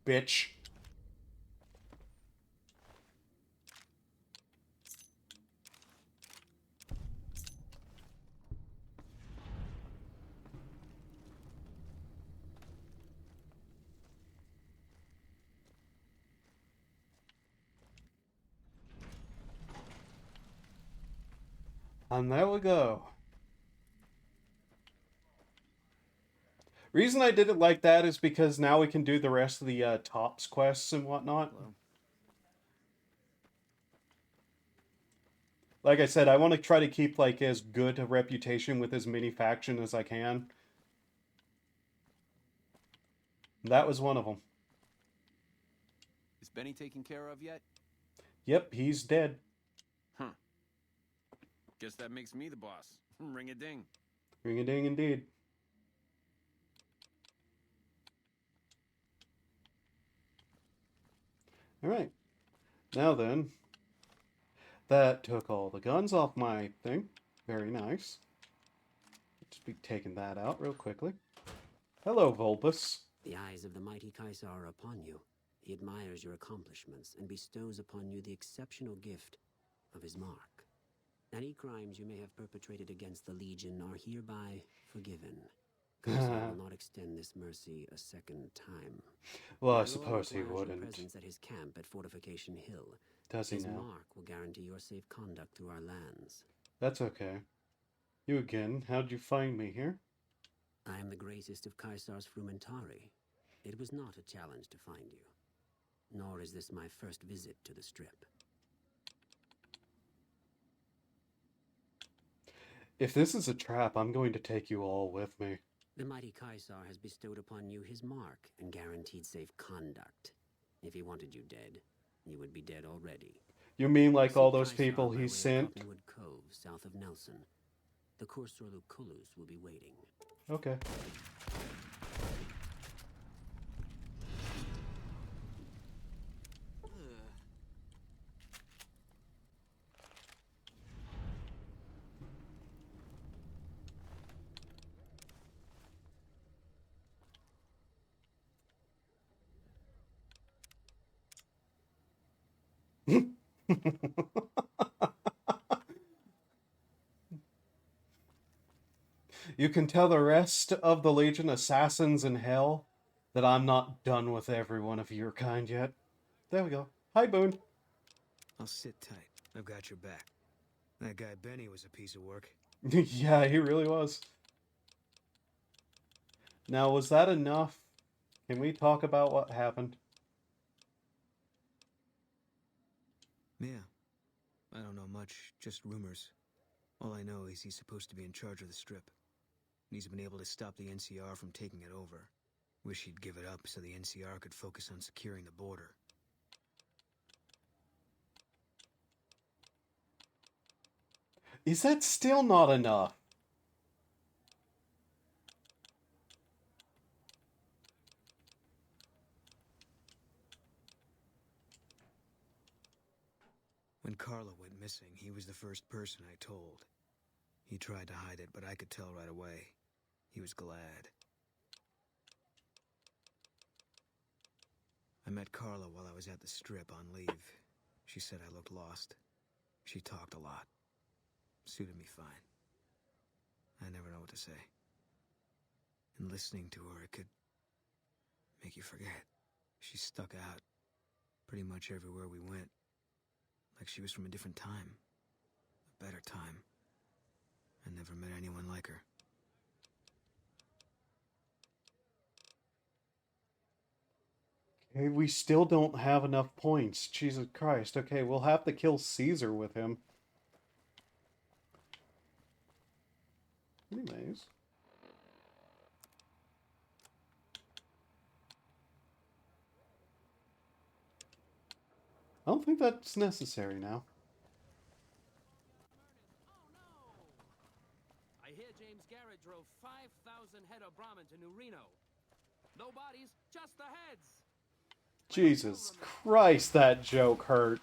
Bitch. And there we go. Reason I did it like that is because now we can do the rest of the tops quests and whatnot. Hello. Like I said, I want to try to keep like as good a reputation with as many faction as I can. That was one of them. Is Benny taken care of yet? Yep, he's dead. Huh. Guess that makes me the boss. Ring-a-ding. Ring-a-ding indeed. Alright. Now then, that took all the guns off my thing. Very nice. Just be taking that out real quickly. Hello, Volbus. The eyes of the mighty Caesar are upon you. He admires your accomplishments and bestows upon you the exceptional gift of his mark. Any crimes you may have perpetrated against the Legion are hereby forgiven. Caesar will not extend this mercy a second time. Well, I My suppose lord he requires your wouldn't. presence at his camp at Fortification Hill. Does he His now? mark will guarantee your safe conduct through our lands. That's okay. You again. How'd you find me here? I am the greatest of Caesar's Frumentari. It was not a challenge to find you. Nor is this my first visit to the Strip. If this is a trap, I'm going to take you all with me. The mighty Caesar has bestowed upon you his mark and guaranteed safe conduct. If he wanted you dead, you would be dead already. You mean like all Seek those Caesar people by he way of sent? Cottonwood Cove, south of Nelson. The Cursor Lucullus will be waiting. Okay. You can tell the rest of the Legion assassins in hell that I'm not done with every one of your kind yet. There we go. Hi, Boone. I'll sit tight. I've got your back. That guy Benny was a piece of work. Yeah, he really was. Now, was that enough? Can we talk about what happened? Yeah. I don't know much, just rumors. All I know is he's supposed to be in charge of the Strip. And he's been able to stop the NCR from taking it over. Wish he'd give it up so the NCR could focus on securing the border. Is that still not enough? When Carla went missing, he was the first person I told. He tried to hide it, but I could tell right away. He was glad. I met Carla while I was at the Strip on leave. She said I looked lost. She talked a lot. Suited me fine. I never know what to say. And listening to her, it could make you forget. She stuck out pretty much everywhere we went. Like she was from a different time. A better time. I never met anyone like her. Okay, we still don't have enough points. Jesus Christ. Okay, we'll have to kill Caesar with him. Anyways. I don't think that's necessary now. I hear James Garrett drove 5,000 head of Brahmin to New Reno. No bodies, just the heads. Jesus Christ, that joke hurt.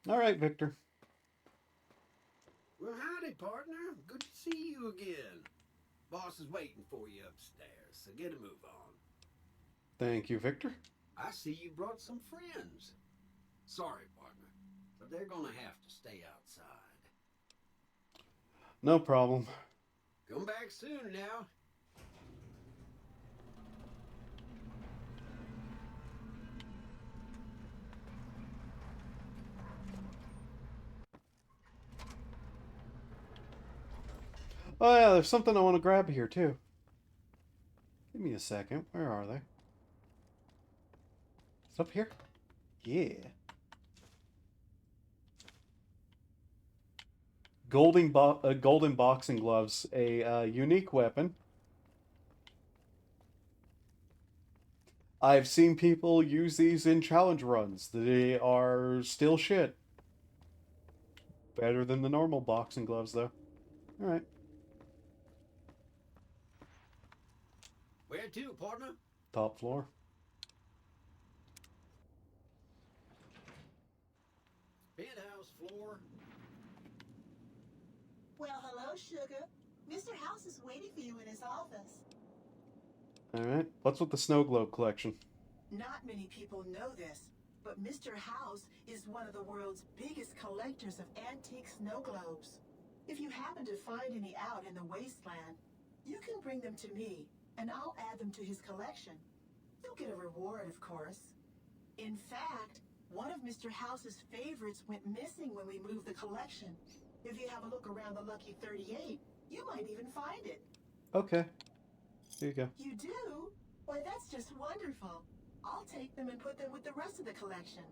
Alright, Victor. Well, howdy, partner. Good to see you again. Boss is waiting for you upstairs, so get a move on. Thank you, Victor. I see you brought some friends. Sorry, partner, but they're gonna have to stay outside. No problem. Come back soon now. Oh yeah, there's something I want to grab here too. Give me a second. Where are they? It's up here? Yeah. Golden boxing gloves. A unique weapon. I've seen people use these in challenge runs. They are still shit. Better than the normal boxing gloves, though. Alright. Where to, partner? Top floor. Penthouse floor. Well, hello, sugar. Mr. House is waiting for you in his office. Alright. What's with the snow globe collection? Not many people know this, but Mr. House is one of the world's biggest collectors of antique snow globes. If you happen to find any out in the wasteland, you can bring them to me, and I'll add them to his collection. You'll get a reward, of course. In fact, one of Mr. House's favorites went missing when we moved the collection. If you have a look around the Lucky 38, you might even find it. Okay. Here you go. You do? Why, that's just wonderful. I'll take them and put them with the rest of the collection.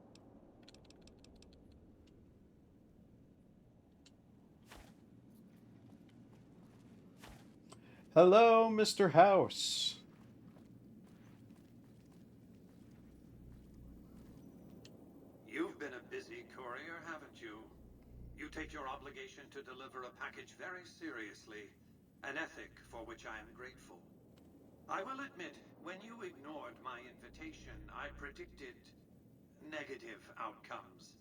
Hello, Mr. House. You've been a busy courier, haven't you? You take your obligation to deliver a package very seriously, an ethic for which I am grateful. I will admit, when you ignored my invitation, I predicted negative outcomes.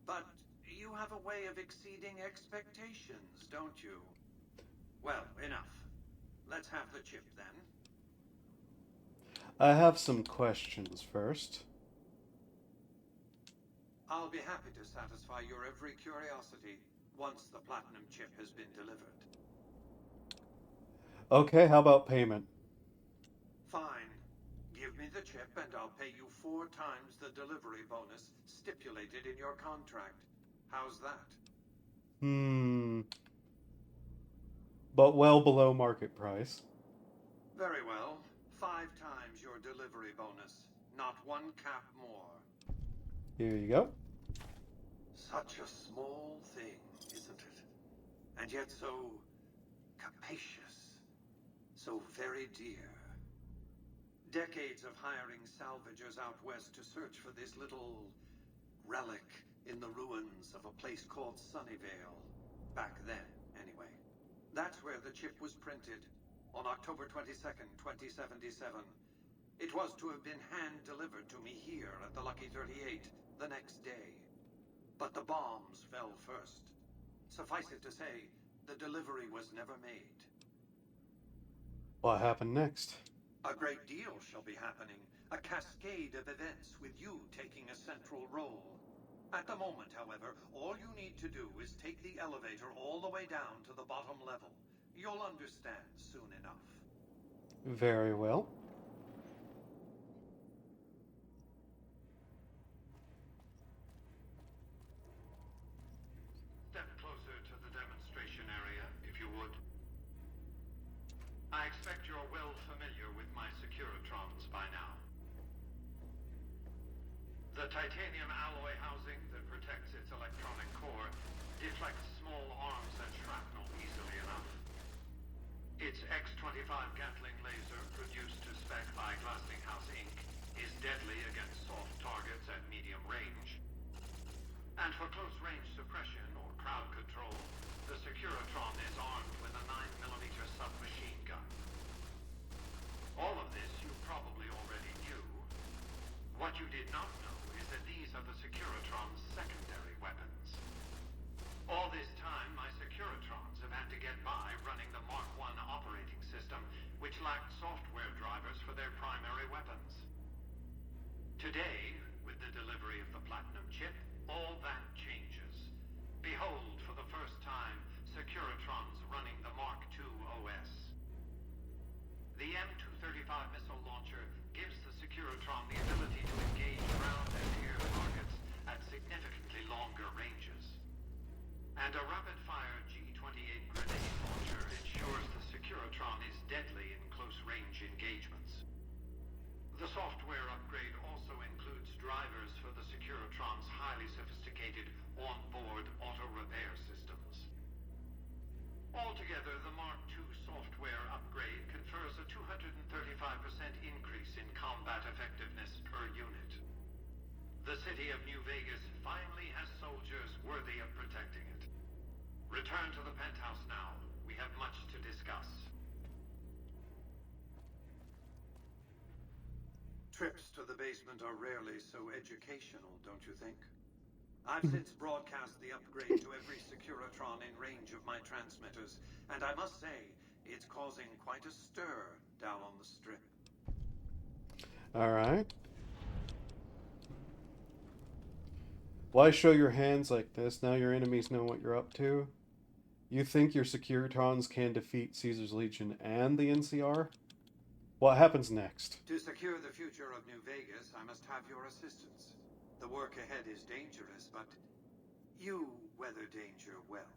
But you have a way of exceeding expectations, don't you? Well, enough. Let's have the chip, then. I have some questions first. I'll be happy to satisfy your every curiosity once the platinum chip has been delivered. Okay, how about payment? Fine. Give me the chip and I'll pay you 4 times the delivery bonus stipulated in your contract. How's that? But well below market price. Very well. 5 times your delivery bonus. Not 1 cap more. Here you go. Such a small thing, isn't it? And yet so capacious. So very dear. Decades of hiring salvagers out west to search for this little relic in the ruins of a place called Sunnyvale. Back then, anyway. That's where the chip was printed, on October 22nd, 2077. It was to have been hand-delivered to me here at the Lucky 38 the next day. But the bombs fell first. Suffice it to say, the delivery was never made. What happened next? A great deal shall be happening. A cascade of events with you taking a central role. At the moment, however, all you need to do is take the elevator all the way down to the bottom level. You'll understand soon enough. Very well. Step closer to the demonstration area, if you would. I expect you're well familiar with my Securitrons by now. The titanium alloy housing that protects its electronic core deflects small arms and shrapnel easily enough. Its X-25 Gatling laser, produced to spec by Glassinghouse Inc., is deadly against soft targets at medium range. And for close-range suppression or crowd control, the Securitron is armed with a 9mm submachine gun. All of this you probably already knew. What you did not know is that these are the Securitron's secondary weapons. Trips to the basement are rarely so educational, don't you think? I've since broadcast the upgrade to every Securitron in range of my transmitters, and I must say, it's causing quite a stir down on the strip. Alright. Why show your hands like this? Now your enemies know what you're up to. You think your Securitrons can defeat Caesar's Legion and the NCR? What happens next? To secure the future of New Vegas, I must have your assistance. The work ahead is dangerous, but you weather danger well.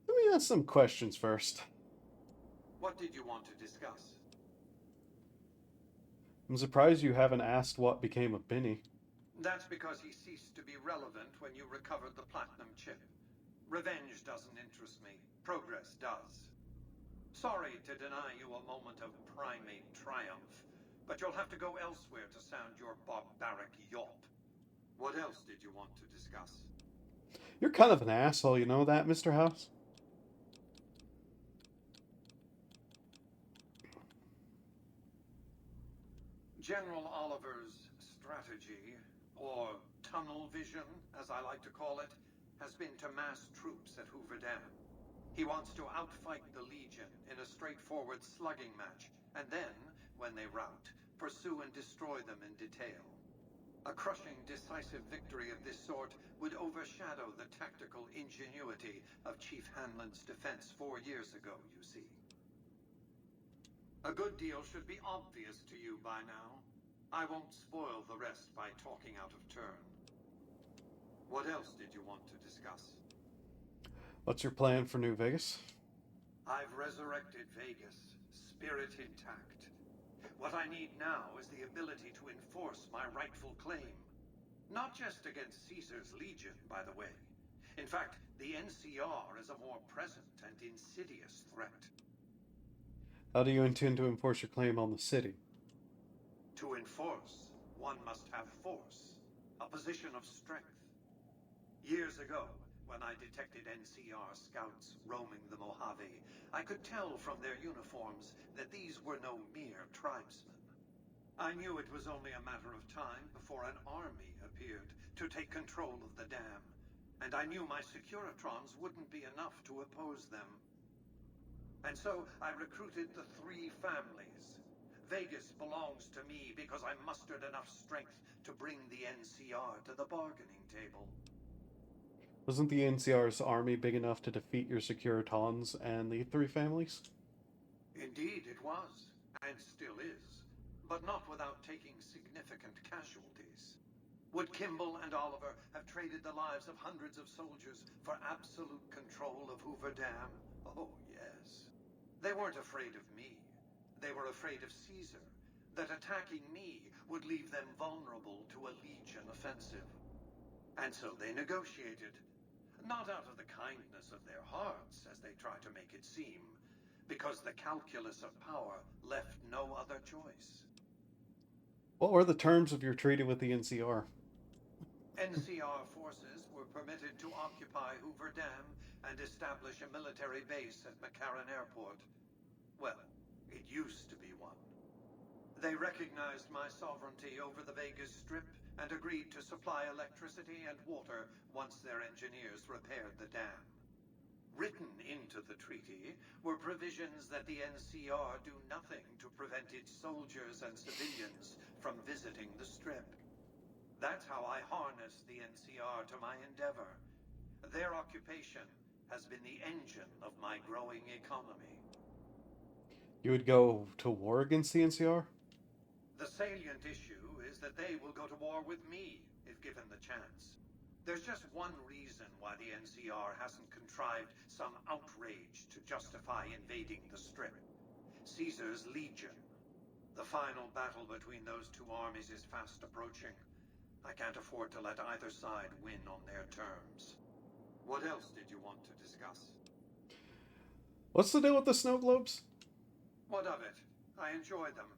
Let me ask some questions first. What did you want to discuss? I'm surprised you haven't asked what became of Benny. That's because he ceased to be relevant when you recovered the platinum chip. Revenge doesn't interest me. Progress does. Sorry to deny you a moment of primate triumph, but you'll have to go elsewhere to sound your barbaric yawp. What else did you want to discuss? You're kind of an asshole, you know that, Mr. House? General Oliver's strategy, or tunnel vision, as I like to call it, has been to mass troops at Hoover Dam. He wants to outfight the Legion in a straightforward slugging match, and then, when they rout, pursue and destroy them in detail. A crushing, decisive victory of this sort would overshadow the tactical ingenuity of Chief Hanlon's defense 4 years ago, you see. A good deal should be obvious to you by now. I won't spoil the rest by talking out of turn. What else did you want to discuss? What's your plan for New Vegas? I've resurrected Vegas, spirit intact. What I need now is the ability to enforce my rightful claim. Not just against Caesar's Legion, by the way. In fact, the NCR is a more present and insidious threat. How do you intend to enforce your claim on the city? To enforce, one must have force, a position of strength. Years ago, when I detected NCR scouts roaming the Mojave, I could tell from their uniforms that these were no mere tribesmen. I knew it was only a matter of time before an army appeared to take control of the dam, and I knew my Securitrons wouldn't be enough to oppose them. And so I recruited the 3 families. Vegas belongs to me because I mustered enough strength to bring the NCR to the bargaining table. Wasn't the NCR's army big enough to defeat your Securitons and the 3 families? Indeed it was, and still is, but not without taking significant casualties. Would Kimball and Oliver have traded the lives of hundreds of soldiers for absolute control of Hoover Dam? Oh, yes. They weren't afraid of me. They were afraid of Caesar, that attacking me would leave them vulnerable to a Legion offensive. And so they negotiated. Not out of the kindness of their hearts, as they try to make it seem, because the calculus of power left no other choice. What were the terms of your treaty with the NCR? NCR forces were permitted to occupy Hoover Dam and establish a military base at McCarran Airport. Well, it used to be one. They recognized my sovereignty over the Vegas Strip and agreed to supply electricity and water once their engineers repaired the dam. Written into the treaty were provisions that the NCR do nothing to prevent its soldiers and civilians from visiting the Strip. That's how I harnessed the NCR to my endeavor. Their occupation has been the engine of my growing economy. You would go to war against the NCR? The salient issue is that they will go to war with me, if given the chance. There's just one reason why the NCR hasn't contrived some outrage to justify invading the Strip. Caesar's Legion. The final battle between those 2 armies is fast approaching. I can't afford to let either side win on their terms. What else did you want to discuss? What's the deal with the snow globes? What of it? I enjoy them.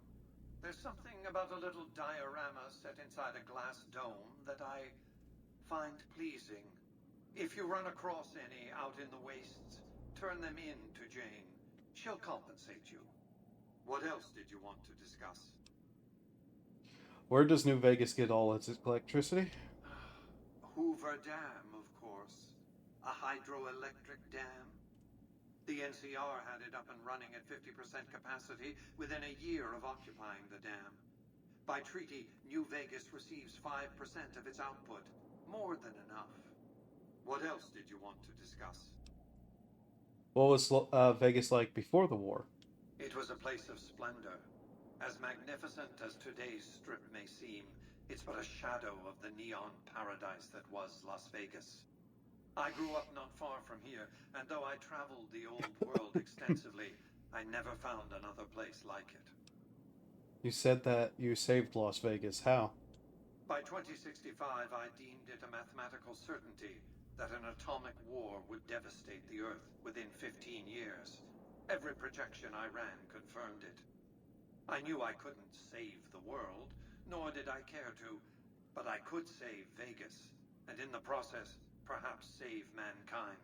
There's something about a little diorama set inside a glass dome that I find pleasing. If you run across any out in the wastes, turn them in to Jane. She'll compensate you. What else did you want to discuss? Where does New Vegas get all its electricity? Hoover Dam, of course. A hydroelectric dam. The NCR had it up and running at 50% capacity within a year of occupying the dam. By treaty, New Vegas receives 5% of its output. More than enough. What else did you want to discuss? What was Vegas like before the war? It was a place of splendor. As magnificent as today's strip may seem, it's but a shadow of the neon paradise that was Las Vegas. I grew up not far from here, and though I traveled the old world extensively, I never found another place like it. You said that you saved Las Vegas. How? By 2065, I deemed it a mathematical certainty that an atomic war would devastate the Earth within 15 years. Every projection I ran confirmed it. I knew I couldn't save the world, nor did I care to, but I could save Vegas, and in the process, perhaps save mankind.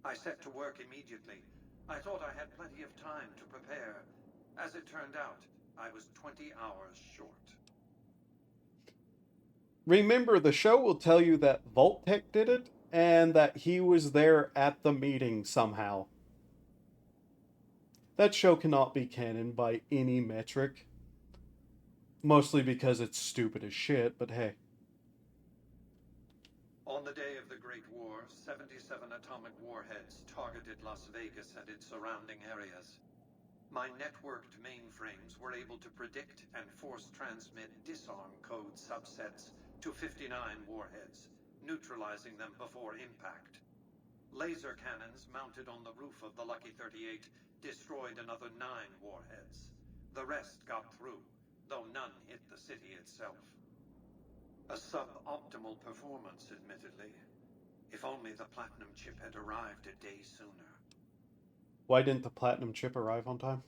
I set to work immediately. I thought I had plenty of time to prepare. As it turned out, I was 20 hours short. Remember, the show will tell you that Vault-Tec did it, and that he was there at the meeting somehow. That show cannot be canon by any metric. Mostly because it's stupid as shit, but hey. On the day of the Great War, 77 atomic warheads targeted Las Vegas and its surrounding areas. My networked mainframes were able to predict and force transmit disarm code subsets to 59 warheads, neutralizing them before impact. Laser cannons mounted on the roof of the Lucky 38 destroyed another 9 warheads. The rest got through, though none hit the city itself. A suboptimal performance, admittedly. If only the Platinum chip had arrived a day sooner. Why didn't the Platinum chip arrive on time?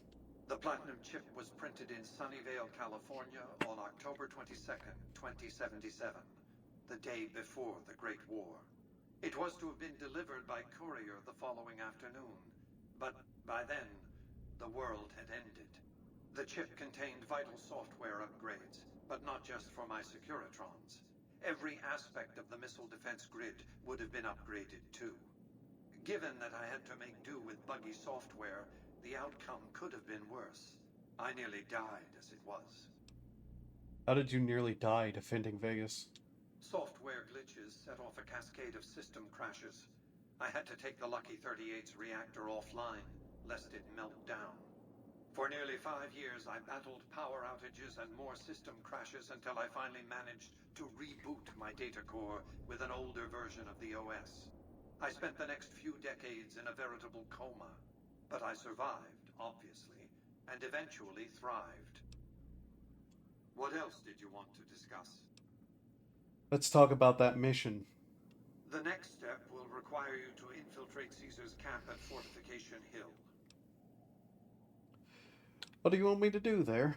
The Platinum chip was printed in Sunnyvale, California on October 22nd, 2077, the day before the Great War. It was to have been delivered by courier the following afternoon, but by then, the world had ended. The chip contained vital software upgrades, but not just for my Securitrons. Every aspect of the missile defense grid would have been upgraded too. Given that I had to make do with buggy software, the outcome could have been worse. I nearly died as it was. How did you nearly die defending Vegas? Software glitches set off a cascade of system crashes. I had to take the Lucky 38's reactor offline, lest it melt down. For nearly 5 years, I battled power outages and more system crashes until I finally managed to reboot my data core with an older version of the OS. I spent the next few decades in a veritable coma, but I survived, obviously, and eventually thrived. What else did you want to discuss? Let's talk about that mission. The next step will require you to infiltrate Caesar's camp at Fortification Hill. What do you want me to do there?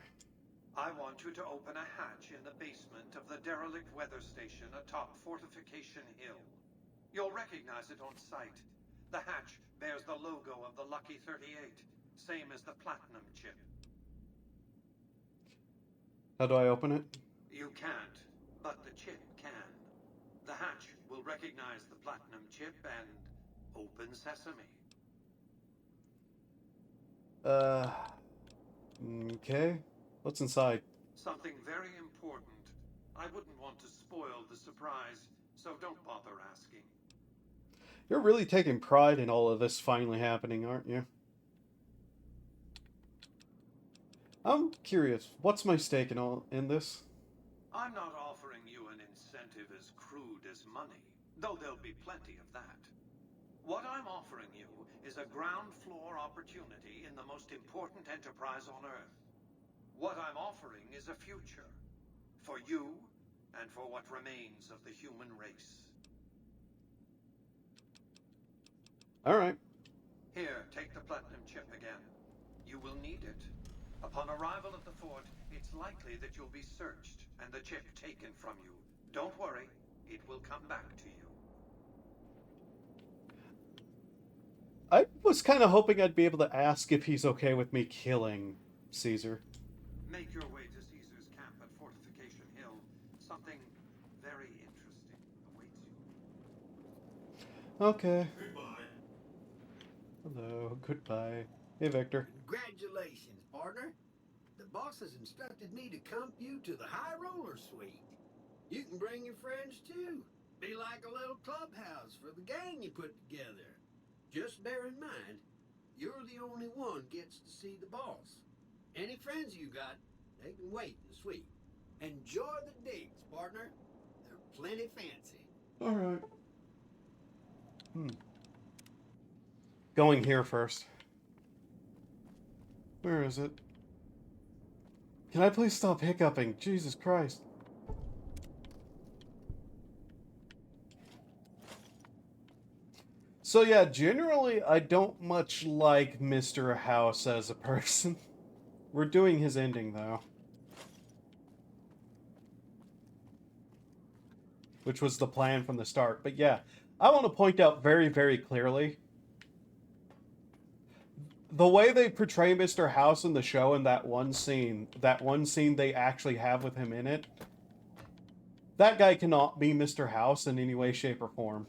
I want you to open a hatch in the basement of the derelict weather station atop Fortification Hill. You'll recognize it on sight. The hatch bears the logo of the Lucky 38, same as the Platinum chip. How do I open it? You can't, but the chip can. The hatch will recognize the Platinum chip and open sesame. Okay. What's inside? Something very important. I wouldn't want to spoil the surprise, so don't bother asking. You're really taking pride in all of this finally happening, aren't you? I'm curious, what's my stake in this? I'm not offering you an incentive as crude as money, though there'll be plenty of that. What I'm offering you is a ground floor opportunity in the most important enterprise on Earth. What I'm offering is a future. For you, and for what remains of the human race. Alright. Here, take the Platinum chip again. You will need it. Upon arrival at the fort, it's likely that you'll be searched, and the chip taken from you. Don't worry, it will come back to you. I was kind of hoping I'd be able to ask if he's okay with me killing Caesar. Make your way to Caesar's camp at Fortification Hill. Something very interesting awaits you. Okay. Hello, goodbye. Hey, Victor. Congratulations, partner. The boss has instructed me to comp you to the High Roller Suite. You can bring your friends too. Be like a little clubhouse for the gang you put together. Just bear in mind, you're the only one gets to see the boss. Any friends you got, they can wait in the suite. Enjoy the digs, partner. They're plenty fancy. Alright. Going here first. Where is it? Can I please stop hiccuping? Jesus Christ. So yeah, generally I don't much like Mr. House as a person. We're doing his ending though. Which was the plan from the start. But yeah, I want to point out very, very clearly the way they portray Mr. House in the show in that one scene they actually have with him in it, that guy cannot be Mr. House in any way, shape, or form.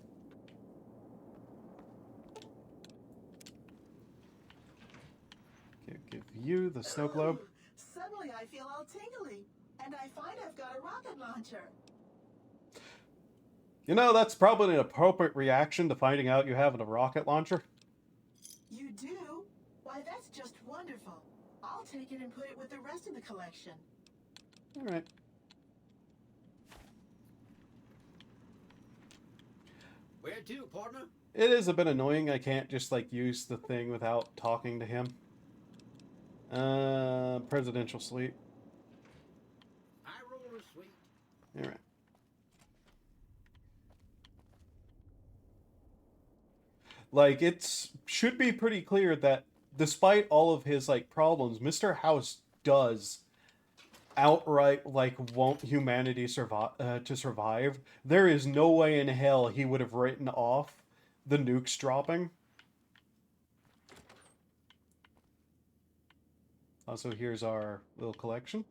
Okay, give you the snow globe. Suddenly I feel all tingly, and I find I've got a rocket launcher. You know, that's probably an appropriate reaction to finding out you have a rocket launcher. You do? Why, that's just wonderful. I'll take it and put it with the rest of the collection. Alright. Where to, partner? It is a bit annoying I can't just, like, use the thing without talking to him. Presidential suite. High Roller Suite. Alright. Like, should be pretty clear that despite all of his, like, problems, Mr. House does outright, like, want humanity to survive. There is no way in hell he would have written off the nukes dropping. Also, here's our little collection.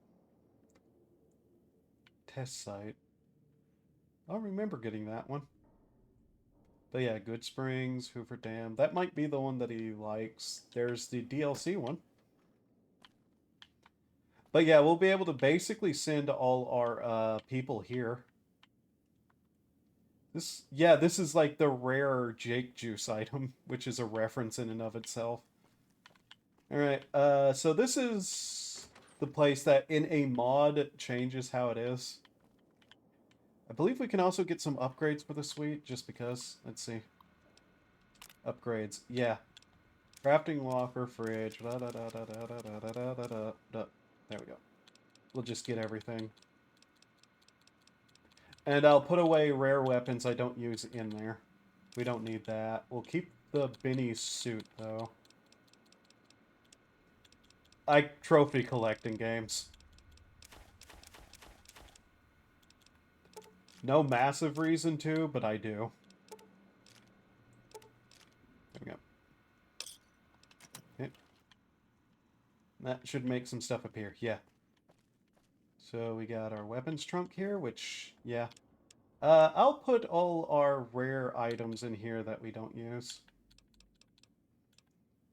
Test site. I'll remember getting that one. But yeah, Good Springs, Hoover Dam. That might be the one that he likes. There's the DLC one. But yeah, we'll be able to basically send all our people here. This is like the rare Jake Juice item, which is a reference in and of itself. Alright, so this is the place that in a mod changes how it is. I believe we can also get some upgrades for the suite, just because. Let's see. Upgrades. Yeah. Crafting locker, fridge. There we go. We'll just get everything. And I'll put away rare weapons I don't use in there. We don't need that. We'll keep the Benny suit, though. I trophy collect in games. No massive reason to, but I do. There we go. Okay. That should make some stuff appear, yeah. So we got our weapons trunk here, which, yeah. I'll put all our rare items in here that we don't use.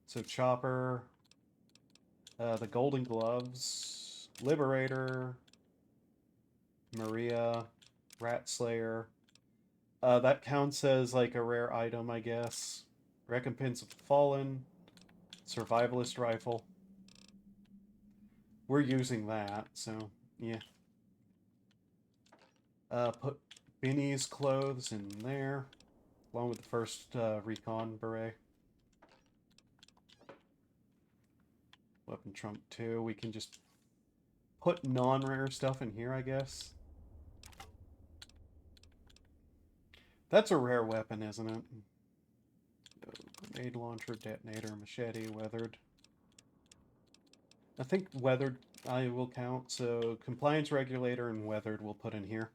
So Chopper, the Golden Gloves, Liberator, Maria, Rat Slayer. That counts as like a rare item, I guess. Recompense of the Fallen, Survivalist Rifle. We're using that, so yeah. Put Benny's clothes in there, along with the first recon beret. Weapon trunk 2. We can just put non-rare stuff in here, I guess. That's a rare weapon, isn't it? Grenade launcher, detonator, machete, weathered. I think weathered I will count, so compliance regulator and weathered we'll put in here.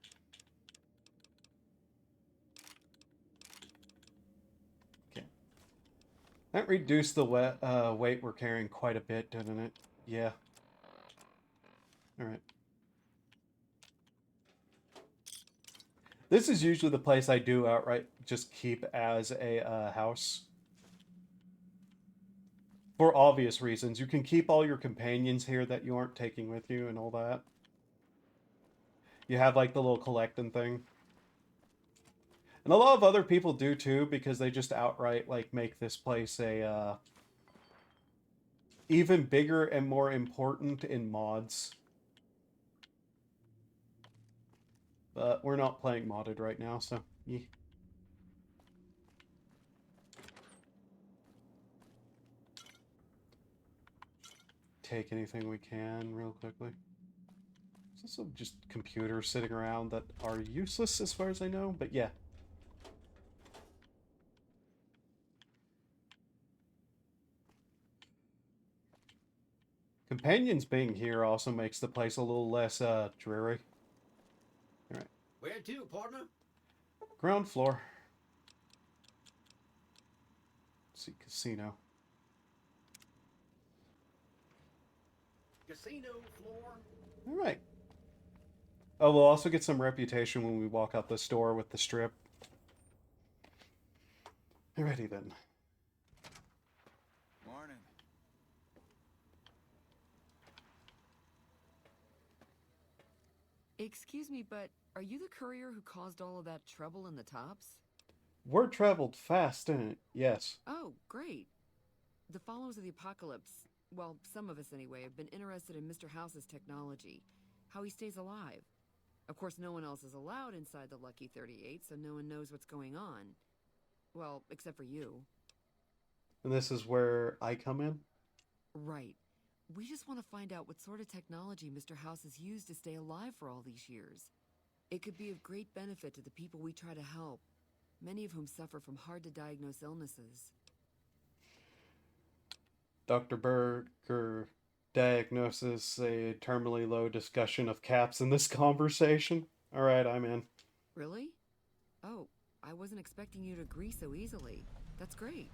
Okay. That reduced the weight we're carrying quite a bit, didn't it? Yeah. Alright. This is usually the place I do outright just keep as a house. For obvious reasons. You can keep all your companions here that you aren't taking with you and all that. You have like the little collecting thing. And a lot of other people do too, because they just outright like make this place a even bigger and more important in mods. But we're not playing modded right now, so yeah. Take anything we can real quickly. There's also just computers sitting around that are useless as far as I know, but yeah. Companions being here also makes the place a little less dreary. Alright. Where to, partner? Ground floor. Let's see, casino. Casino floor. Alright. Oh, we'll also get some reputation when we walk out the store with the strip. Alrighty then. Morning. Excuse me, but are you the courier who caused all of that trouble in the tops? Word traveled fast, didn't it? Yes. Oh, great. The followers of the apocalypse, well, some of us anyway, have been interested in Mr. House's technology, how he stays alive. Of course, no one else is allowed inside the Lucky 38, so no one knows what's going on. Well, except for you. And this is where I come in? Right. We just want to find out what sort of technology Mr. House has used to stay alive for all these years. It could be of great benefit to the people we try to help, many of whom suffer from hard-to-diagnose illnesses. Dr. Berger diagnoses a terminally low discussion of caps in this conversation. Alright, I'm in. Really? Oh, I wasn't expecting you to agree so easily. That's great.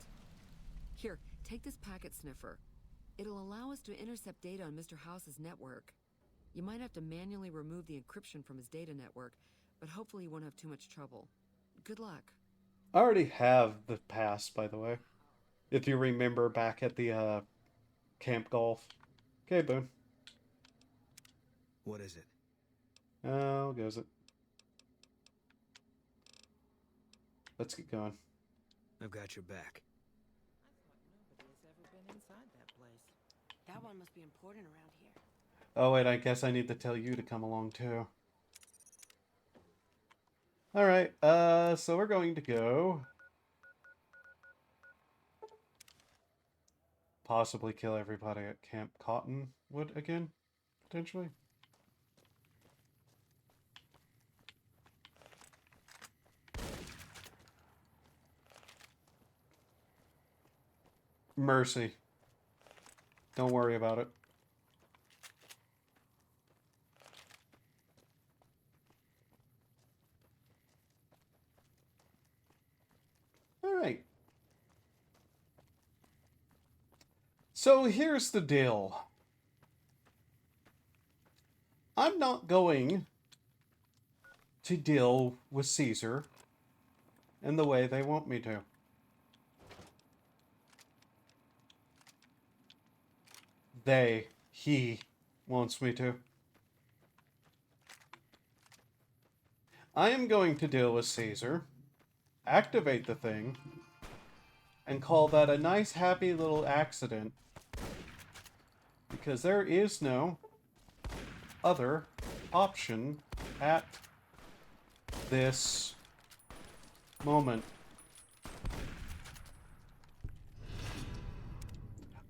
Here, take this packet sniffer. It'll allow us to intercept data on Mr. House's network. You might have to manually remove the encryption from his data network, but hopefully you won't have too much trouble. Good luck. I already have the pass, by the way. If you remember back at the Camp Golf. Okay, Boone. What is it? How goes it? Let's get going. I've got your back. Nobody's ever been inside that place. That one must be important around here. Oh wait, I guess I need to tell you to come along too. Alright, so we're going to go... possibly kill everybody at Camp Cottonwood again, potentially. Mercy. Don't worry about it. Alright. So here's the deal. I'm not going to deal with Caesar in the way they want me to. He wants me to. I am going to deal with Caesar, activate the thing, and call that a nice happy little accident. Because there is no other option at this moment.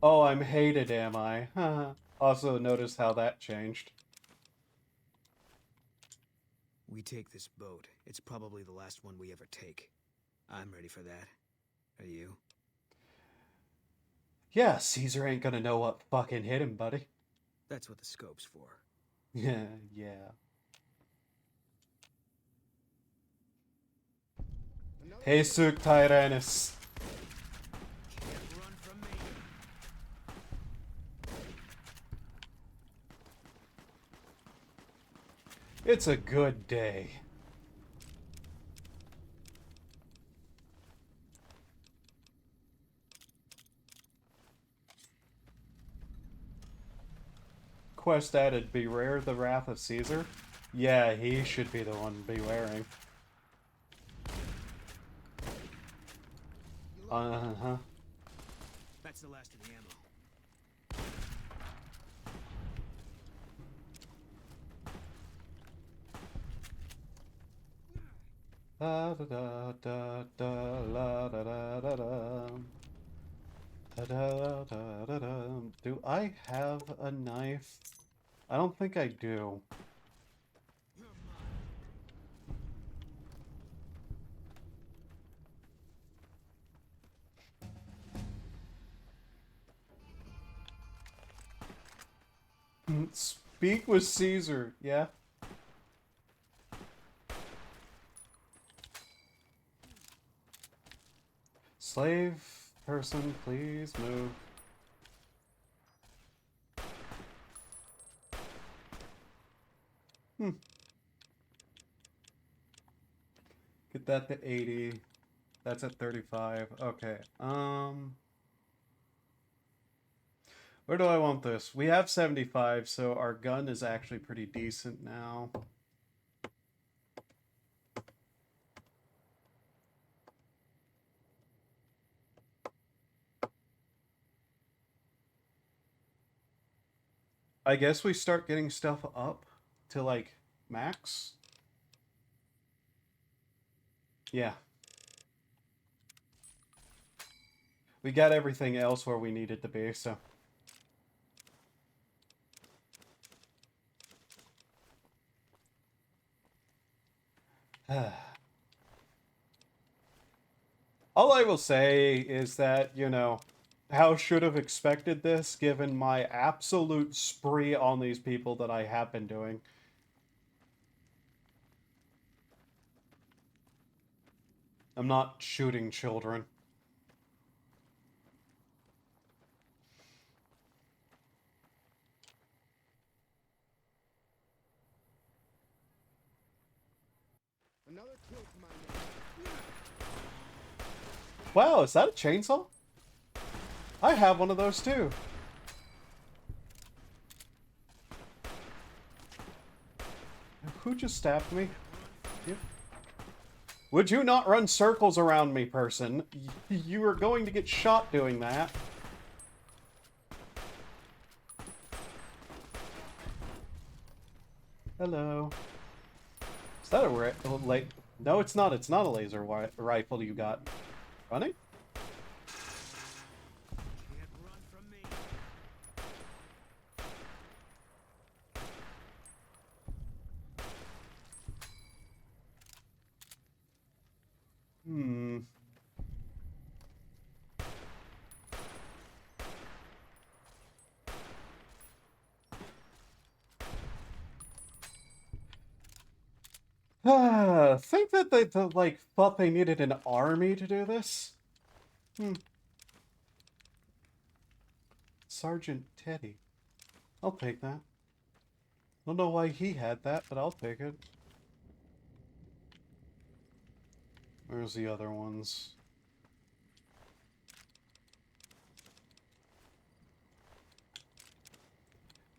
Oh, I'm hated, am I? Also, notice how that changed. We take this boat. It's probably the last one we ever take. I'm ready for that. Are you? Yeah, Caesar ain't gonna know what fucking hit him, buddy. That's what the scope's for. Yeah. Hey, Suk Tyrannus. It's a good day. Quest added, beware the wrath of Caesar. Yeah, he should be the one bewaring. Uh-huh. That's the last of the ammo. Da da da da da la da da da da. Da da da da da. Do I have a knife? I don't think I do. Speak with Caesar, yeah? Slave person, please move. Get that to 80. That's at 35. Okay. Where do I want this? We have 75, so our gun is actually pretty decent now. I guess we start getting stuff up to, like, max. Yeah. We got everything else where we needed to be, so... All I will say is that, you know, how should have expected this given my absolute spree on these people that I have been doing. I'm not shooting children. Another kill to my name. Wow, is that a chainsaw? I have one of those too. Who just stabbed me? You? Would you not run circles around me, person? You are going to get shot doing that. Hello. Is that a No, it's not. It's not a laser rifle you got. Running? Think that they like thought they needed an army to do this? Sergeant Teddy. I'll take that. Don't know why he had that, but I'll take it. Where's the other ones?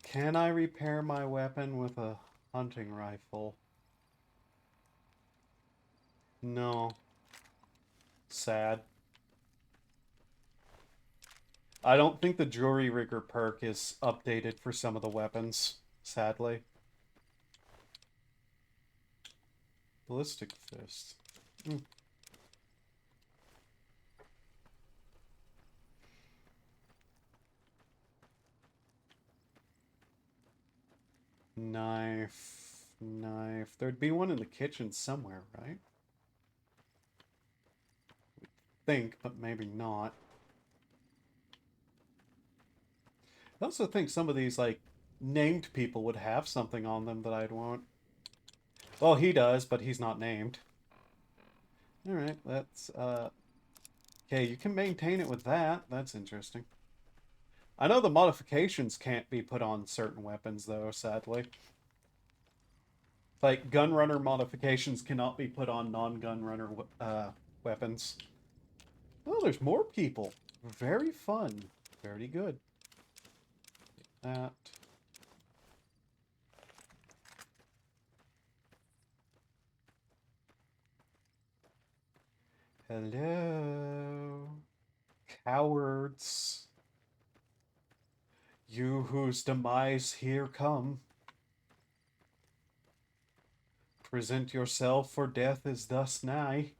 Can I repair my weapon with a hunting rifle? No. Sad. I don't think the Jury Rigger perk is updated for some of the weapons, sadly. Ballistic Fist. Knife. There'd be one in the kitchen somewhere, right? Think, but maybe not. I also think some of these, like, named people would have something on them that I'd want. Well, he does, but he's not named. Alright, let's, okay, you can maintain it with that. That's interesting. I know the modifications can't be put on certain weapons, though, sadly. Like, gun runner modifications cannot be put on non-gun runner weapons. Oh, there's more people. Very fun. Very good. That. Hello. Cowards. You whose demise here come. Present yourself, for death is thus nigh.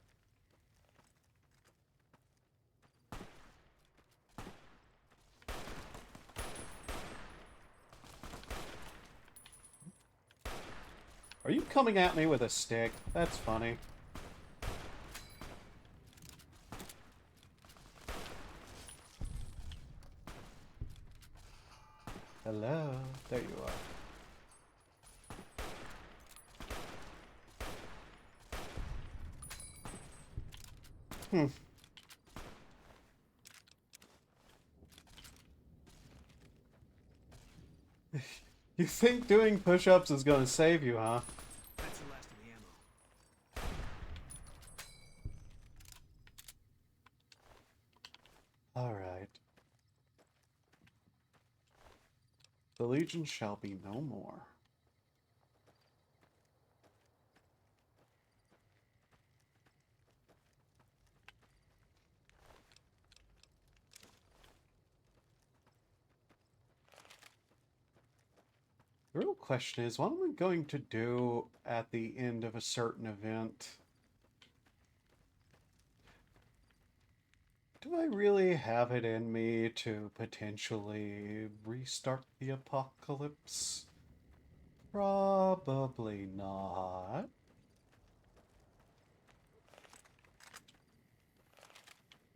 Are you coming at me with a stick? That's funny. Hello. There you are. You think doing push-ups is gonna save you, huh? That's the last of the ammo. Alright. The Legion shall be no more. The real question is, what am I going to do at the end of a certain event? Do I really have it in me to potentially restart the apocalypse? Probably not.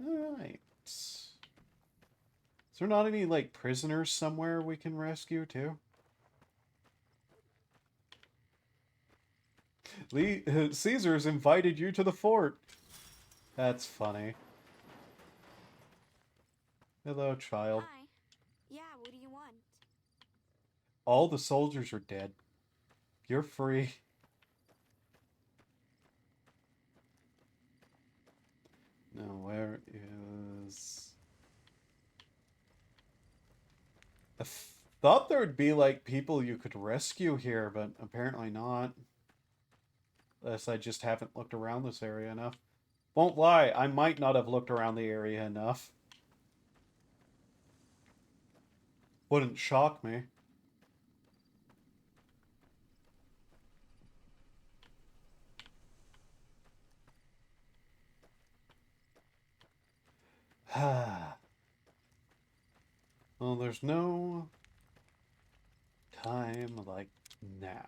Alright. Is there not any, like, prisoners somewhere we can rescue, too? Caesar's invited you to the fort. That's funny. Hello, child. Hi. Yeah, what do you want? All the soldiers are dead. You're free. Now, where is... I thought there would be, like, people you could rescue here, but apparently not. Unless I just haven't looked around this area enough. Won't lie, I might not have looked around the area enough. Wouldn't shock me. Well, there's no time like now.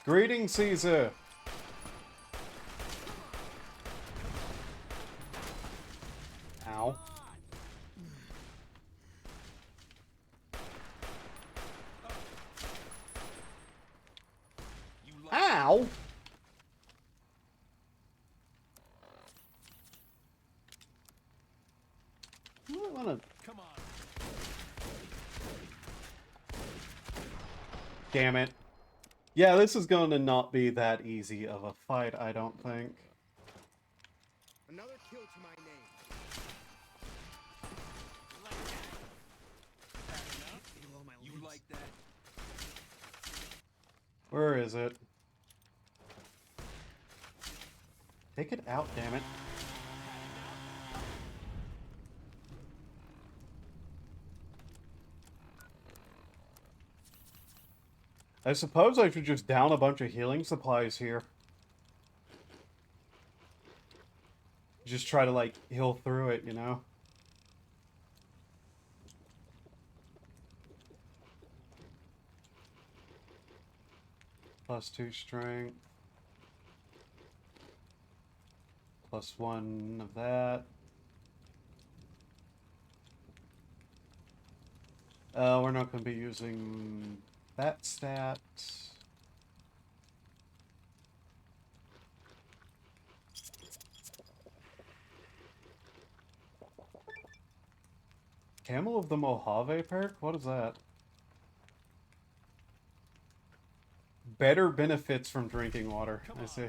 Greetings, Caesar! Ow. Ow! I don't wanna... Come on. Damn it. Yeah, this is going to not be that easy of a fight, I don't think. Another kill to my name. You like that? Where is it? Take it out, damn it. I suppose I should just down a bunch of healing supplies here. Just try to, like, heal through it, you know? +2 strength. +1 of that. We're not going to be using that stat. Camel of the Mojave perk? What is that? Better benefits from drinking water. I see.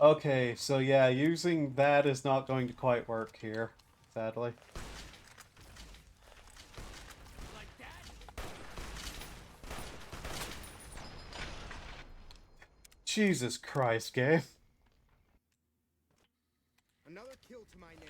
Okay, so yeah, using that is not going to quite work here, sadly. Jesus Christ, game. Another kill to my name.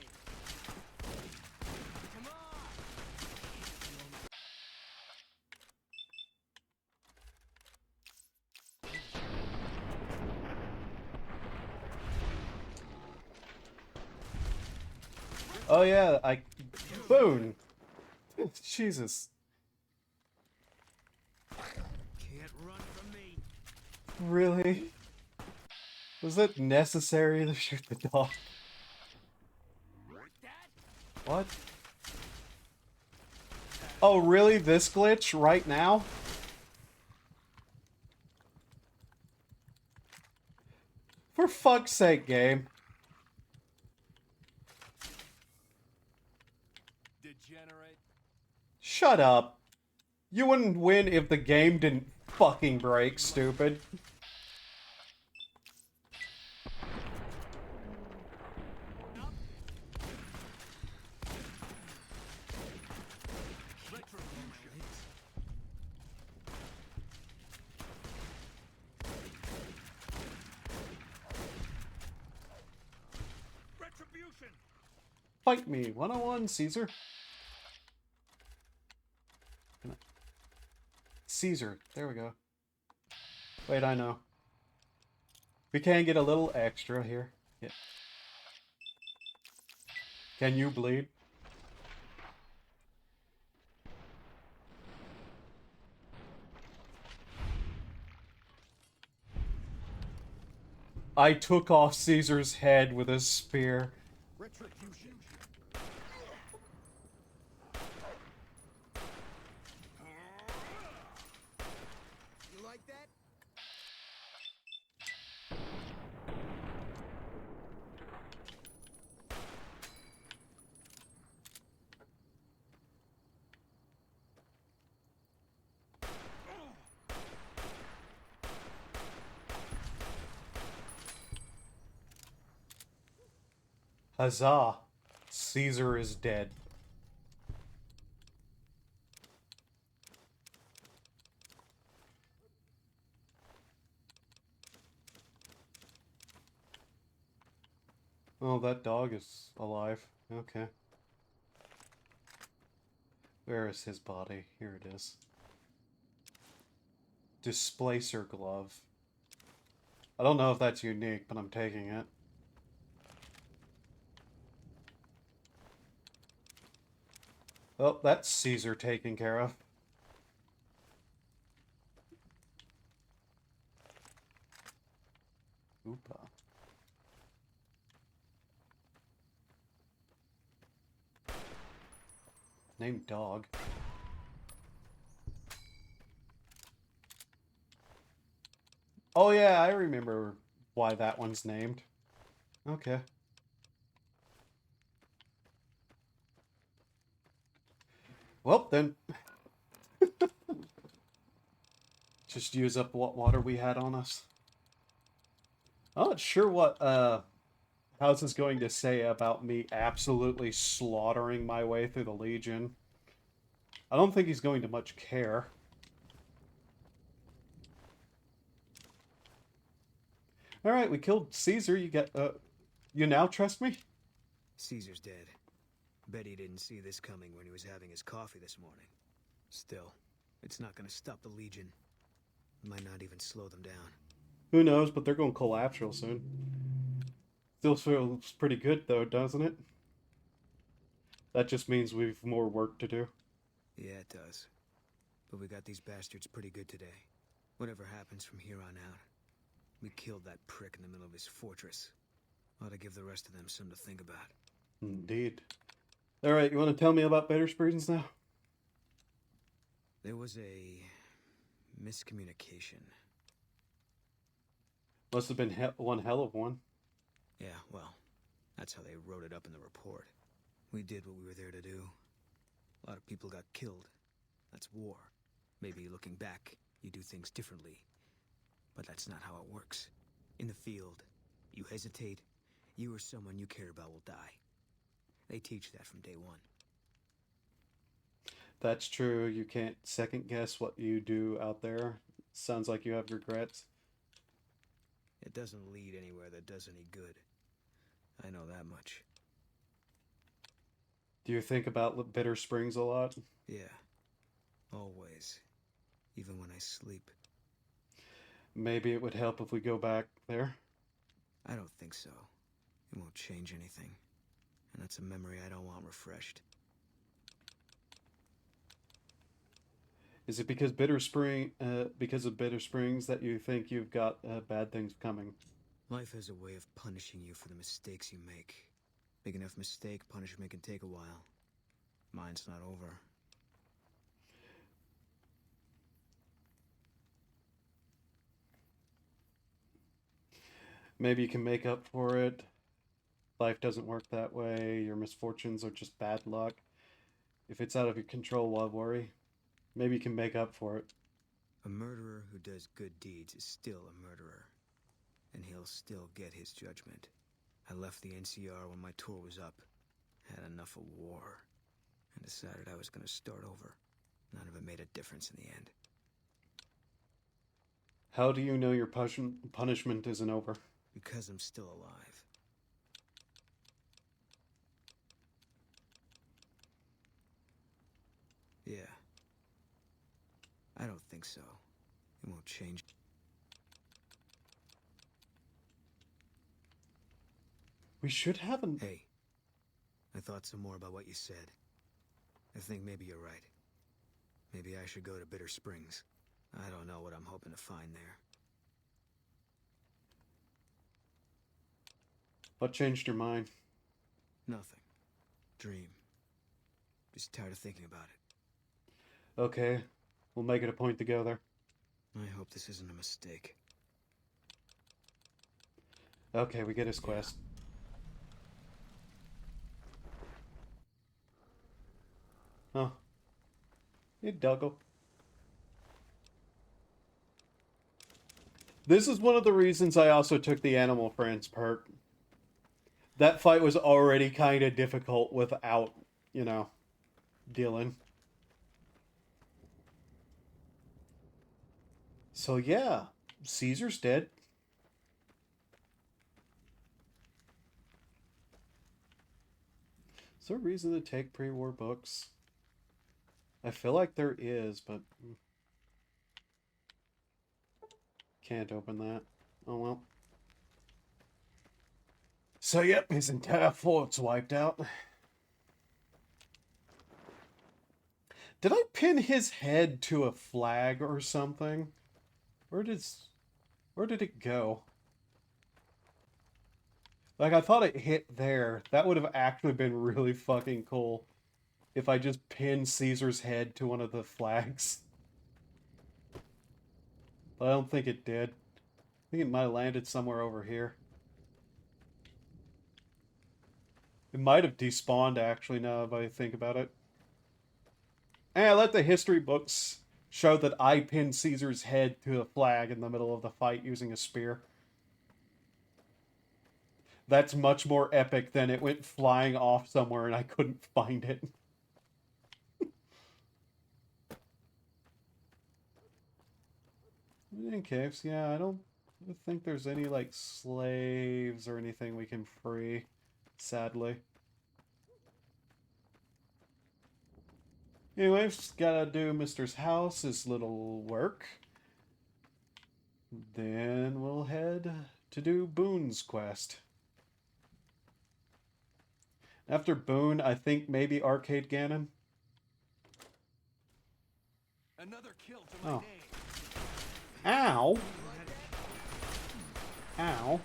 Oh yeah, Boone! Jesus. Can't run from me. Really? Was it necessary to shoot the dog? What? Oh really? This glitch? Right now? For fuck's sake, game. Shut up. You wouldn't win if the game didn't fucking break, stupid. Fight me, 101, Caesar. Caesar, there we go. Wait, I know. We can get a little extra here. Yeah. Can you bleed? I took off Caesar's head with a spear. Retribution. You like that? Huzzah! Caesar is dead. Oh, that dog is alive. Okay. Where is his body? Here it is. Displacer glove. I don't know if that's unique, but I'm taking it. Oh, that's Caesar taken care of. Oopa. Named dog. Oh yeah, I remember why that one's named. Okay. Well, then. Just use up what water we had on us. I'm not sure what House is going to say about me absolutely slaughtering my way through the Legion. I don't think he's going to much care. Alright, we killed Caesar. You get, you now trust me? Caesar's dead. Bet he didn't see this coming when he was having his coffee this morning. Still, it's not gonna stop the Legion. Might not even slow them down. Who knows, but they're going to collapse real soon. Still feels pretty good, though, doesn't it? That just means we've more work to do. Yeah, it does. But we got these bastards pretty good today. Whatever happens from here on out, we killed that prick in the middle of his fortress. Ought to give the rest of them something to think about. Indeed. Alright, you want to tell me about Better Springs now? There was a miscommunication. Must have been one hell of one. Yeah, well, That's how they wrote it up in the report. We did what we were there to do. A lot of people got killed. That's war. Maybe looking back, you do things differently. But that's not how it works. In the field, you hesitate, you or someone you care about will die. They teach that from day one. That's true. You can't second guess what you do out there. Sounds like you have regrets. It doesn't lead anywhere that does any good. I know that much. Do you think about Bitter Springs a lot? Yeah. Always. Even when I sleep. Maybe it would help if we go back there. I don't think so. It won't change anything. And that's a memory I don't want refreshed. Is it because of Bitter Springs that you think you've got bad things coming? Life has a way of punishing you for the mistakes you make. Big enough mistake, punishment can take a while. Mine's not over. Maybe you can make up for it. Life doesn't work that way. Your misfortunes are just bad luck. If it's out of your control, why worry? Maybe you can make up for it. A murderer who does good deeds is still a murderer. And he'll still get his judgment. I left the NCR when my tour was up. Had enough of war. And decided I was going to start over. None of it made a difference in the end. How do you know your punishment isn't over? Because I'm still alive. Yeah. I don't think so. It won't change. We should have an... Hey. I thought some more about what you said. I think maybe you're right. Maybe I should go to Bitter Springs. I don't know what I'm hoping to find there. What changed your mind? Nothing. Dream. Just tired of thinking about it. Okay. We'll make it a point to go there. I hope this isn't a mistake. Okay, we get his quest. Oh. Hey, Dougal. This is one of the reasons I also took the Animal Friends perk. That fight was already kind of difficult without, you know, Dylan. So yeah, Caesar's dead. Is there a reason to take pre-war books? I feel like there is, but... can't open that. Oh well. So yep, his entire fort's wiped out. Did I pin his head to a flag or something? Where did it go? Like, I thought it hit there. That would have actually been really fucking cool if I just pinned Caesar's head to one of the flags. But I don't think it did. I think it might have landed somewhere over here. It might have despawned, actually, now that I think about it. And I let the history books show that I pinned Caesar's head to a flag in the middle of the fight using a spear. That's much more epic than it went flying off somewhere and I couldn't find it. In caves, yeah, I don't think there's any, like, slaves or anything we can free, sadly. Anyway, just gotta do Mr. House's little work. Then we'll head to do Boone's quest. After Boone, I think maybe Arcade Ganon. Another kill to my Oh. name. Ow! Ow.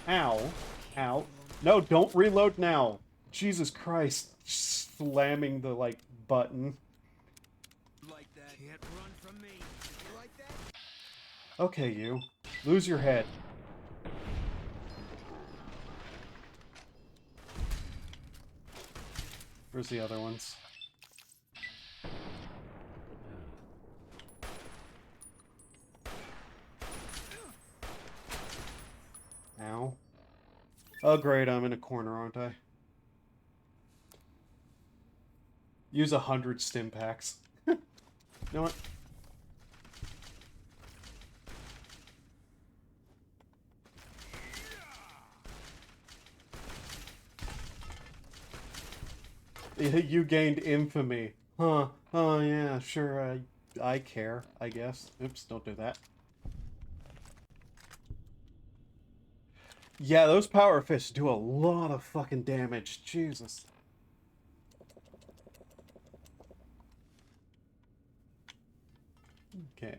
Ow. Ow. No, don't reload now. Jesus Christ. Slamming the, like, button. Like that. Can't run from me. You like that? Okay, you. Lose your head. Where's the other ones? Ow. Oh great, I'm in a corner, aren't I? Use 100 stim packs. You know what? You gained infamy. Huh. Oh yeah, sure, I care, I guess. Oops, don't do that. Yeah, those power fists do a lot of fucking damage. Jesus. Okay.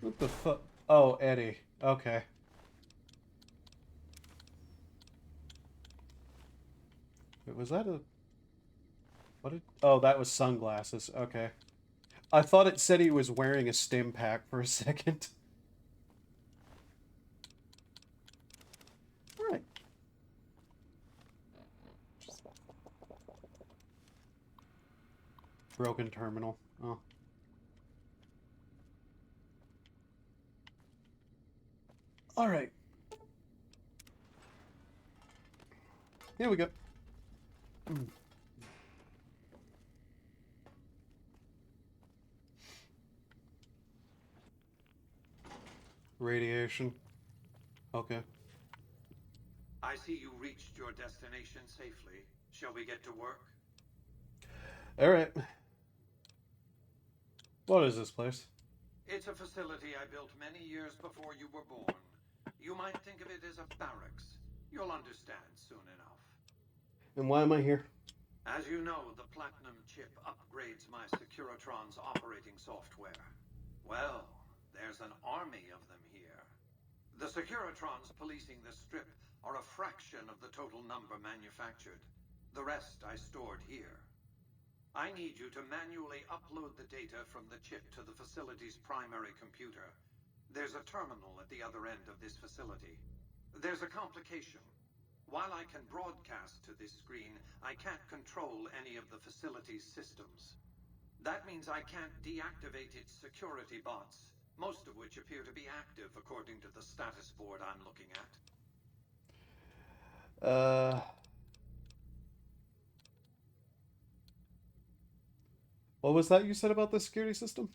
What the fuck? Oh, Eddie. Okay. Wait, was that a... What did... Oh, that was sunglasses. Okay. I thought it said he was wearing a stim pack for a second. Alright. Broken terminal. Oh. Alright. Here we go. Radiation. Okay. I see you reached your destination safely. Shall we get to work? Alright. What is this place? It's a facility I built many years before you were born. You might think of it as a barracks. You'll understand soon enough. And why am I here? As you know, the Platinum chip upgrades my Securitron's operating software. Well, there's an army of them here. The Securitrons policing the strip are a fraction of the total number manufactured. The rest I stored here. I need you to manually upload the data from the chip to the facility's primary computer. There's a terminal at the other end of this facility. There's a complication. While I can broadcast to this screen, I can't control any of the facility's systems. That means I can't deactivate its security bots, most of which appear to be active according to the status board I'm looking at. What was that you said about the security system?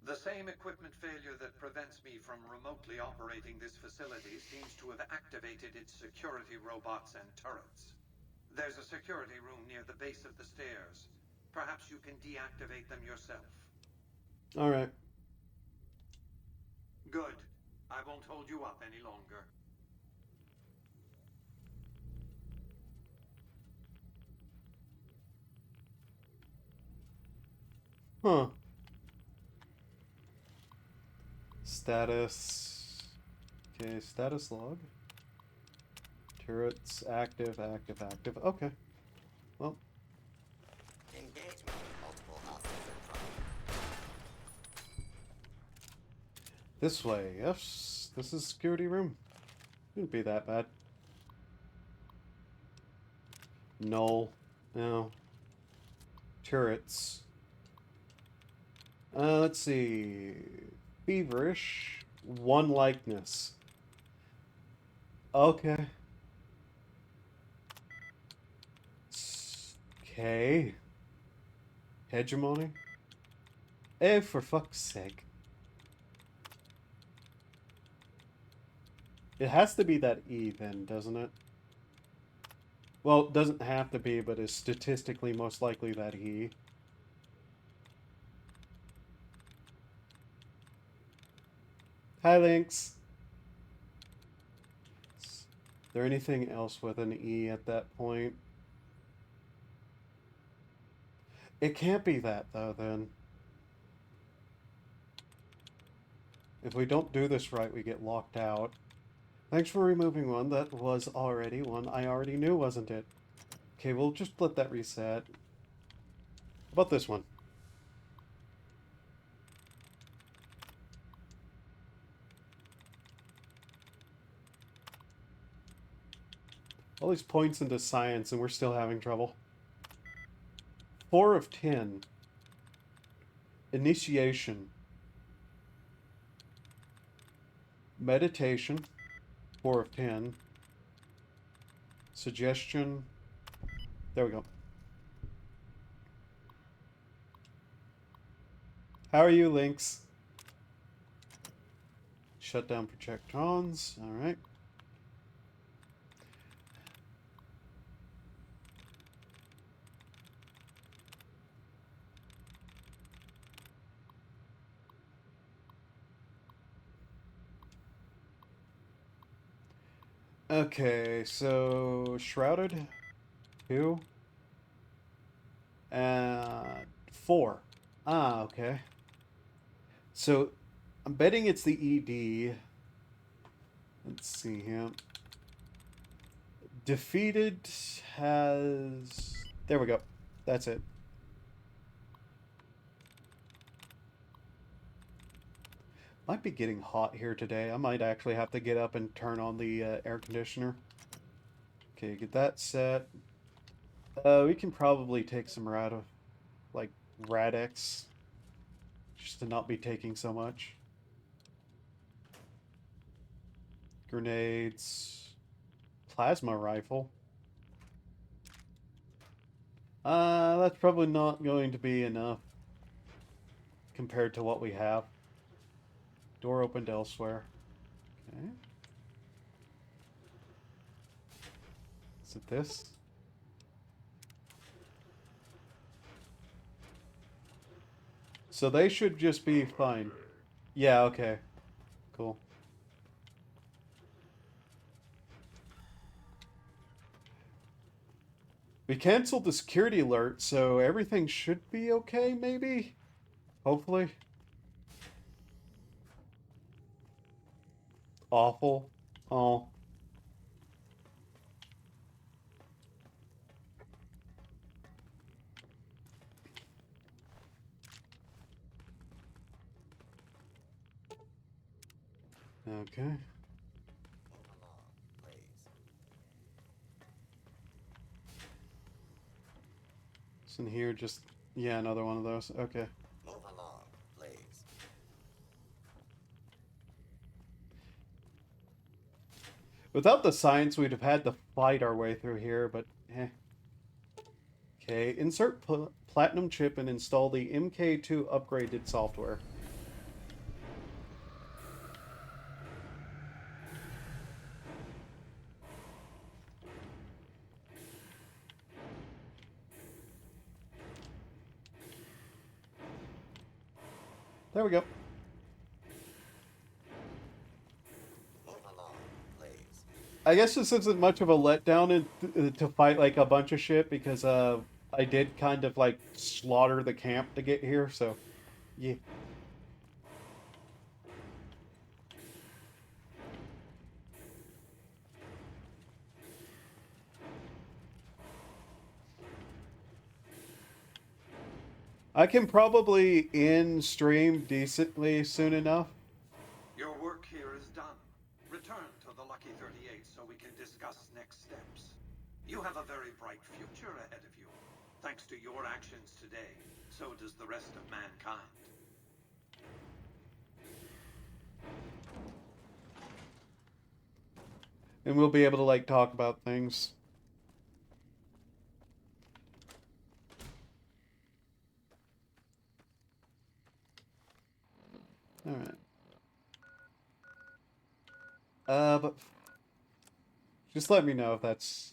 The same equipment failure that prevents me from remotely operating this facility seems to have activated its security robots and turrets. There's a security room near the base of the stairs. Perhaps you can deactivate them yourself. Alright. Good. I won't hold you up any longer. Huh. Status. Okay, status log. Turrets active, active, active. Okay. Well. Engagement with multiple hostiles in front. This way. Yes. This is security room. Shouldn't be that bad. Null. No. Turrets. Let's see. Feverish. One likeness. Okay. Okay. Hegemony? Eh, for fuck's sake. It has to be that E then, doesn't it? Well, it doesn't have to be, but is statistically most likely that E. Hi, Lynx. Is there anything else with an E at that point? It can't be that, though, then. If we don't do this right, we get locked out. Thanks for removing one. That was already one I already knew, wasn't it? Okay, we'll just let that reset. How about this one? All these points into science and we're still having trouble. 4 of 10. Initiation. Meditation. 4 of 10. Suggestion. There we go. How are you, Lynx? Shut down projectrons. Alright. Okay, so Shrouded 2 and 4. Ah, okay. So I'm betting it's the ED. Let's see here. Defeated has... There we go. That's it. Might be getting hot here today. I might actually have to get up and turn on the air conditioner. Okay, get that set. We can probably take some Rad-X. Just to not be taking so much. Grenades. Plasma rifle. That's probably not going to be enough compared to what we have. Door opened elsewhere. Okay. Is it this? So they should just be fine. Yeah, okay. Cool. We canceled the security alert, so everything should be okay, maybe? Hopefully. Awful. Oh. Okay. It's in here, just... Yeah, another one of those. Okay. Move along, please. Without the science, we'd have had to fight our way through here, but eh. Okay, insert platinum chip and install the MK2 upgraded software. There we go. Move along, please. I guess this isn't much of a letdown to fight like a bunch of shit because I did kind of like slaughter the camp to get here, so yeah. I can probably end stream decently soon enough. Your work here is done. Return to the Lucky 38 so we can discuss next steps. You have a very bright future ahead of you. Thanks to your actions today, so does the rest of mankind. And we'll be able to like talk about things. Alright. But just let me know if that's...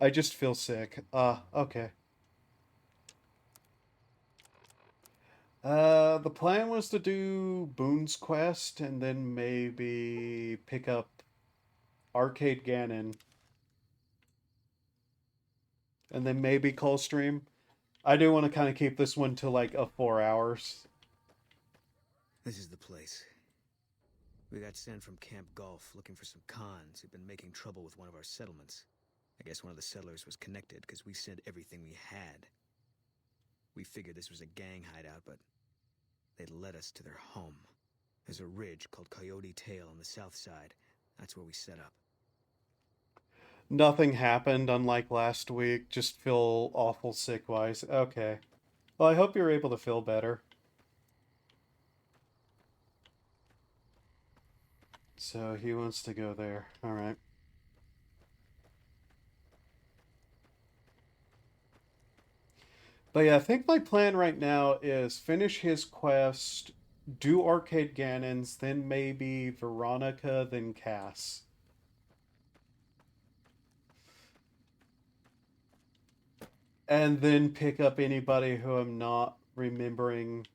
I just feel sick. Okay. The plan was to do Boone's Quest and then maybe pick up Arcade Ganon. And then maybe call stream. I do want to kind of keep this one to like a 4 hours. This is the place. We got sent from Camp Gulf looking for some cons who'd been making trouble with one of our settlements. I guess one of the settlers was connected because we sent everything we had. We figured this was a gang hideout, but they'd led us to their home. There's a ridge called Coyote Tail on the south side. That's where we set up. Nothing happened, unlike last week. Just feel awful sick-wise. Okay. Well, I hope you're able to feel better. So he wants to go there. Alright. But yeah, I think my plan right now is finish his quest, do Arcade Ganon's, then maybe Veronica, then Cass. And then pick up anybody who I'm not remembering.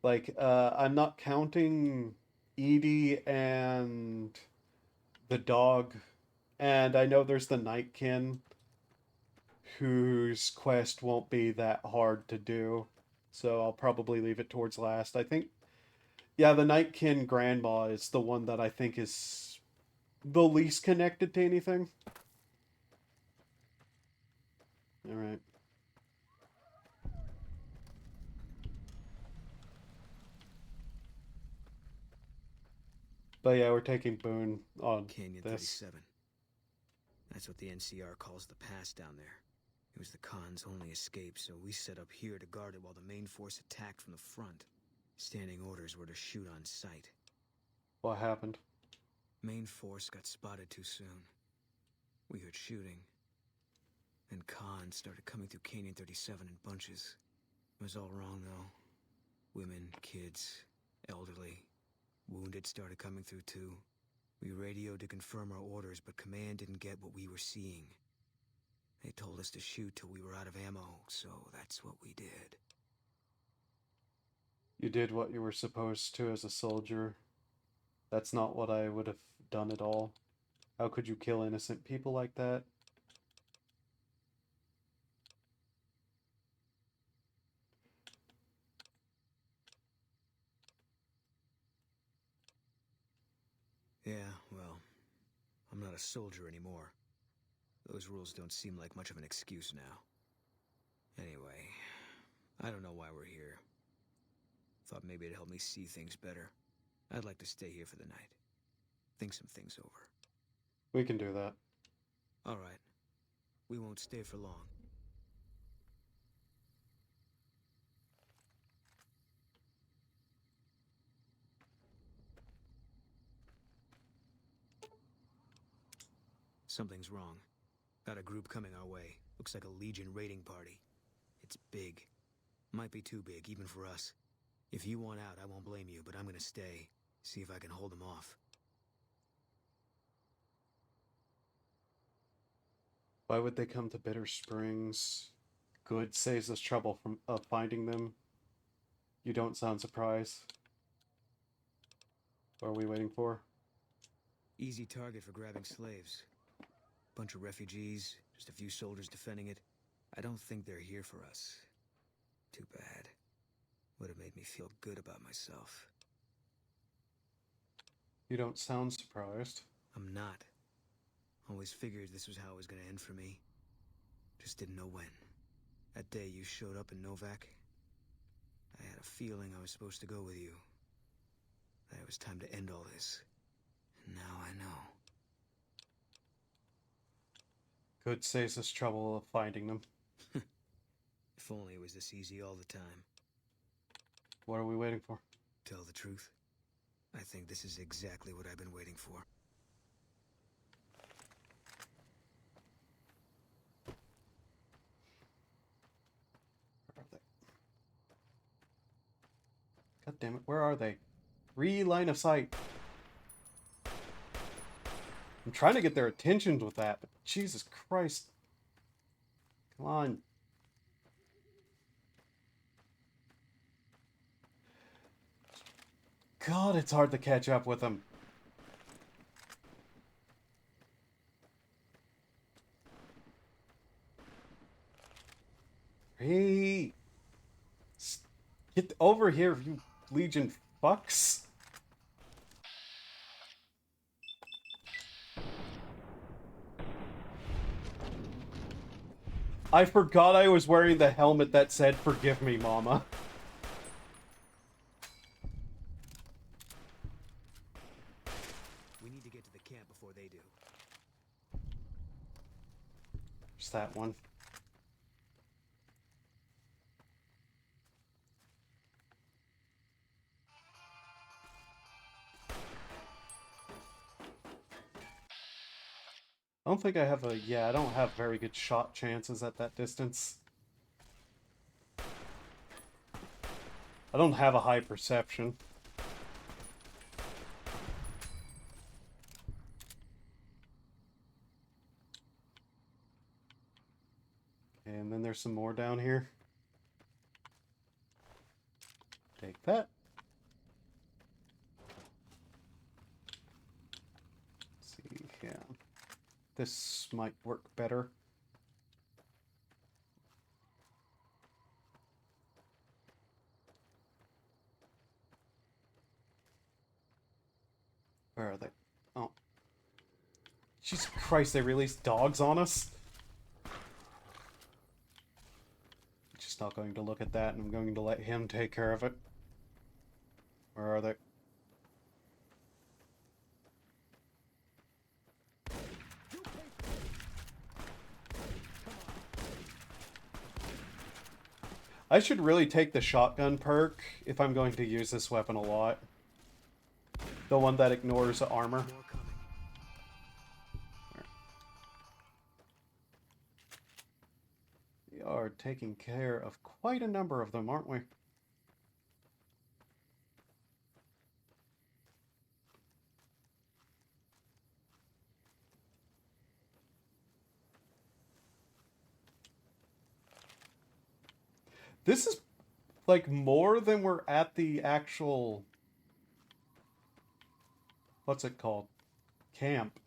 Like, I'm not counting Edie and the dog. And I know there's the Nightkin, whose quest won't be that hard to do. So I'll probably leave it towards last. I think, yeah, the Nightkin Grandma is the one that I think is the least connected to anything. Alright. But yeah, we're taking Boone on Canyon this. 37. That's what the NCR calls the pass down there. It was the Khan's only escape, so we set up here to guard it while the main force attacked from the front. Standing orders were to shoot on sight. What happened? Main force got spotted too soon. We heard shooting. Then Khan started coming through Canyon 37 in bunches. It was all wrong, though. Women, kids, elderly. Wounded started coming through, too. We radioed to confirm our orders, but command didn't get what we were seeing. They told us to shoot till we were out of ammo, so that's what we did. You did what you were supposed to as a soldier. That's not what I would have done at all. How could you kill innocent people like that? Yeah, well, I'm not a soldier anymore. Those rules don't seem like much of an excuse now. Anyway, I don't know why we're here. Thought maybe it'd help me see things better. I'd like to stay here for the night. Think some things over. We can do that. All right. We won't stay for long. Something's wrong. Got a group coming our way. Looks like a Legion raiding party. It's big. Might be too big, even for us. If you want out, I won't blame you, but I'm gonna stay. See if I can hold them off. Why would they come to Bitter Springs? Good saves us trouble from finding them. You don't sound surprised. What are we waiting for? Easy target for grabbing slaves. Bunch of refugees, just a few soldiers defending it. I don't think they're here for us. Too bad. Would have made me feel good about myself. You don't sound surprised. I'm not. Always figured this was how it was gonna end for me. Just didn't know when. That day you showed up in Novak, I had a feeling I was supposed to go with you. That it was time to end all this. And now I know. Good saves us trouble of finding them. If only it was this easy all the time. What are we waiting for? Tell the truth. I think this is exactly what I've been waiting for. Where are they? God damn it, where are they? Line of sight. I'm trying to get their attention with that, but Jesus Christ. Come on. God, it's hard to catch up with them. Hey! Get over here, you Legion fucks. I forgot I was wearing the helmet that said, "Forgive me, Mama." We need to get to the camp before they do. Just that one. I don't think I have a... Yeah, I don't have very good shot chances at that distance. I don't have a high perception. Okay, and then there's some more down here. Take that. Let's see, yeah. This might work better. Where are they? Oh. Jesus Christ, they released dogs on us? Just not going to look at that, and I'm going to let him take care of it. Where are they? I should really take the shotgun perk if I'm going to use this weapon a lot. The one that ignores armor. We are taking care of quite a number of them, aren't we? This is like more than we're at the actual... What's it called? Camp.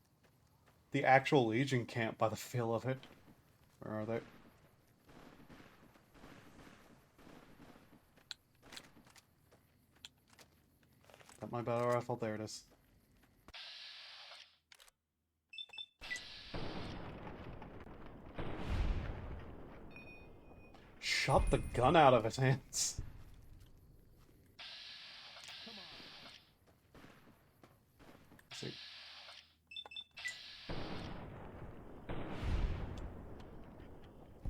The actual Legion camp by the feel of it. Where are they? Got my battle rifle. There it is. Shot the gun out of his hands. Let's see.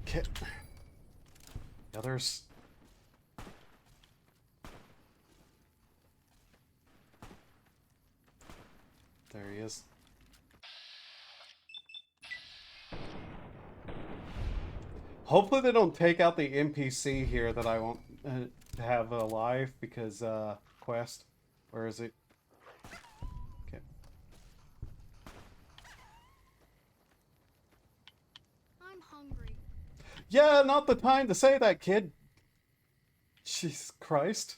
Kit. The others. There he is. Hopefully they don't take out the NPC here that I won't have alive because, quest. Where is it? Okay. I'm hungry. Yeah, not the time to say that, kid. Jesus Christ.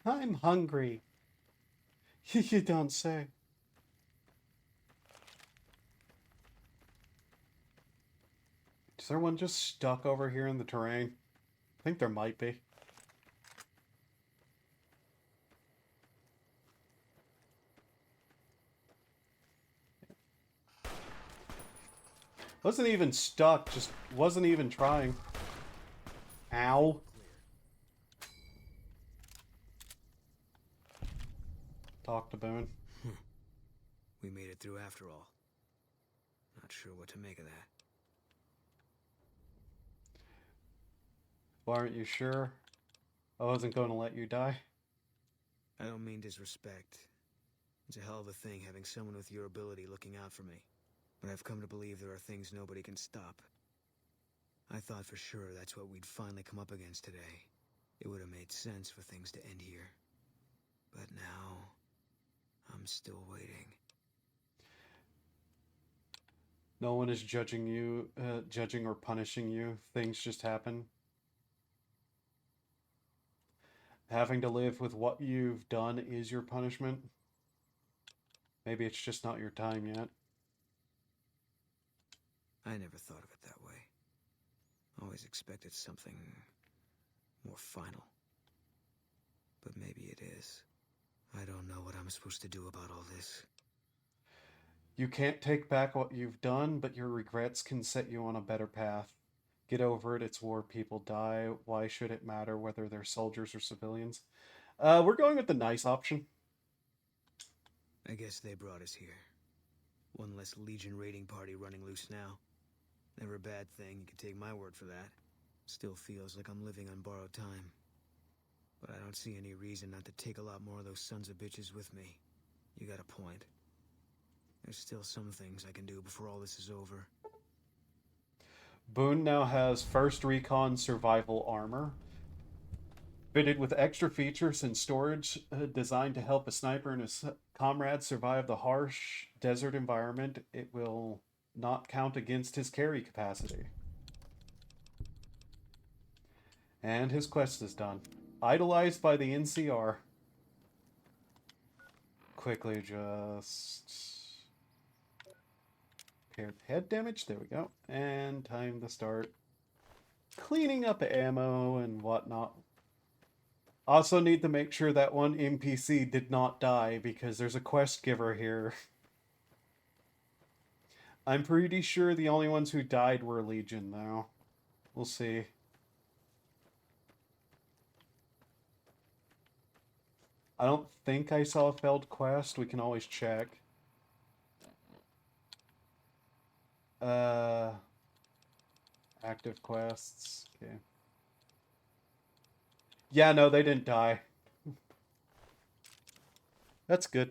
I'm hungry. You don't say. Is there one just stuck over here in the terrain? I think there might be. Wasn't even stuck, just wasn't even trying. Ow. Talk to Boone. We made it through after all. Not sure what to make of that. Well, aren't you sure? I wasn't going to let you die. I don't mean disrespect. It's a hell of a thing having someone with your ability looking out for me. But I've come to believe there are things nobody can stop. I thought for sure that's what we'd finally come up against today. It would have made sense for things to end here. But now, I'm still waiting. No one is judging you, judging or punishing you. Things just happen. Having to live with what you've done is your punishment. Maybe it's just not your time yet. I never thought of it that way. Always expected something more final. But maybe it is. I don't know what I'm supposed to do about all this. You can't take back what you've done, but your regrets can set you on a better path. Get over it, it's war, people die. Why should it matter whether they're soldiers or civilians? We're going with the nice option. I guess they brought us here. One less Legion raiding party running loose now. Never a bad thing, you can take my word for that. Still feels like I'm living on borrowed time. But I don't see any reason not to take a lot more of those sons of bitches with me. You got a point. There's still some things I can do before all this is over. Boone now has first recon survival armor, fitted with extra features and storage designed to help a sniper and his comrades survive the harsh desert environment. It will not count against his carry capacity. And his quest is done. Idolized by the NCR. Quickly just... Repaired head damage. There we go. And time to start cleaning up ammo and whatnot. Also need to make sure that one NPC did not die because there's a quest giver here. I'm pretty sure the only ones who died were Legion though. We'll see. I don't think I saw a failed quest. We can always check. Active quests. Okay. Yeah, no, they didn't die. That's good.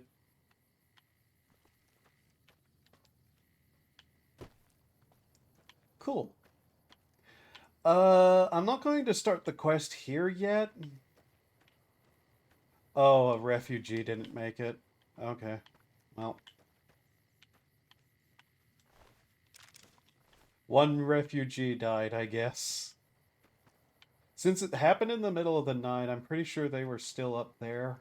Cool. I'm not going to start the quest here yet. Oh, a refugee didn't make it. Okay. Well. One refugee died, I guess. Since it happened in the middle of the night, I'm pretty sure they were still up there.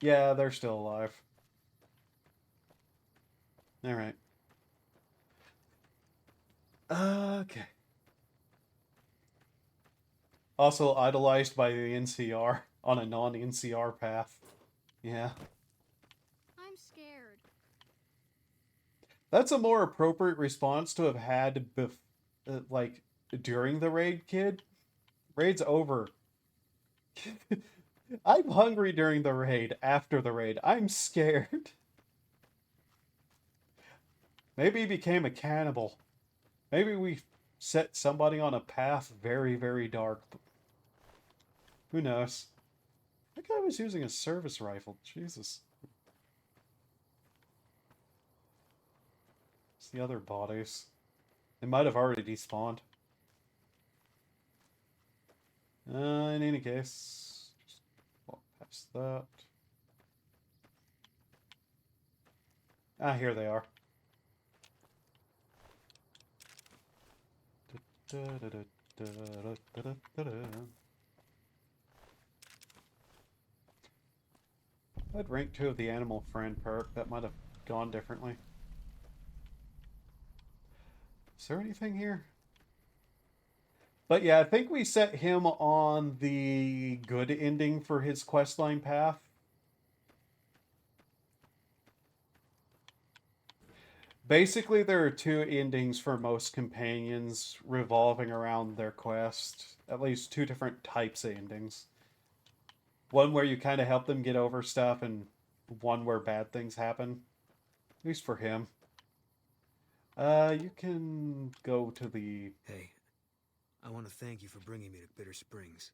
Yeah, they're still alive. Alright. Okay. Also idolized by the NCR on a non-NCR path. Yeah. I'm scared. That's a more appropriate response to have had like during the raid, kid. Raid's over. I'm hungry during the raid, after the raid. I'm scared. Maybe he became a cannibal. Maybe we set somebody on a path very, very dark. Who knows? That guy was using a service rifle. Jesus. It's the other bodies. They might have already despawned. In any case, just walk past that. Ah, here they are. I'd rank 2 of the animal friend perk. That might have gone differently. Is there anything here? But yeah, I think we set him on the good ending for his questline path. Basically, there are 2 endings for most companions revolving around their quest. At least 2 different types of endings. One where you kind of help them get over stuff, and one where bad things happen. At least for him. You can go to the... Hey, I want to thank you for bringing me to Bitter Springs.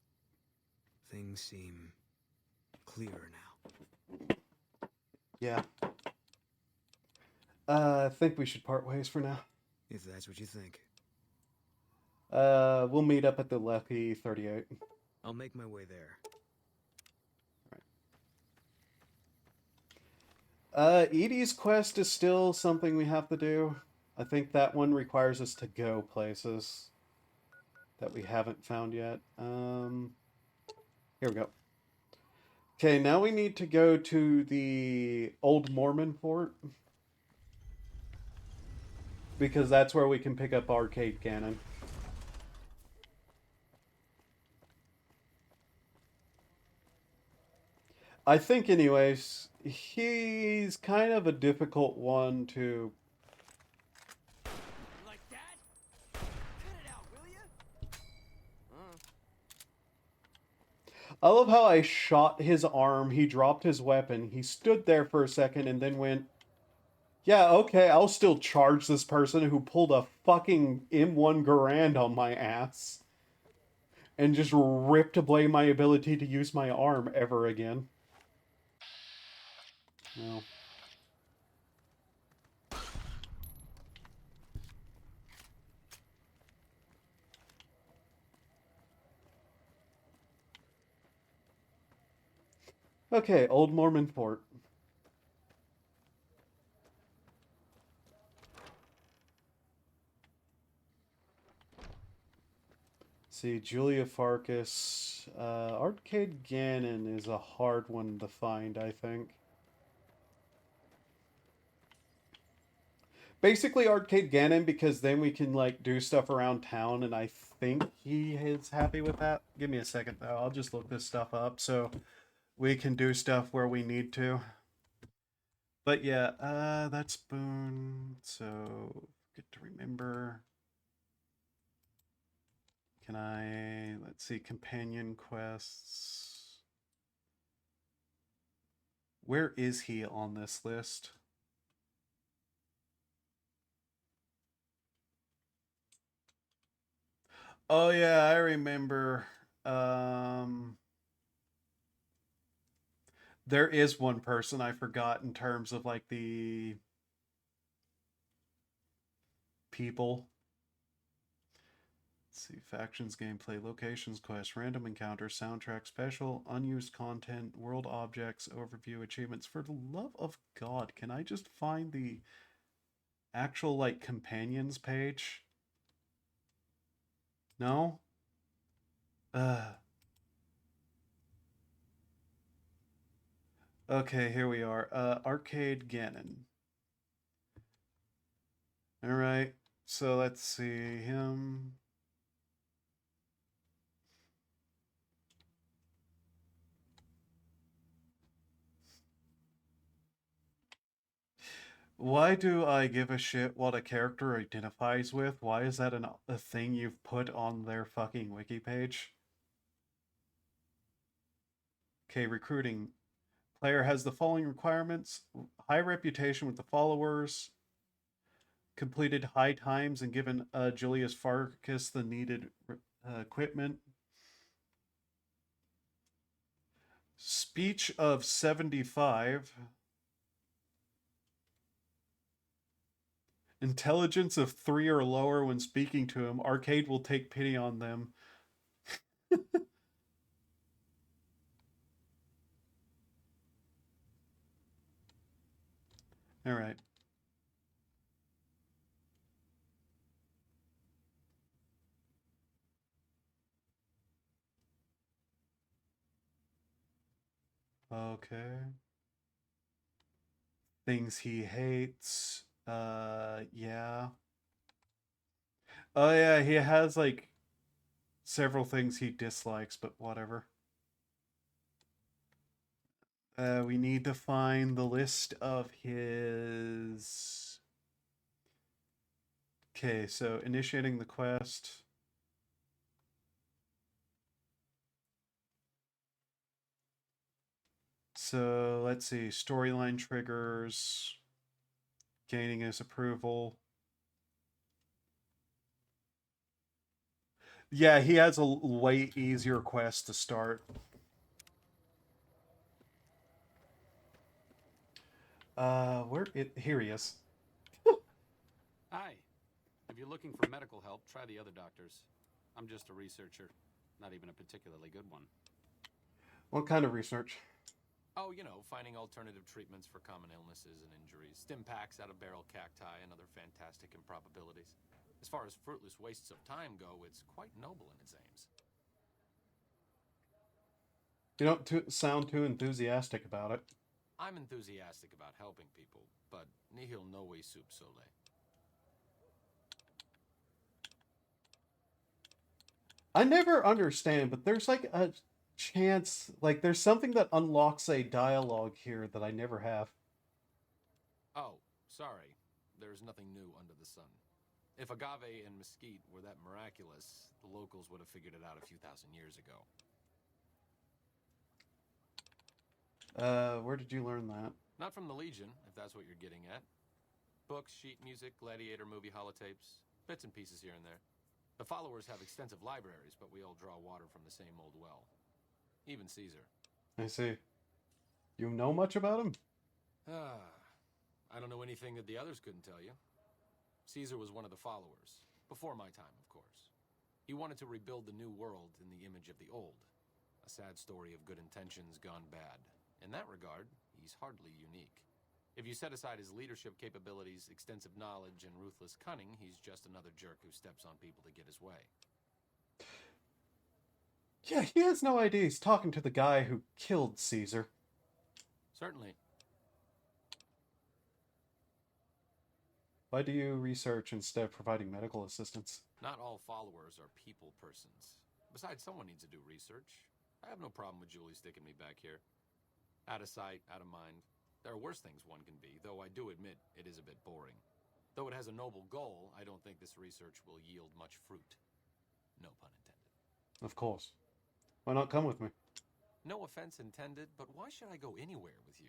Things seem clearer now. Yeah. I think we should part ways for now. If that's what you think. We'll meet up at the Lepi 38. I'll make my way there. Edie's quest is still something we have to do. I think that one requires us to go places that we haven't found yet. Here we go. Okay, now we need to go to the Old Mormon Fort. Because that's where we can pick up Arcade Cannon. I think anyways, he's kind of a difficult one to... Like that? Cut it out, will you? I love how I shot his arm, he dropped his weapon, he stood there for a second and then went, Yeah, okay, I'll still charge this person who pulled a fucking M1 Garand on my ass and just ripped away my ability to use my arm ever again. Well. Okay, Old Mormon Fort. See, Julia Farkas. Arcade Gannon is a hard one to find, I think. Basically Arcade Gannon, because then we can, like, do stuff around town, and I think he is happy with that. Give me a second, though. I'll just look this stuff up, so we can do stuff where we need to. But yeah, that's Boone, so good to remember. Can I, let's see, companion quests. Where is he on this list? Oh yeah, I remember. There is one person I forgot in terms of like the people. Let's see, factions, gameplay, locations, quests, random encounters, soundtrack, special, unused content, world objects, overview, achievements. For the love of God, can I just find the actual like companions page? No? Okay, here we are. Arcade Gannon. Alright, so let's see him. Why do I give a shit what a character identifies with? Why is that a thing you've put on their fucking wiki page? Okay, recruiting. Player has the following requirements: high reputation with the followers, completed high times and given Julius Farkas the needed equipment. Speech of 75. Intelligence of 3 or lower when speaking to him. Arcade will take pity on them. Alright. Okay. Things he hates. Yeah. Oh yeah, he has like several things he dislikes, but whatever. We need to find the list of his... Okay, so initiating the quest. So let's see, storyline triggers, gaining his approval. Yeah, he has a way easier quest to start. Here he is. Hi. If you're looking for medical help, try the other doctors. I'm just a researcher, not even a particularly good one. What kind of research? Oh, you know, finding alternative treatments for common illnesses and injuries, stim packs out of barrel cacti, and other fantastic improbabilities. As far as fruitless wastes of time go, it's quite noble in its aims. You don't sound too enthusiastic about it. I'm enthusiastic about helping people, but nihil novi sub sole. I never understand, but there's like a chance, like there's something that unlocks a dialogue here that I never have. Oh, sorry. There's nothing new under the sun. If agave and mesquite were that miraculous, the locals would have figured it out a few thousand years ago. Where did you learn that? Not from the Legion, if that's what you're getting at. Books, sheet music, gladiator movie holotapes, bits and pieces here and there. The followers have extensive libraries, but we all draw water from the same old well. Even Caesar. I see. You know much about him? I don't know anything that the others couldn't tell you. Caesar was one of the followers. Before my time, of course. He wanted to rebuild the new world in the image of the old. A sad story of good intentions gone bad. In that regard, he's hardly unique. If you set aside his leadership capabilities, extensive knowledge, and ruthless cunning, he's just another jerk who steps on people to get his way. Yeah, he has no idea he's talking to the guy who killed Caesar. Certainly. Why do you research instead of providing medical assistance? Not all followers are people persons. Besides, someone needs to do research. I have no problem with Julie sticking me back here. Out of sight, out of mind. There are worse things one can be, though I do admit it is a bit boring. Though it has a noble goal, I don't think this research will yield much fruit. No pun intended. Of course. Why not come with me? No offense intended, but why should I go anywhere with you?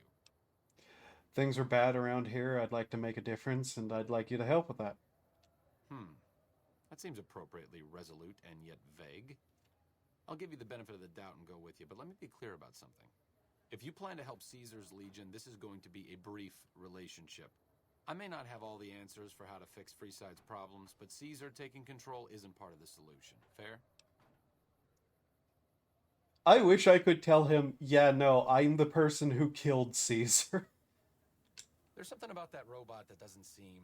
Things are bad around here, I'd like to make a difference, and I'd like you to help with that. That seems appropriately resolute and yet vague. I'll give you the benefit of the doubt and go with you, but let me be clear about something. If you plan to help Caesar's Legion, this is going to be a brief relationship. I may not have all the answers for how to fix Freeside's problems, but Caesar taking control isn't part of the solution. Fair? I wish I could tell him, yeah, no, I'm the person who killed Caesar. There's something about that robot that doesn't seem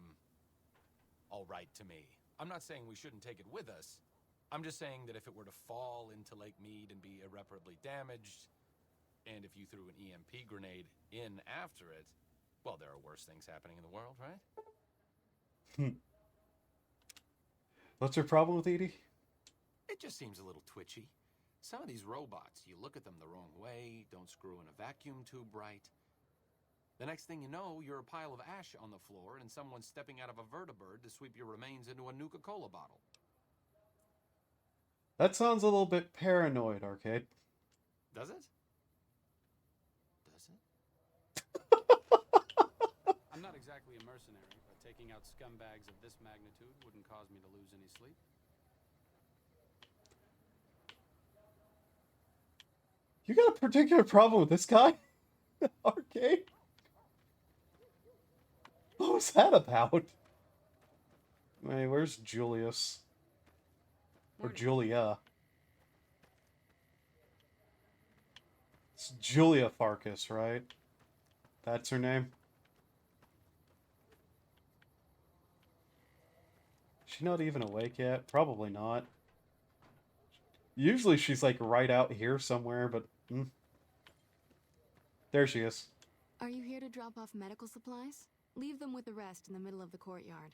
all right to me. I'm not saying we shouldn't take it with us. I'm just saying that if it were to fall into Lake Mead and be irreparably damaged, and if you threw an EMP grenade in after it, well, there are worse things happening in the world, right? What's your problem with Edie? It just seems a little twitchy. Some of these robots, you look at them the wrong way, don't screw in a vacuum tube right. The next thing you know, you're a pile of ash on the floor and someone's stepping out of a vertibird to sweep your remains into a Nuka-Cola bottle. That sounds a little bit paranoid, Arcade. Does it? I'm not exactly a mercenary, but taking out scumbags of this magnitude wouldn't cause me to lose any sleep. You got a particular problem with this guy? Arcade? What was that about? Hey, where's Julius? Or Julia? It's Julia Farkas, right? That's her name? Is she not even awake yet? Probably not. Usually she's like right out here somewhere, but... There she is. Are you here to drop off medical supplies? Leave them with the rest in the middle of the courtyard.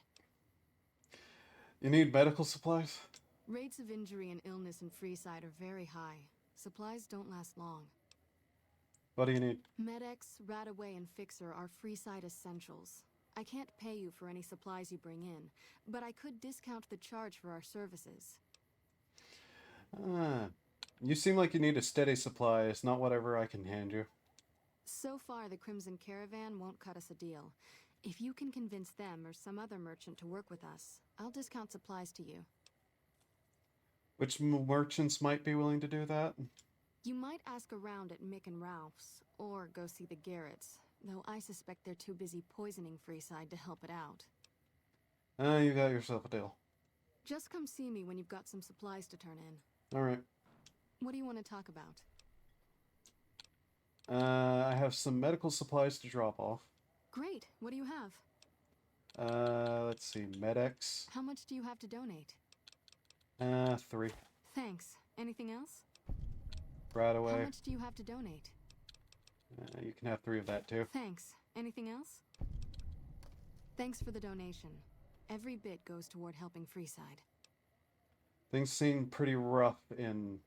You need medical supplies? Rates of injury and illness in Freeside are very high. Supplies don't last long. What do you need? Med-X, Radaway, and Fixer are Freeside essentials. I can't pay you for any supplies you bring in, but I could discount the charge for our services. You seem like you need a steady supply. It's not whatever I can hand you. So far, the Crimson Caravan won't cut us a deal. If you can convince them or some other merchant to work with us, I'll discount supplies to you. Which merchants might be willing to do that? You might ask around at Mick and Ralph's, or go see the Garretts, though I suspect they're too busy poisoning Freeside to help it out. You got yourself a deal. Just come see me when you've got some supplies to turn in. Alright. What do you want to talk about? I have some medical supplies to drop off. Great. What do you have? Let's see. Med-X. How much do you have to donate? 3. Thanks. Anything else? Radaway. How much do you have to donate? You can have 3 of that too. Thanks. Anything else? Thanks for the donation. Every bit goes toward helping Freeside. Things seem pretty rough in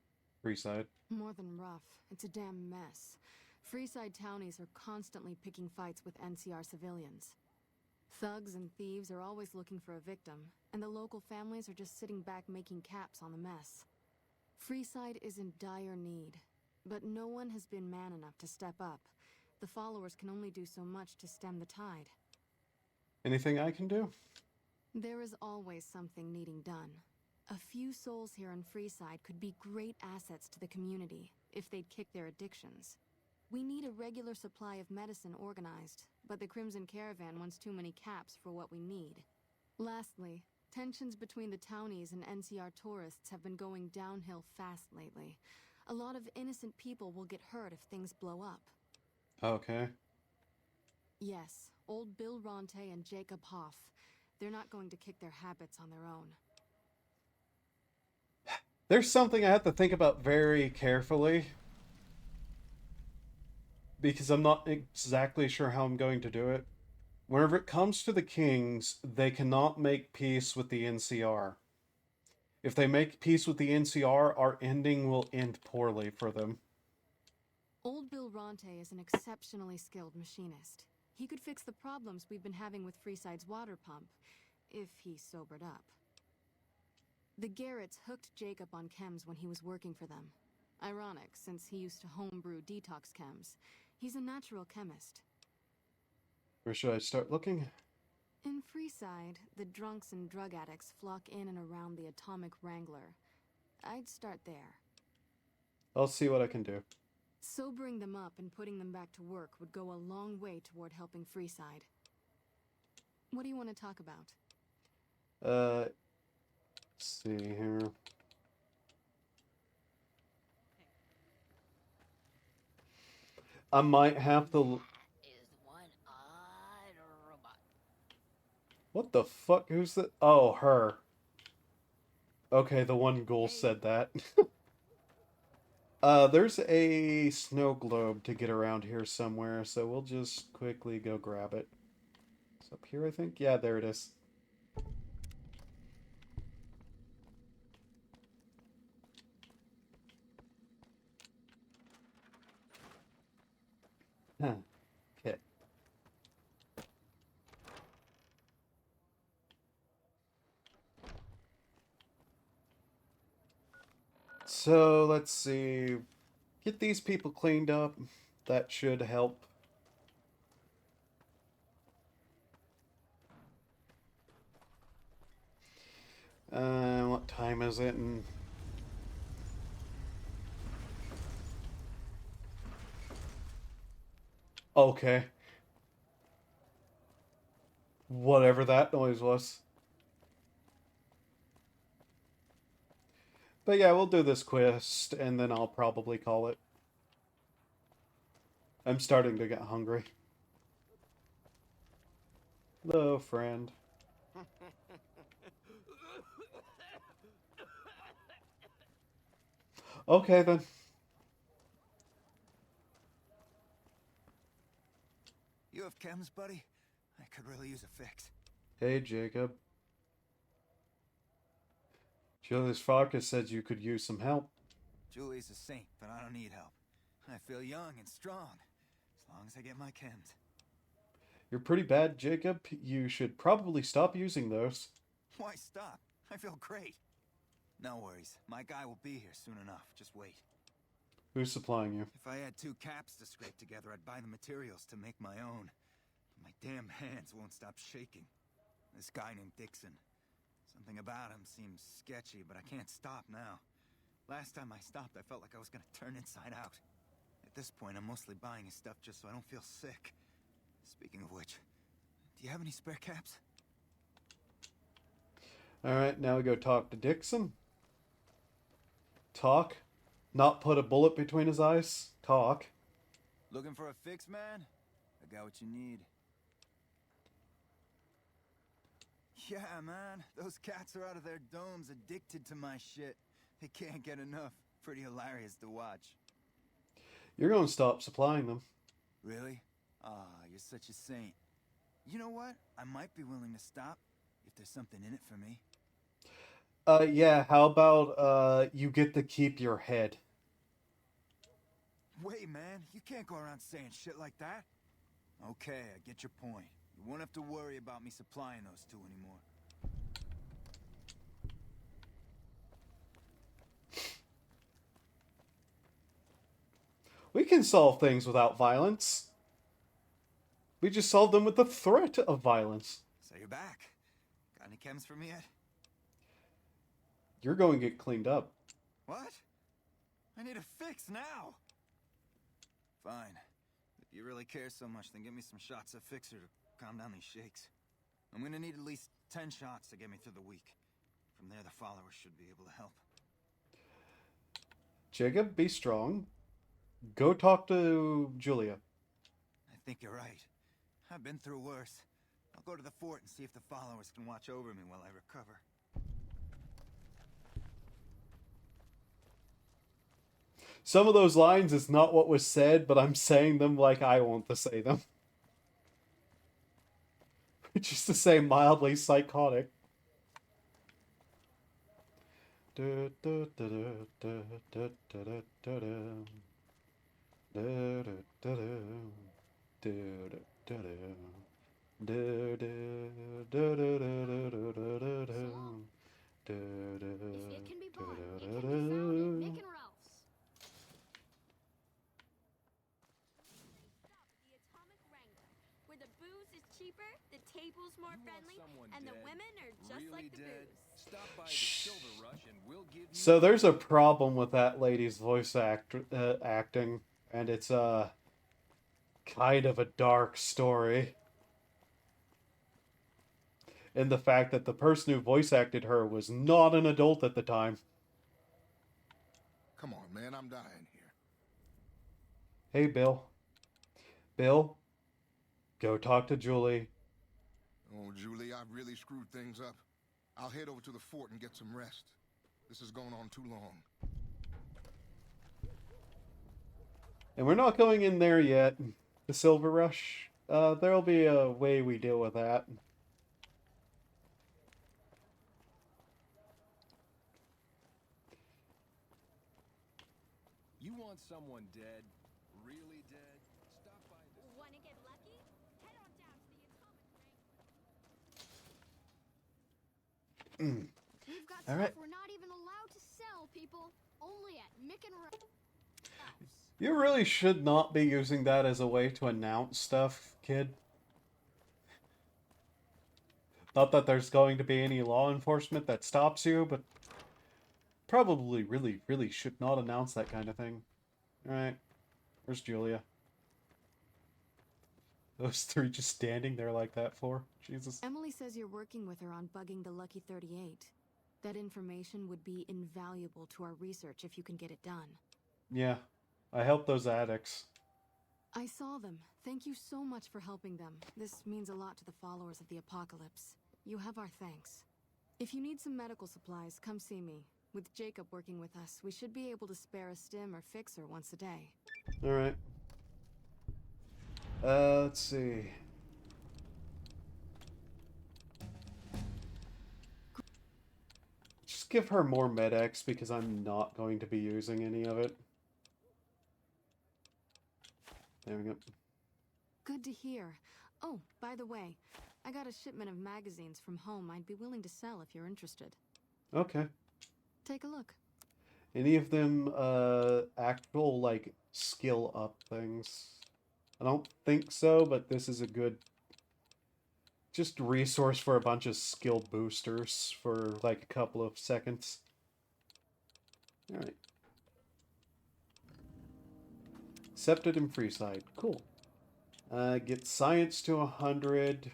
Freeside. More than rough. It's a damn mess. Freeside townies are constantly picking fights with NCR civilians. Thugs and thieves are always looking for a victim, and the local families are just sitting back making caps on the mess. Freeside is in dire need, but no one has been man enough to step up. The followers can only do so much to stem the tide. Anything I can do? There is always something needing done. A few souls here in Freeside could be great assets to the community if they'd kick their addictions. We need a regular supply of medicine organized, but the Crimson Caravan wants too many caps for what we need. Lastly, tensions between the townies and NCR tourists have been going downhill fast lately. A lot of innocent people will get hurt if things blow up. Okay. Yes, old Bill Ronte and Jacob Hoff. They're not going to kick their habits on their own. There's something I have to think about very carefully, because I'm not exactly sure how I'm going to do it. Whenever it comes to the Kings, they cannot make peace with the NCR. If they make peace with the NCR, our ending will end poorly for them. Old Bill Ronte is an exceptionally skilled machinist. He could fix the problems we've been having with Freeside's water pump, if he sobered up. The Garretts hooked Jacob on chems when he was working for them. Ironic, since he used to homebrew detox chems. He's a natural chemist. Where should I start looking? In Freeside, the drunks and drug addicts flock in and around the Atomic Wrangler. I'd start there. I'll see what I can do. Sobering them up and putting them back to work would go a long way toward helping Freeside. What do you want to talk about? Let's see here. I might have to... What the fuck? Who's that? Oh, her. Okay, the one ghoul said that. There's a snow globe to get around here somewhere, so we'll just quickly go grab it. It's up here, I think? Yeah, there it is. Huh. Okay. So, let's see. Get these people cleaned up. That should help. What time is it? And okay. Whatever that noise was. But yeah, we'll do this quest, and then I'll probably call it. I'm starting to get hungry. Hello, friend. Okay, then. You have chems, buddy? I could really use a fix. Hey, Jacob. Julius Farkas said you could use some help. Julie's a saint, but I don't need help. I feel young and strong, as long as I get my chems. You're pretty bad, Jacob. You should probably stop using those. Why stop? I feel great. No worries. My guy will be here soon enough. Just wait. Who's supplying you? If I had 2 caps to scrape together, I'd buy the materials to make my own. But my damn hands won't stop shaking. This guy named Dixon. Something about him seems sketchy, but I can't stop now. Last time I stopped, I felt like I was gonna turn inside out. At this point, I'm mostly buying his stuff just so I don't feel sick. Speaking of which, do you have any spare caps? Alright, now we go talk to Dixon. Talk. Not put a bullet between his eyes. Talk. Looking for a fix, man? I got what you need. Yeah, man. Those cats are out of their domes addicted to my shit. They can't get enough. Pretty hilarious to watch. You're going to stop supplying them. Really? Ah, you're such a saint. You know what? I might be willing to stop if there's something in it for me. Yeah, how about, you get to keep your head? Wait, man. You can't go around saying shit like that. Okay, I get your point. You won't have to worry about me supplying those 2 anymore. We can solve things without violence. We just solve them with the threat of violence. So you're back. Got any chems for me yet? You're going to get cleaned up. What? I need a fix now! Fine. If you really care so much, then give me some shots of Fixer to calm down these shakes. I'm gonna need at least 10 shots to get me through the week. From there, the followers should be able to help. Jacob, be strong. Go talk to Julia. I think you're right. I've been through worse. I'll go to the fort and see if the followers can watch over me while I recover. Some of those lines is not what was said, but I'm saying them like I want to say them. Which is to say mildly psychotic. It can be bought. It can be found at Nick and Ralph's. The Atomic Wrangler, where the booze is cheaper, the table's more friendly, and the women are just like the booze. Stop by the Silver Rush and we'll give you... So there's a problem with that lady's voice acting, and it's kind of a dark story. In the fact that the person who voice acted her was not an adult at the time. Come on, man, I'm dying here. Hey, Bill. Bill, go talk to Julie. Oh, Julie, I've really screwed things up. I'll head over to the fort and get some rest. This has gone on too long. And we're not going in there yet. The Silver Rush. There'll be a way we deal with that. You want someone dead? Really dead? Stop by the... Wanna get lucky? Head on down to the Atomic Wrangler. We've got All stuff right. we're not even allowed to sell, people. Only at Mick and Ralph's. You really should not be using that as a way to announce stuff, kid. Not that there's going to be any law enforcement that stops you, but probably really should not announce that kind of thing. Alright. Where's Julia? Those three just standing there like that for? Jesus. Emily says you're working with her on bugging the Lucky 38. That information would be invaluable to our research if you can get it done. Yeah. I helped those addicts. I saw them. Thank you so much for helping them. This means a lot to the followers of the apocalypse. You have our thanks. If you need some medical supplies, come see me. With Jacob working with us, we should be able to spare a stim or fixer once a day. Alright. Let's see. Just give her more med-X because I'm not going to be using any of it. There we go. Good to hear. Oh, by the way, I got a shipment of magazines from home I'd be willing to sell if you're interested. Okay. Take a look. Any of them, actual, like, skill up things? I don't think so, but this is a good, just resource for a bunch of skill boosters for, like, a couple of seconds. Alright. Accepted in Freeside. Cool. Get science to 100.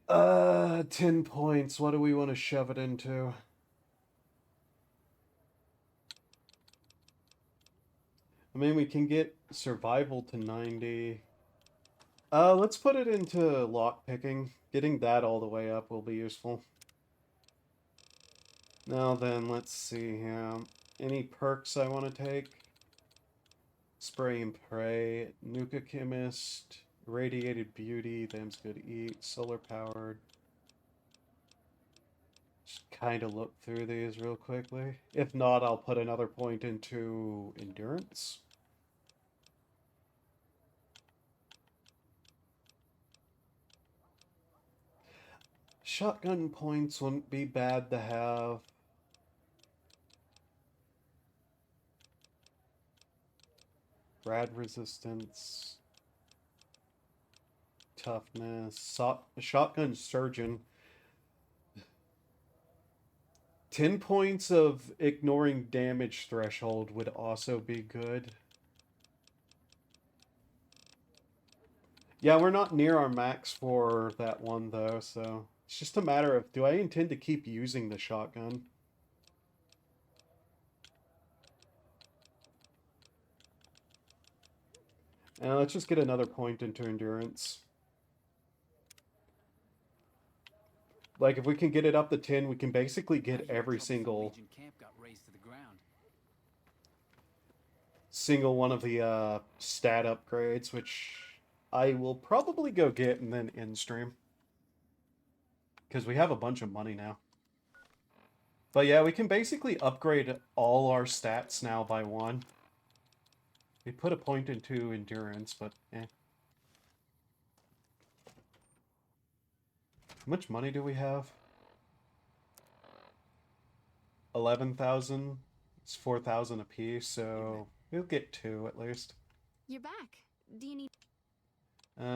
10 points. What do we want to shove it into? I mean, we can get survival to 90. Let's put it into lockpicking. Getting that all the way up will be useful. Now then, let's see here. Any perks I want to take? Spray and Pray, Nuka Chemist, Radiated Beauty, Them's Good Eat, Solar Powered. Just kind of look through these real quickly. If not, I'll put another point into Endurance. Shotgun points wouldn't be bad to have. Rad resistance. toughness. Shotgun surgeon. 10 points of ignoring damage threshold would also be good. Yeah, we're not near our max for that one though, so it's just a matter of, do I intend to keep using the shotgun? Let's just get another point into endurance. Like, if we can get it up to 10, we can basically get every single one of the stat upgrades, which I will probably go get and then end stream. Because we have a bunch of money now. But yeah, we can basically upgrade all our stats now by 1. We put a point into endurance, but eh. How much money do we have? 11,000. It's 4,000 apiece, so we'll get 2 at least. You're back. Do you need...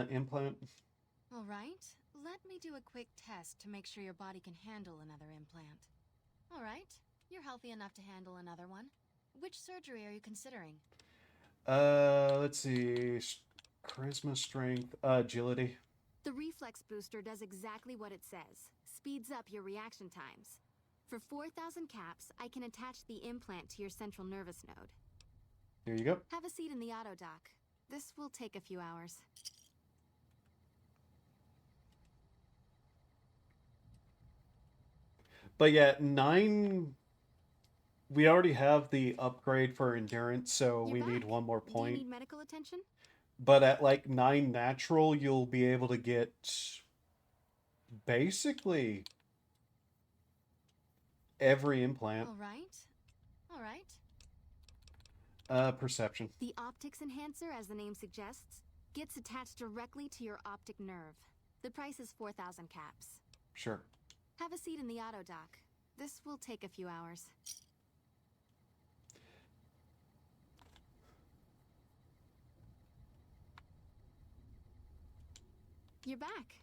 Implant. All right. Let me do a quick test to make sure your body can handle another implant. All right. You're healthy enough to handle another one. Which surgery are you considering? Let's see. Charisma, strength, agility. The reflex booster does exactly what it says. Speeds up your reaction times. For 4,000 caps, I can attach the implant to your central nervous node. Here you go. Have a seat in the auto dock. This will take a few hours. But yeah, 9... We already have the upgrade for endurance, so we need 1 more point. Do you need medical attention? But at like 9 natural, you'll be able to get basically every implant. All right. All right. Perception. The optics enhancer, as the name suggests, gets attached directly to your optic nerve. The price is 4,000 caps. Sure. Have a seat in the auto dock. This will take a few hours. You're back.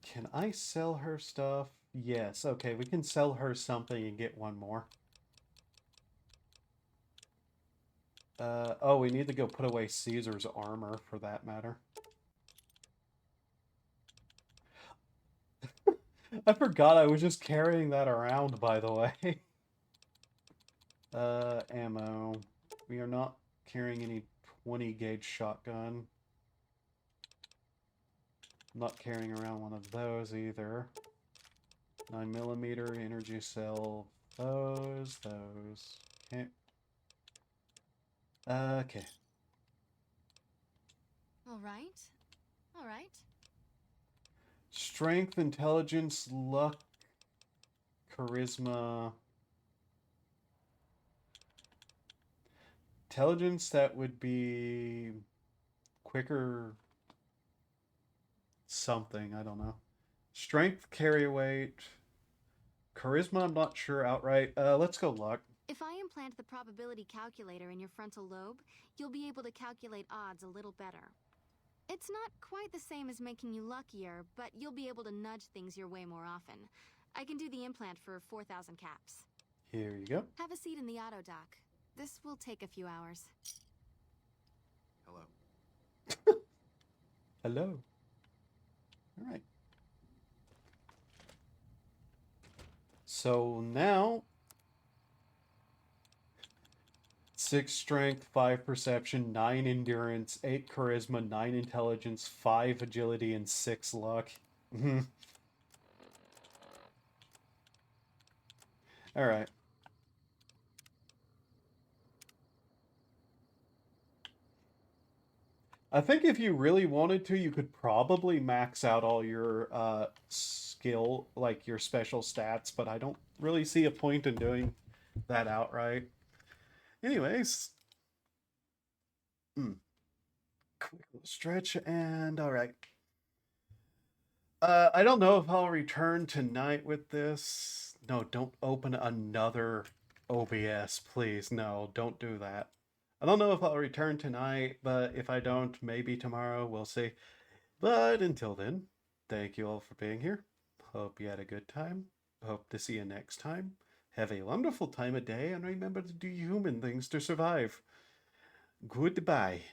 Can I sell her stuff? Yes. Okay, we can sell her something and get 1 more. Oh, we need to go put away Caesar's armor for that matter. I forgot I was just carrying that around, by the way. Ammo. We are not carrying any 20 gauge shotgun. I'm not carrying around one of those either. 9mm energy cell. Those. Okay. Okay. All right. All right. Strength, intelligence, luck, charisma. Intelligence, that would be quicker something, I don't know. Strength, carry weight. Charisma, I'm not sure outright. Let's go luck. If I implant the probability calculator in your frontal lobe, you'll be able to calculate odds a little better. It's not quite the same as making you luckier, but you'll be able to nudge things your way more often. I can do the implant for 4,000 caps. Here you go. Have a seat in the auto dock. This will take a few hours. Hello. Hello. All right. So now 6 strength, 5 perception, 9 endurance, 8 charisma, 9 intelligence, 5 agility, and 6 luck. Alright. I think if you really wanted to, you could probably max out all your skill, like your special stats, but I don't really see a point in doing that outright. Anyways. Quick little stretch, and alright. I don't know if I'll return tonight with this. No, don't open another OBS, please. No, don't do that. I don't know if I'll return tonight, but if I don't, maybe tomorrow. We'll see. But until then, thank you all for being here. Hope you had a good time. Hope to see you next time. Have a wonderful time of day, and remember to do human things to survive. Goodbye.